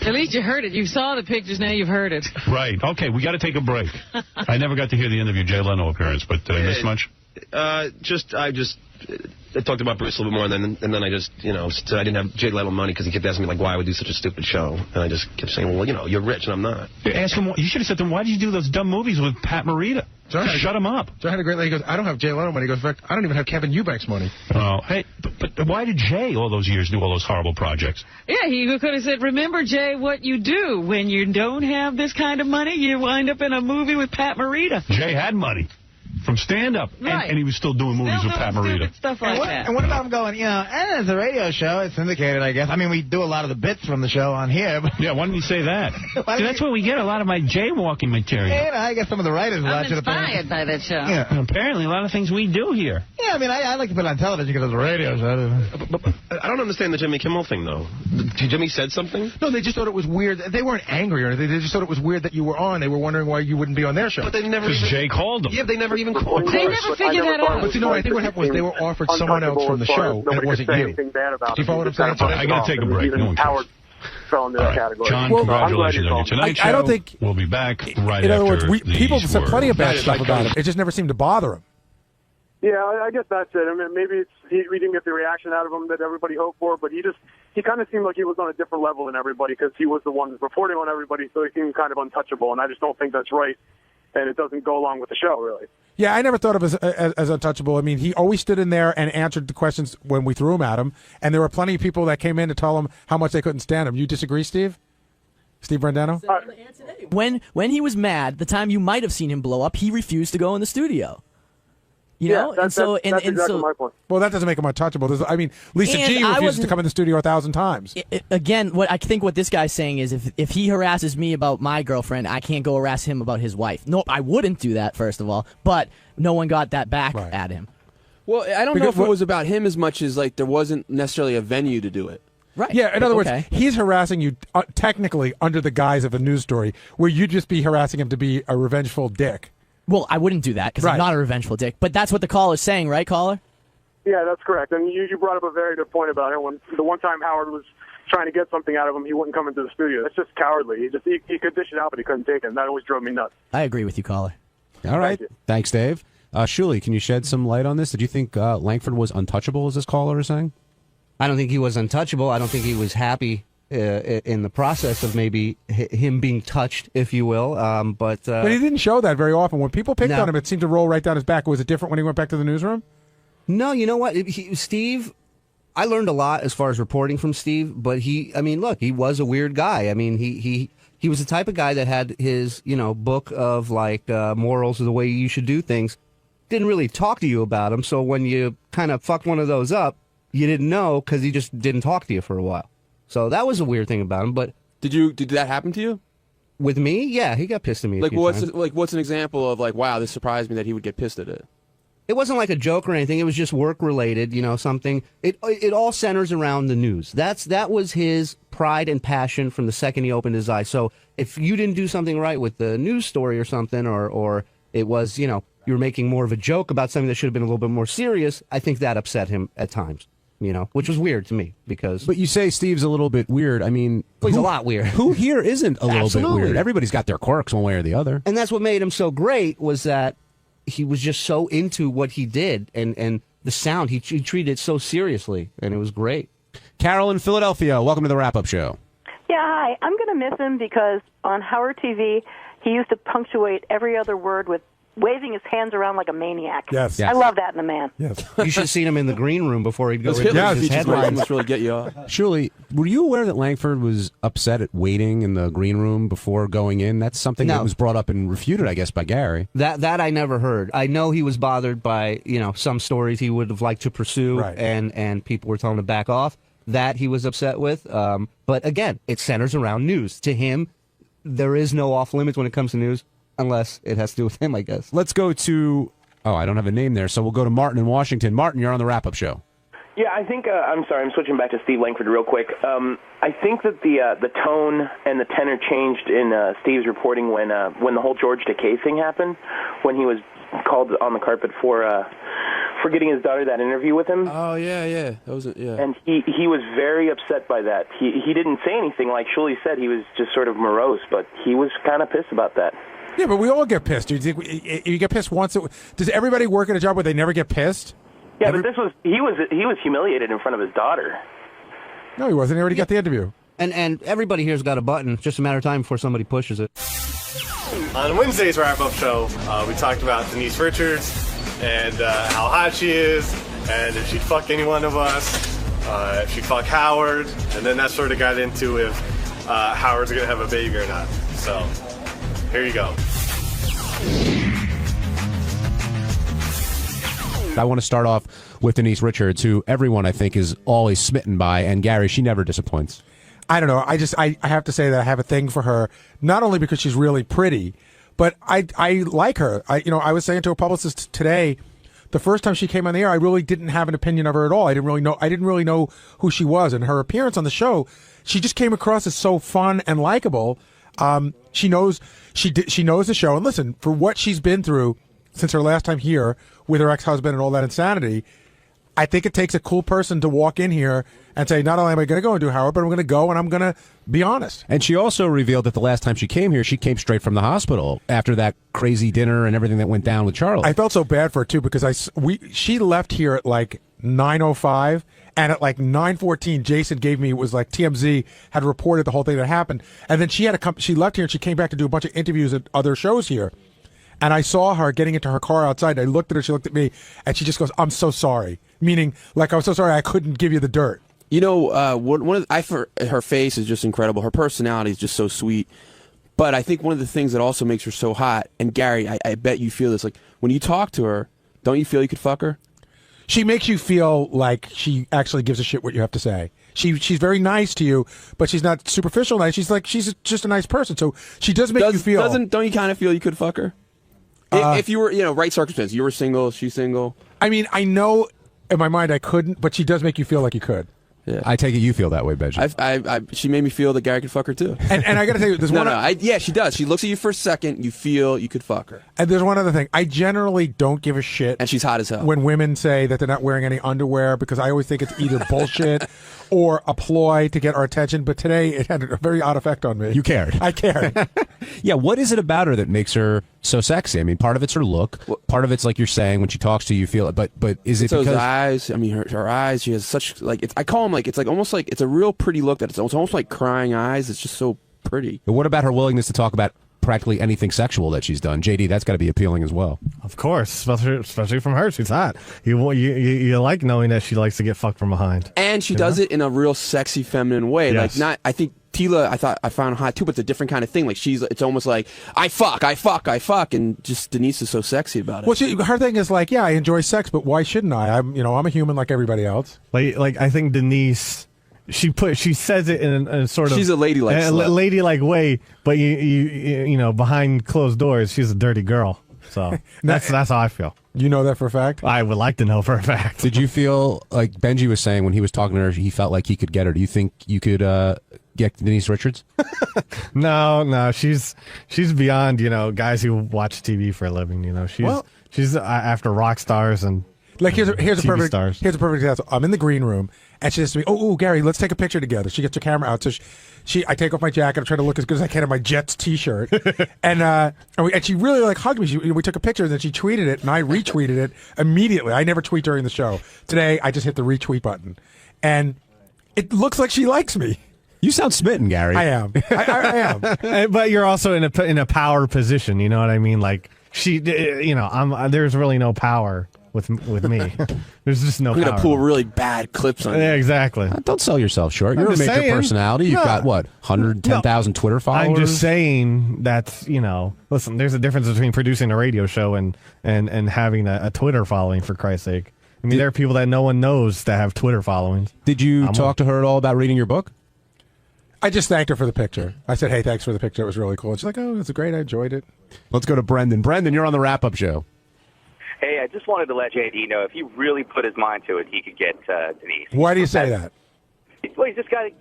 At least you heard it. You saw the pictures, now you've heard it. Right. Okay, we got to take a break. I never got to hear the end of your Jay Leno appearance, but did I miss much? I talked about Bruce a little bit more, and then I just, said I didn't have Jay Leno money because he kept asking me, why I would do such a stupid show. And I just kept saying, well, you're rich and I'm not. Ask him, you should have said to him, why did you do those dumb movies with Pat Morita? Shut him up. John had a great line. He goes, I don't have Jay Leno money. He goes, in fact, I don't even have Kevin Eubanks money. Oh, hey, but why did Jay all those years do all those horrible projects? Yeah, he could have said, remember, Jay, what you do. When you don't have this kind of money, you wind up in a movie with Pat Morita. Jay had money. From stand-up, right. And he was still doing movies with Pat Morita. Stuff like that. And what about him going, it's a radio show, it's syndicated, I guess. I mean, we do a lot of the bits from the show on here. But yeah, why didn't you say that? See, that's where we get a lot of my jaywalking material. Yeah, I guess some of the writers I'm inspired by that show. Yeah. And apparently, a lot of things we do here. Yeah, I mean, I like to put it on television because it's a radio show. But I don't understand the Jimmy Kimmel thing, though. Jimmy said something? No, they just thought it was weird. They weren't angry or anything. They just thought it was weird that you were on. They were wondering why you wouldn't be on their show. But they never... Because Jay called them. Yeah, they never even called them. They never figured that out. But I think what happened was they were offered someone else from the show, and it wasn't you. Do you follow what I'm saying? I got to take a break. Howard fell into that category. John, congratulations on your Tonight Show. I don't think... We'll be back right in other after words, people said plenty of bad stuff about him. It just never seemed to bother him. Yeah, I guess that's it. I mean, maybe we didn't get the reaction out of him that everybody hoped for, but he kind of seemed like he was on a different level than everybody because he was the one reporting on everybody, so he seemed kind of untouchable, and I just don't think that's right, and it doesn't go along with the show, really. Yeah, I never thought of him as untouchable. I mean, he always stood in there and answered the questions when we threw him at him, and there were plenty of people that came in to tell him how much they couldn't stand him. You disagree, Steve? Steve Brandano? When he was mad, the time you might have seen him blow up, he refused to go in the studio. You know, that's exactly my point. Well, that doesn't make him untouchable. I mean, Lisa G refuses to come in the studio 1,000 times. Again, what this guy's saying is if he harasses me about my girlfriend, I can't go harass him about his wife. No, I wouldn't do that, first of all. But no one got that back at him. Well, I don't know if it was about him as much as like there wasn't necessarily a venue to do it. Right. Yeah, in other words, he's harassing you technically under the guise of a news story, where you'd just be harassing him to be a revengeful dick. Well, I wouldn't do that because I'm not a revengeful dick. But that's what the caller's saying, right, caller? Yeah, that's correct. And you brought up a very good point about it. When the one time Howard was trying to get something out of him, he wouldn't come into the studio. That's just cowardly. He could dish it out, but he couldn't take it. And that always drove me nuts. I agree with you, caller. All right. Thanks, Dave. 𝗛cie, can you shed some light on this? Did you think Langford was untouchable, as this caller is saying? I don't think he was untouchable. I don't think he was happy in the process of maybe him being touched, if you will. But he didn't show that very often. When people picked on him, it seemed to roll right down his back. Was it different when he went back to the newsroom? No, you know what? Steve, I learned a lot as far as reporting from Steve, but he was a weird guy. I mean, he was the type of guy that had his, book of, like, morals of the way you should do things. Didn't really talk to you about him, so when you kind of fucked one of those up, you didn't know because he just didn't talk to you for a while. So that was a weird thing about him. But did that happen to you? With me? Yeah, he got pissed at me. What's an example of like, wow, this surprised me that he would get pissed at it? It wasn't like a joke or anything. It was just work related, something. It all centers around the news. That was his pride and passion from the second he opened his eyes. So if you didn't do something right with the news story or something, or it was, you were making more of a joke about something that should have been a little bit more serious, I think that upset him at times. Which was weird to me because... But you say Steve's a little bit weird. I mean... Well, he's a lot weird. Who here isn't a little bit weird? Everybody's got their quirks one way or the other. And that's what made him so great was that he was just so into what he did and the sound. He treated it so seriously, and it was great. Carol in Philadelphia, welcome to the Wrap-Up Show. Yeah, hi. I'm going to miss him because on Howard TV, he used to punctuate every other word with waving his hands around like a maniac. Yes. I love that in a man. Yes. You should have seen him in the green room before he'd go into his headlines. Must really get you off. 𝗛cie, were you aware that Langford was upset at waiting in the green room before going in? That's something that was brought up and refuted, I guess, by Gary. That I never heard. I know he was bothered by, some stories he would have liked to pursue, and people were telling him to back off. That he was upset with. But again, it centers around news. To him, there is no off limits when it comes to news. Unless it has to do with him, I guess. Let's go to... Oh, I don't have a name there, so we'll go to Martin in Washington. Martin, you're on the Wrap-Up Show. Yeah, I think... I'm sorry, I'm switching back to Steve Langford real quick. I think that the tone and the tenor changed in Steve's reporting when the whole George Takei thing happened, when he was called on the carpet for getting his daughter that interview with him. Oh, yeah. That was And he was very upset by that. He didn't say anything. Like 𝗛cie said, he was just sort of morose, but he was kind of pissed about that. Yeah, but we all get pissed. You get pissed once. Does everybody work at a job where they never get pissed? Yeah, but he was humiliated in front of his daughter. No, he wasn't. He already got the interview. And everybody here's got a button. It's just a matter of time before somebody pushes it. On Wednesday's Wrap-Up Show, we talked about Denise Richards and how hot she is, and if she'd fuck any one of us, if she'd fuck Howard, and then that sort of got into if Howard's going to have a baby or not. So... here you go. I want to start off with Denise Richards, who everyone, I think, is always smitten by. And, Gary, she never disappoints. I don't know. I have to say that I have a thing for her, not only because she's really pretty, but I like her. I was saying to a publicist today, the first time she came on the air, I really didn't have an opinion of her at all. I didn't really know who she was. And her appearance on the show, she just came across as so fun and likable. She knows the show, and listen, for what she's been through since her last time here with her ex-husband and all that insanity, I think it takes a cool person to walk in here and say, not only am I going to go and do Howard, but I'm going to go and I'm going to be honest. And she also revealed that the last time she came here, she came straight from the hospital after that crazy dinner and everything that went down with Charlie. I felt so bad for her, too, because she left here at like 9:05, and at like 9:14, Jason gave me, it was like TMZ had reported the whole thing that happened. And then she left here and she came back to do a bunch of interviews at other shows here. And I saw her getting into her car outside. I looked at her, she looked at me, and she just goes, I'm so sorry. Meaning, like, I'm so sorry I couldn't give you the dirt. You know, her face is just incredible. Her personality is just so sweet. But I think one of the things that also makes her so hot, and Gary, I bet you feel this, like, when you talk to her, don't you feel you could fuck her? She makes you feel like she actually gives a shit what you have to say. She's very nice to you, but she's not superficial nice. She's just a nice person. So she does make you feel. Don't you kind of feel you could fuck her? If you were, right circumstances, you were single, she's single. I mean, I know in my mind I couldn't, but she does make you feel like you could. Yeah. I take it you feel that way, Benji. She made me feel that Gary could fuck her too. And I got to tell you, there's yeah, she does. She looks at you for a second, you feel you could fuck her. And there's one other thing. I generally don't give a shit. And she's hot as hell. When women say that they're not wearing any underwear, because I always think it's either bullshit or a ploy to get our attention. But today it had a very odd effect on me. You cared. I cared. Yeah, what is it about her that makes her so sexy? I mean, part of it's her look. Part of it's like you're saying, when she talks to you, you feel it. But is it because those eyes? I mean, her eyes. She has such I call them it's almost like it's a real pretty look. That it's almost like crying eyes. It's just so pretty. But what about her willingness to talk about practically anything sexual that she's done? JD, that's got to be appealing as well. Of course, especially from her. She's hot. You like knowing that she likes to get fucked from behind. And she does it in a real sexy, feminine way. Yes. I think Tila, I found hot too, but it's a different kind of thing. Like it's almost like I fuck, and just Denise is so sexy about it. Well, her thing is like, yeah, I enjoy sex, but why shouldn't I? I'm a human like everybody else. Like I think Denise. She says it in a sort of she's a ladylike way, but you know behind closed doors she's a dirty girl. So that's how I feel. You know that for a fact? I would like to know for a fact. Did you feel like Benji was saying when he was talking to her, he felt like he could get her? Do you think you could get Denise Richards? No, she's beyond guys who watch TV for a living. She's after rock stars and. Like here's a perfect stars. Here's a perfect example. I'm in the green room and she says to me, "Oh, Gary, let's take a picture together." She gets her camera out, so I take off my jacket. I try to look as good as I can in my Jets T-shirt, and she really hugged me. We took a picture and then she tweeted it and I retweeted it immediately. I never tweet during the show. Today I just hit the retweet button, and it looks like she likes me. You sound smitten, Gary. I am. I am. But you're also in a power position. You know what I mean? Like she, there's really no power. With me, there's just no. We're gonna power. pull really bad clips on you. Yeah, exactly. Don't sell yourself short. You're a major personality. You've got what 110,000 Twitter followers. I'm just saying that's listen. There's a difference between producing a radio show and having a Twitter following. For Christ's sake, I mean there are people that no one knows that have Twitter followings. Did you talk to her at all about reading your book? I just thanked her for the picture. I said, "Hey, thanks for the picture. It was really cool." And she's like, "Oh, it's great. I enjoyed it." Let's go to Brendan. Brendan, you're on the wrap-up show. Hey, I just wanted to let JD know if he really put his mind to it, he could get Denise. Why do you say that? Well, he's just got to.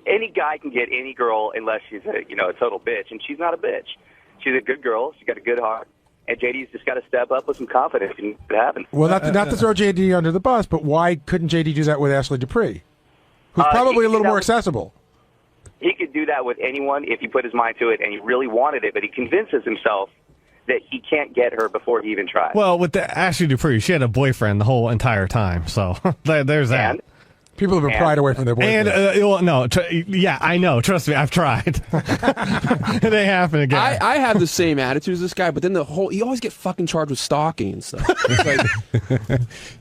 Any guy can get any girl unless she's a total bitch, and she's not a bitch. She's a good girl. She's got a good heart, and JD's just got to step up with some confidence and it happens. Well, not to throw JD under the bus, but why couldn't JD do that with Ashley Dupree, who's probably a little more accessible? He could do that with anyone if he put his mind to it and he really wanted it, but he convinces himself that he can't get her before he even tries. Well, with the Ashley Dupree, she had a boyfriend the whole entire time, so there's that. And? People have been pried away from their boyfriend. And, yeah, I know. Trust me, I've tried. They happen again. I have the same attitude as this guy, but then you always get fucking charged with stalking and stuff.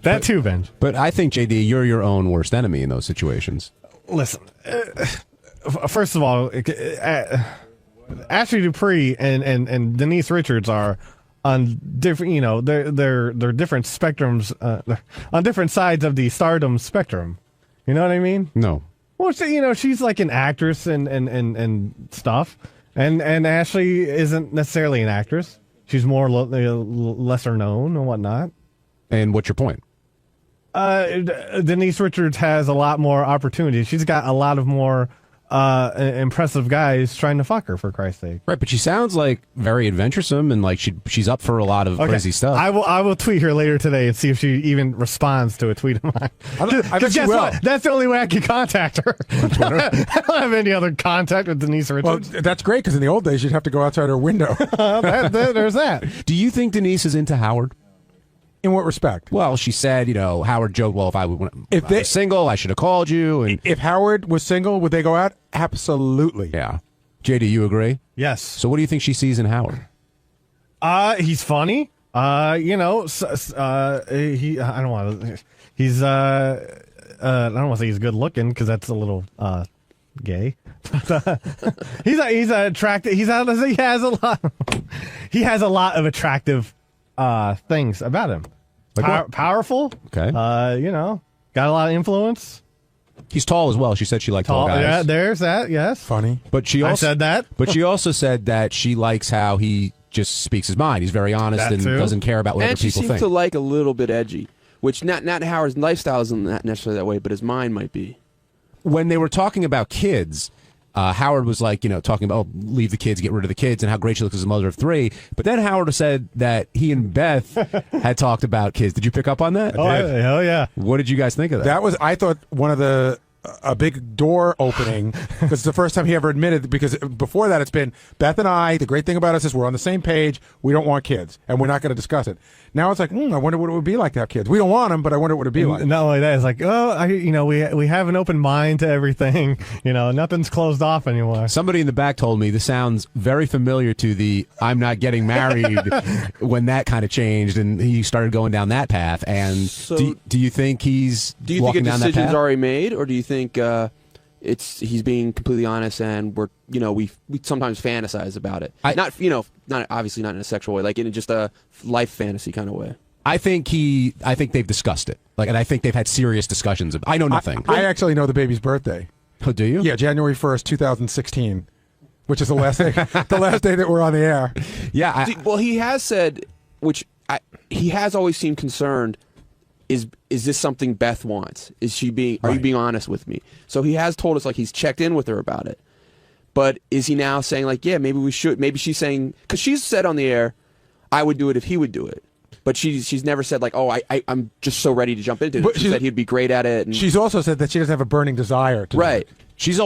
That too, Ben. But I think, JD, you're your own worst enemy in those situations. Listen, first of all, Ashley Dupree and Denise Richards are on different, they're different spectrums, on different sides of the stardom spectrum. You know what I mean? No. Well, she's like an actress and stuff, and Ashley isn't necessarily an actress. She's more lesser known and whatnot. And what's your point? Denise Richards has a lot more opportunities. She's got a lot of more impressive guys trying to fuck her, for Christ's sake. Right, but she sounds like very adventuresome and like she's up for a lot of crazy stuff. I will tweet her later today and see if she even responds to a tweet of mine. I bet she will. What? That's the only way I can contact her. I don't have any other contact with Denise Richards. Well, that's great, because in the old days, you'd have to go outside her window. There's that. Do you think Denise is into Howard? In what respect? Well, she said, Howard joked, well, if I was single, I should have called you. And if Howard was single, would they go out? Absolutely. Yeah. JD, you agree? Yes. So what do you think she sees in Howard? He's funny. I don't want to. He's I don't want to say he's good looking, because that's a little gay. But, he's attractive. He has a lot of attractive things about him. Like powerful. Okay. Got a lot of influence. He's tall as well. She said she liked tall guys. Yeah, there's that. Yes. Funny. But she also said that. But she also said that she likes how he just speaks his mind. He's very honest and doesn't care about what other people think. And she seems to like a little bit edgy, which not Howard's lifestyle isn't necessarily that way, but his mind might be. When they were talking about kids, Howard was like, talking about leave the kids, get rid of the kids, and how great she looks as a mother of 3. But then Howard said that he and Beth had talked about kids. Did you pick up on that? Hell yeah. What did you guys think of that? That was, I thought, one of a big door opening, because it's the first time he ever admitted, because before that it's been Beth and I, the great thing about us is we're on the same page, we don't want kids, and we're not going to discuss it. Now it's like, I wonder what it would be like to have kids. We don't want them, but I wonder what it would be like. Not only that, it's like, we have an open mind to everything. Nothing's closed off anymore. Somebody in the back told me this sounds very familiar to the I'm not getting married when that kind of changed, and he started going down that path. And So, do you think he's Do you think walking a down that decision's path? already made, or do you think he's being completely honest, and we sometimes fantasize about it? Not obviously not in a sexual way, like in just a life fantasy kind of way. I think they've discussed it. And I think they've had serious discussions. I know nothing. I actually know the baby's birthday. Oh, do you? Yeah, January 1st, 2016, which is the last day, that we're on the air. Yeah. Well, he has said, he has always seemed concerned. Is this something Beth wants? Are you being honest with me? So he has told us, like, he's checked in with her about it. But is he now saying, like, yeah, maybe we should? Maybe she's saying, because she's said on the air, I would do it if he would do it. But she's never said, like, I'm just so ready to jump into it. But she said he'd be great at it. And she's also said that she doesn't have a burning desire to do it. He's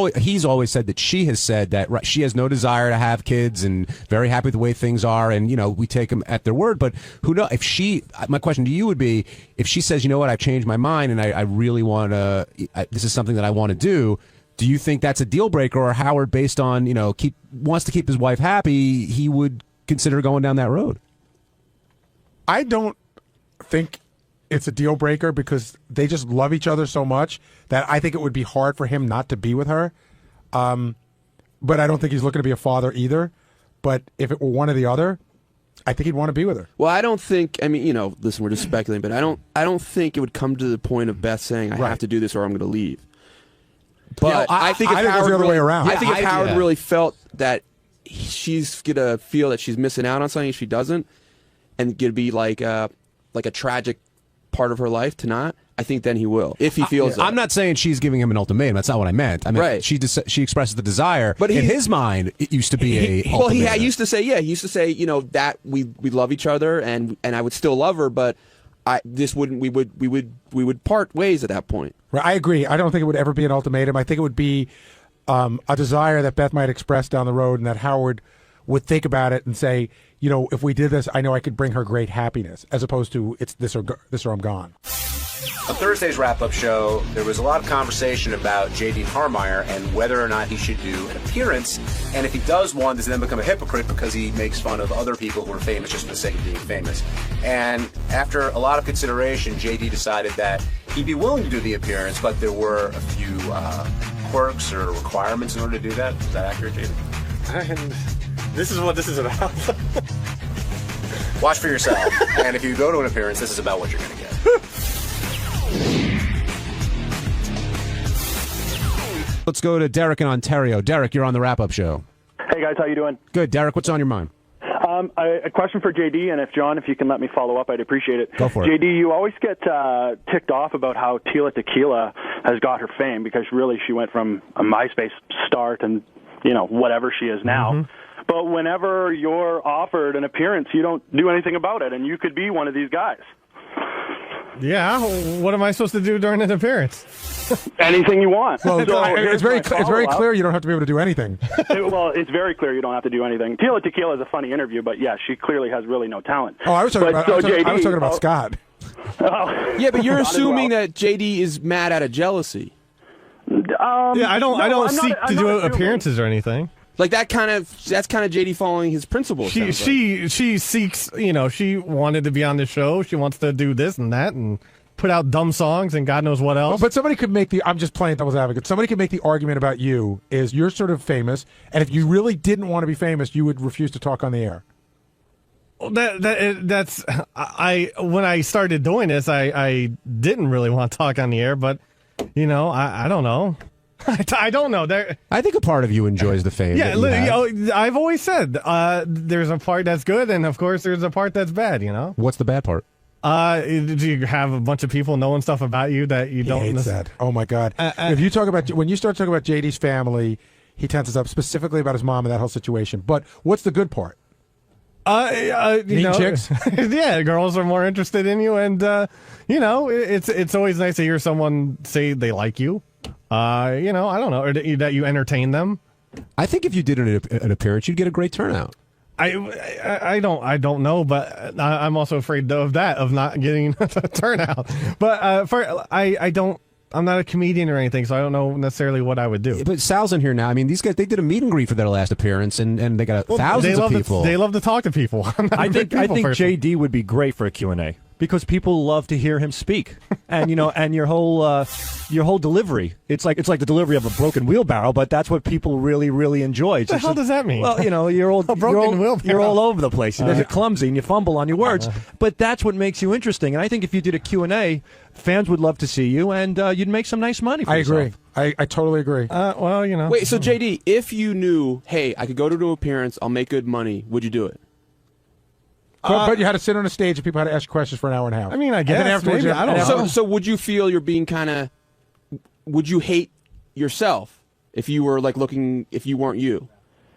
always said that she has said that she has no desire to have kids and very happy with the way things are, and we take them at their word. But who knows? My question to you would be, if she says, you know what, I've changed my mind and I really want to, this is something that I want to do. Do you think that's a deal breaker, or Howard, based on wants to keep his wife happy, he would consider going down that road? I don't think it's a deal breaker, because they just love each other so much that I think it would be hard for him not to be with her. But I don't think he's looking to be a father either. But if it were one or the other, I think he'd want to be with her. Well, I don't think. I mean, listen, we're just speculating, but I don't think it would come to the point of Beth saying, "I have to do this or I'm going to leave." But I think if Howard it's the other way around. I think if Howard really felt that she's gonna feel that she's missing out on something if she doesn't, and gonna be like a tragic part of her life to not, I think then he will, if he feels that. I'm not saying she's giving him an ultimatum. That's not what I meant. I mean, she expresses the desire, but in his mind, it used to be a ultimatum. Well, he used to say, that we love each other, and I would still love her, but we would part ways at that point. Right, I agree. I don't think it would ever be an ultimatum. I think it would be a desire that Beth might express down the road, and that Howard would think about it and say, if we did this, I know I could bring her great happiness, as opposed to it's this or I'm gone. On Thursday's wrap-up show, there was a lot of conversation about J.D. Harmeyer and whether or not he should do an appearance, and if he does one, does he then become a hypocrite because he makes fun of other people who are famous just for the sake of being famous. And after a lot of consideration, J.D. decided that he'd be willing to do the appearance, but there were a few quirks or requirements in order to do that. Is that accurate, J.D.? And this is what this is about. Watch for yourself, and if you go to an appearance, this is about what you're going to get. Let's go to Derek in Ontario. Derek, you're on the wrap-up show. Hey, guys, how you doing? Good. Derek, what's on your mind? A question for JD, and if you can let me follow up, I'd appreciate it. Go for it. JD, you always get ticked off about how 𝗦𝗲𝗿𝗍 has got her fame, because really she went from a MySpace star to, whatever she is now. Mm-hmm. But whenever you're offered an appearance, you don't do anything about it, and you could be one of these guys. Yeah, what am I supposed to do during an appearance? Anything you want. Well, So it's very clear you don't have to be able to do anything. Well, it's very clear you don't have to do anything. 𝗦𝗲𝗍𝗍 is a funny interview, but yeah, she clearly has really no talent. Oh, I was talking about Scott. Yeah, but you're assuming that JD is mad out of jealousy. Yeah, I don't seek to do appearances or anything. Like that's kind of JD following his principles. She seeks, she wanted to be on the show. She wants to do this and that and put out dumb songs and God knows what else. But somebody could make I'm just playing devil's advocate. Somebody could make the argument about you is you're sort of famous, and if you really didn't want to be famous, you would refuse to talk on the air. That's when I started doing this, I didn't really want to talk on the air, but I don't know. I don't know. I think a part of you enjoys the fame. Yeah, I've always said there's a part that's good, and of course there's a part that's bad. What's the bad part? Do you have a bunch of people knowing stuff about you that you don't? Hates that. Oh my God! If you talk about when you start talking about JD's family, he tenses up specifically about his mom and that whole situation. But what's the good part? Chicks? Yeah, girls are more interested in you, and it's always nice to hear someone say they like you. I don't know, or that you entertain them. I think if you did an appearance, you'd get a great turnout. I don't know, but I'm also afraid of not getting a turnout. But I'm not a comedian or anything, so I don't know necessarily what I would do. But Sal's in here now. I mean, these guys, they did a meet and greet for their last appearance, and they got thousands of people. They love to talk to people. I think JD would be great for a Q&A. Because people love to hear him speak, and and your whole delivery. It's like the delivery of a broken wheelbarrow, but that's what people really, really enjoy. What the hell does that mean? Well, you're all over the place. You're clumsy and you fumble on your words, but that's what makes you interesting. And I think if you did a Q&A, fans would love to see you, and you'd make some nice money. For yourself. Agree. I totally agree. Wait, so JD, if you knew, hey, I could go to an appearance, I'll make good money, would you do it? But you had to sit on a stage and people had to ask you questions for an hour and a half. I mean, I guess. Maybe, I don't know. So would you feel you're being would you hate yourself if you were if you weren't you?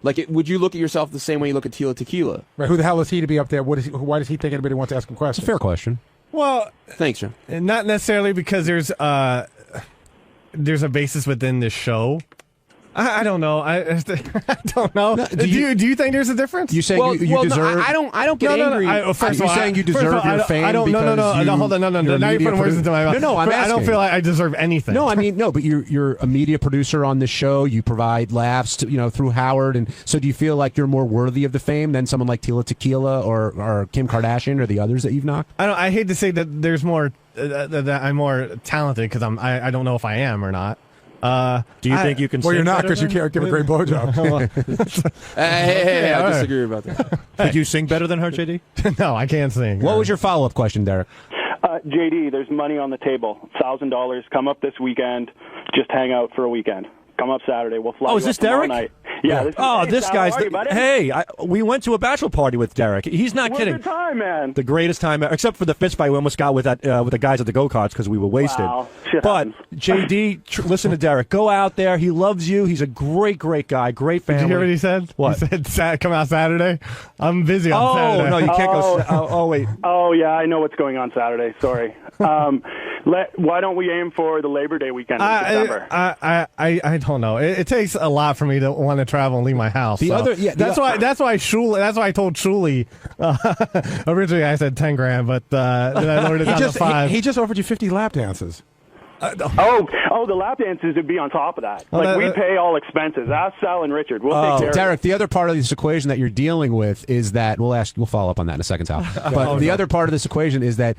Would you look at yourself the same way you look at 𝗦𝗲𝗍𝗍𝗍? Right, who the hell is he to be up there? Why does he think anybody wants to ask him questions? It's a fair question. Well, thanks, John. Not necessarily because there's a basis within this show. I don't know. I don't know. No, do you think there's a difference? You saying you deserve? No, I don't get angry. First of all, saying you deserve your fame? I don't. No. Hold on. No. Now you're putting words into my mouth. No. I'm asking. I don't feel like I deserve anything. No, I mean no. But you're a media producer on this show. You provide laughs, through Howard, and so do you feel like you're more worthy of the fame than someone like 𝗦𝗲𝗍𝗍 or Kim Kardashian or the others that you've knocked? I hate to say that there's more that I'm more talented because I don't know if I am or not. Do you think you can? Well, you're not because you can't give a great blowjob. Hey, I disagree about that. Could you sing better than her, JD? No, I can't sing. What was your follow-up question, Derek? JD, there's money on the table. $1,000. Come up this weekend. Just hang out for a weekend. Come up Saturday. We'll fly. Oh, is this Derek? Night. Yeah. This guy's. We went to a bachelor party with Derek. He's not kidding. What a good time, man. The greatest time, except for the fist fight we almost got with the guys at the go-karts because we were wasted. Wow. But JD, listen to Derek. Go out there. He loves you. He's a great, great guy. Great family. Did you hear what he said? What? He said, come out Saturday. I'm busy on Saturday. Oh, no, you can't go. Wait. Oh, yeah, I know what's going on Saturday. Sorry. Why don't we aim for the Labor Day weekend in December? I don't know. It takes a lot for me to want to travel and leave my house. That's why I told 𝗦𝗲𝗍𝗍. Originally I said 10 grand, but then I lowered it down to 5. He just offered you 50 lap dances. The lap dances would be on top of that. We pay all expenses. Ask Sal and Richard. We'll take care of it. Derek, the other part of this equation that you're dealing with is that we'll follow up on that in a second, Sal. But the other part of this equation is that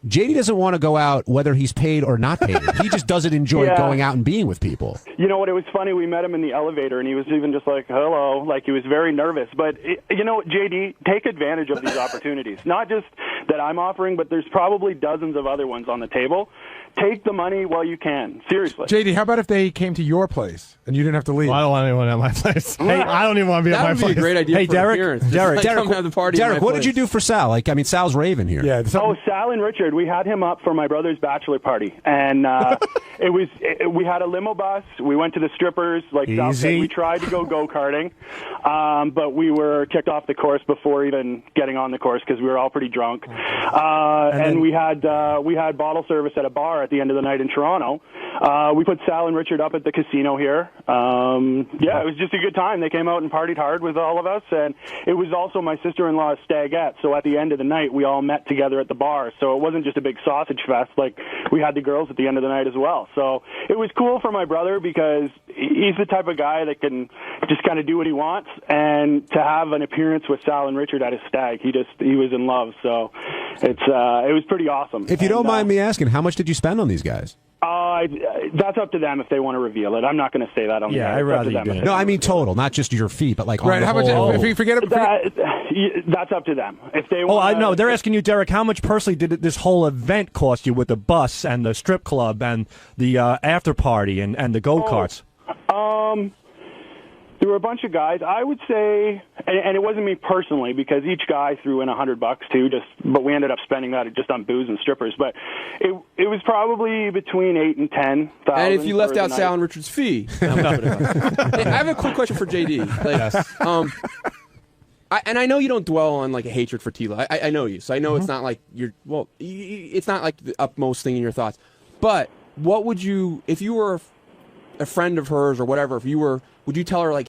JD doesn't want to go out whether he's paid or not paid. He just doesn't enjoy going out and being with people. You know what? It was funny. We met him in the elevator, and he was even just like, hello. Like, he was very nervous. But, JD, take advantage of these opportunities. Not just that I'm offering, but there's probably dozens of other ones on the table. take the money while you can. Seriously. JD, how about if they came to your place and you didn't have to leave? Well, I don't want anyone at my place. Hey, I don't even want to be at my place. That would be a great idea. Hey, for Derek, appearance. Derek, Just, like, come have the party. Derek, what did you do for Sal? Like, I mean, Sal's raving here. Yeah. Oh, Sal and Richard, we had him up for my brother's bachelor party, and we had a limo bus. We went to the strippers, like Sal said. We tried to go karting, but we were kicked off the course before even getting on the course because we were all pretty drunk. And we had bottle service at a bar at the end of the night in Toronto. We put Sal and Richard up at the casino here. Yeah, it was just a good time. They came out and partied hard with all of us, and it was also my sister-in-law's stagette. So at the end of the night, we all met together at the bar. So it wasn't just a big sausage fest. Like, we had the girls at the end of the night as well. So it was cool for my brother because he's the type of guy that can just kind of do what he wants. And to have an appearance with Sal and Richard at his stag, he was in love. So it was pretty awesome. If you don't mind me asking, how much did you spend on these guys? That's up to them if they want to reveal it. I'm not going to say that on the air. I'd rather you didn't. No, I mean total, not just your fee, but like right. on the How whole. much? If you forget it, that's up to them. If they Oh, want. I know. They're asking you, Derek, how much personally did this whole event cost you with the bus and the strip club and the after party and the go-karts? There were a bunch of guys. I would say, and it wasn't me personally because each guy threw in $100 too. But we ended up spending that just on booze and strippers. But it was probably between $8,000 and $10,000. And if you left out Sal and Richard's fee, hey, I have a quick question for JD. Like, Yes. And I know you don't dwell on like a hatred for Tila. I know you, so I know it's not like it's not like the upmost thing in your thoughts. But what would you, if you were a friend of hers or whatever, would you tell her like,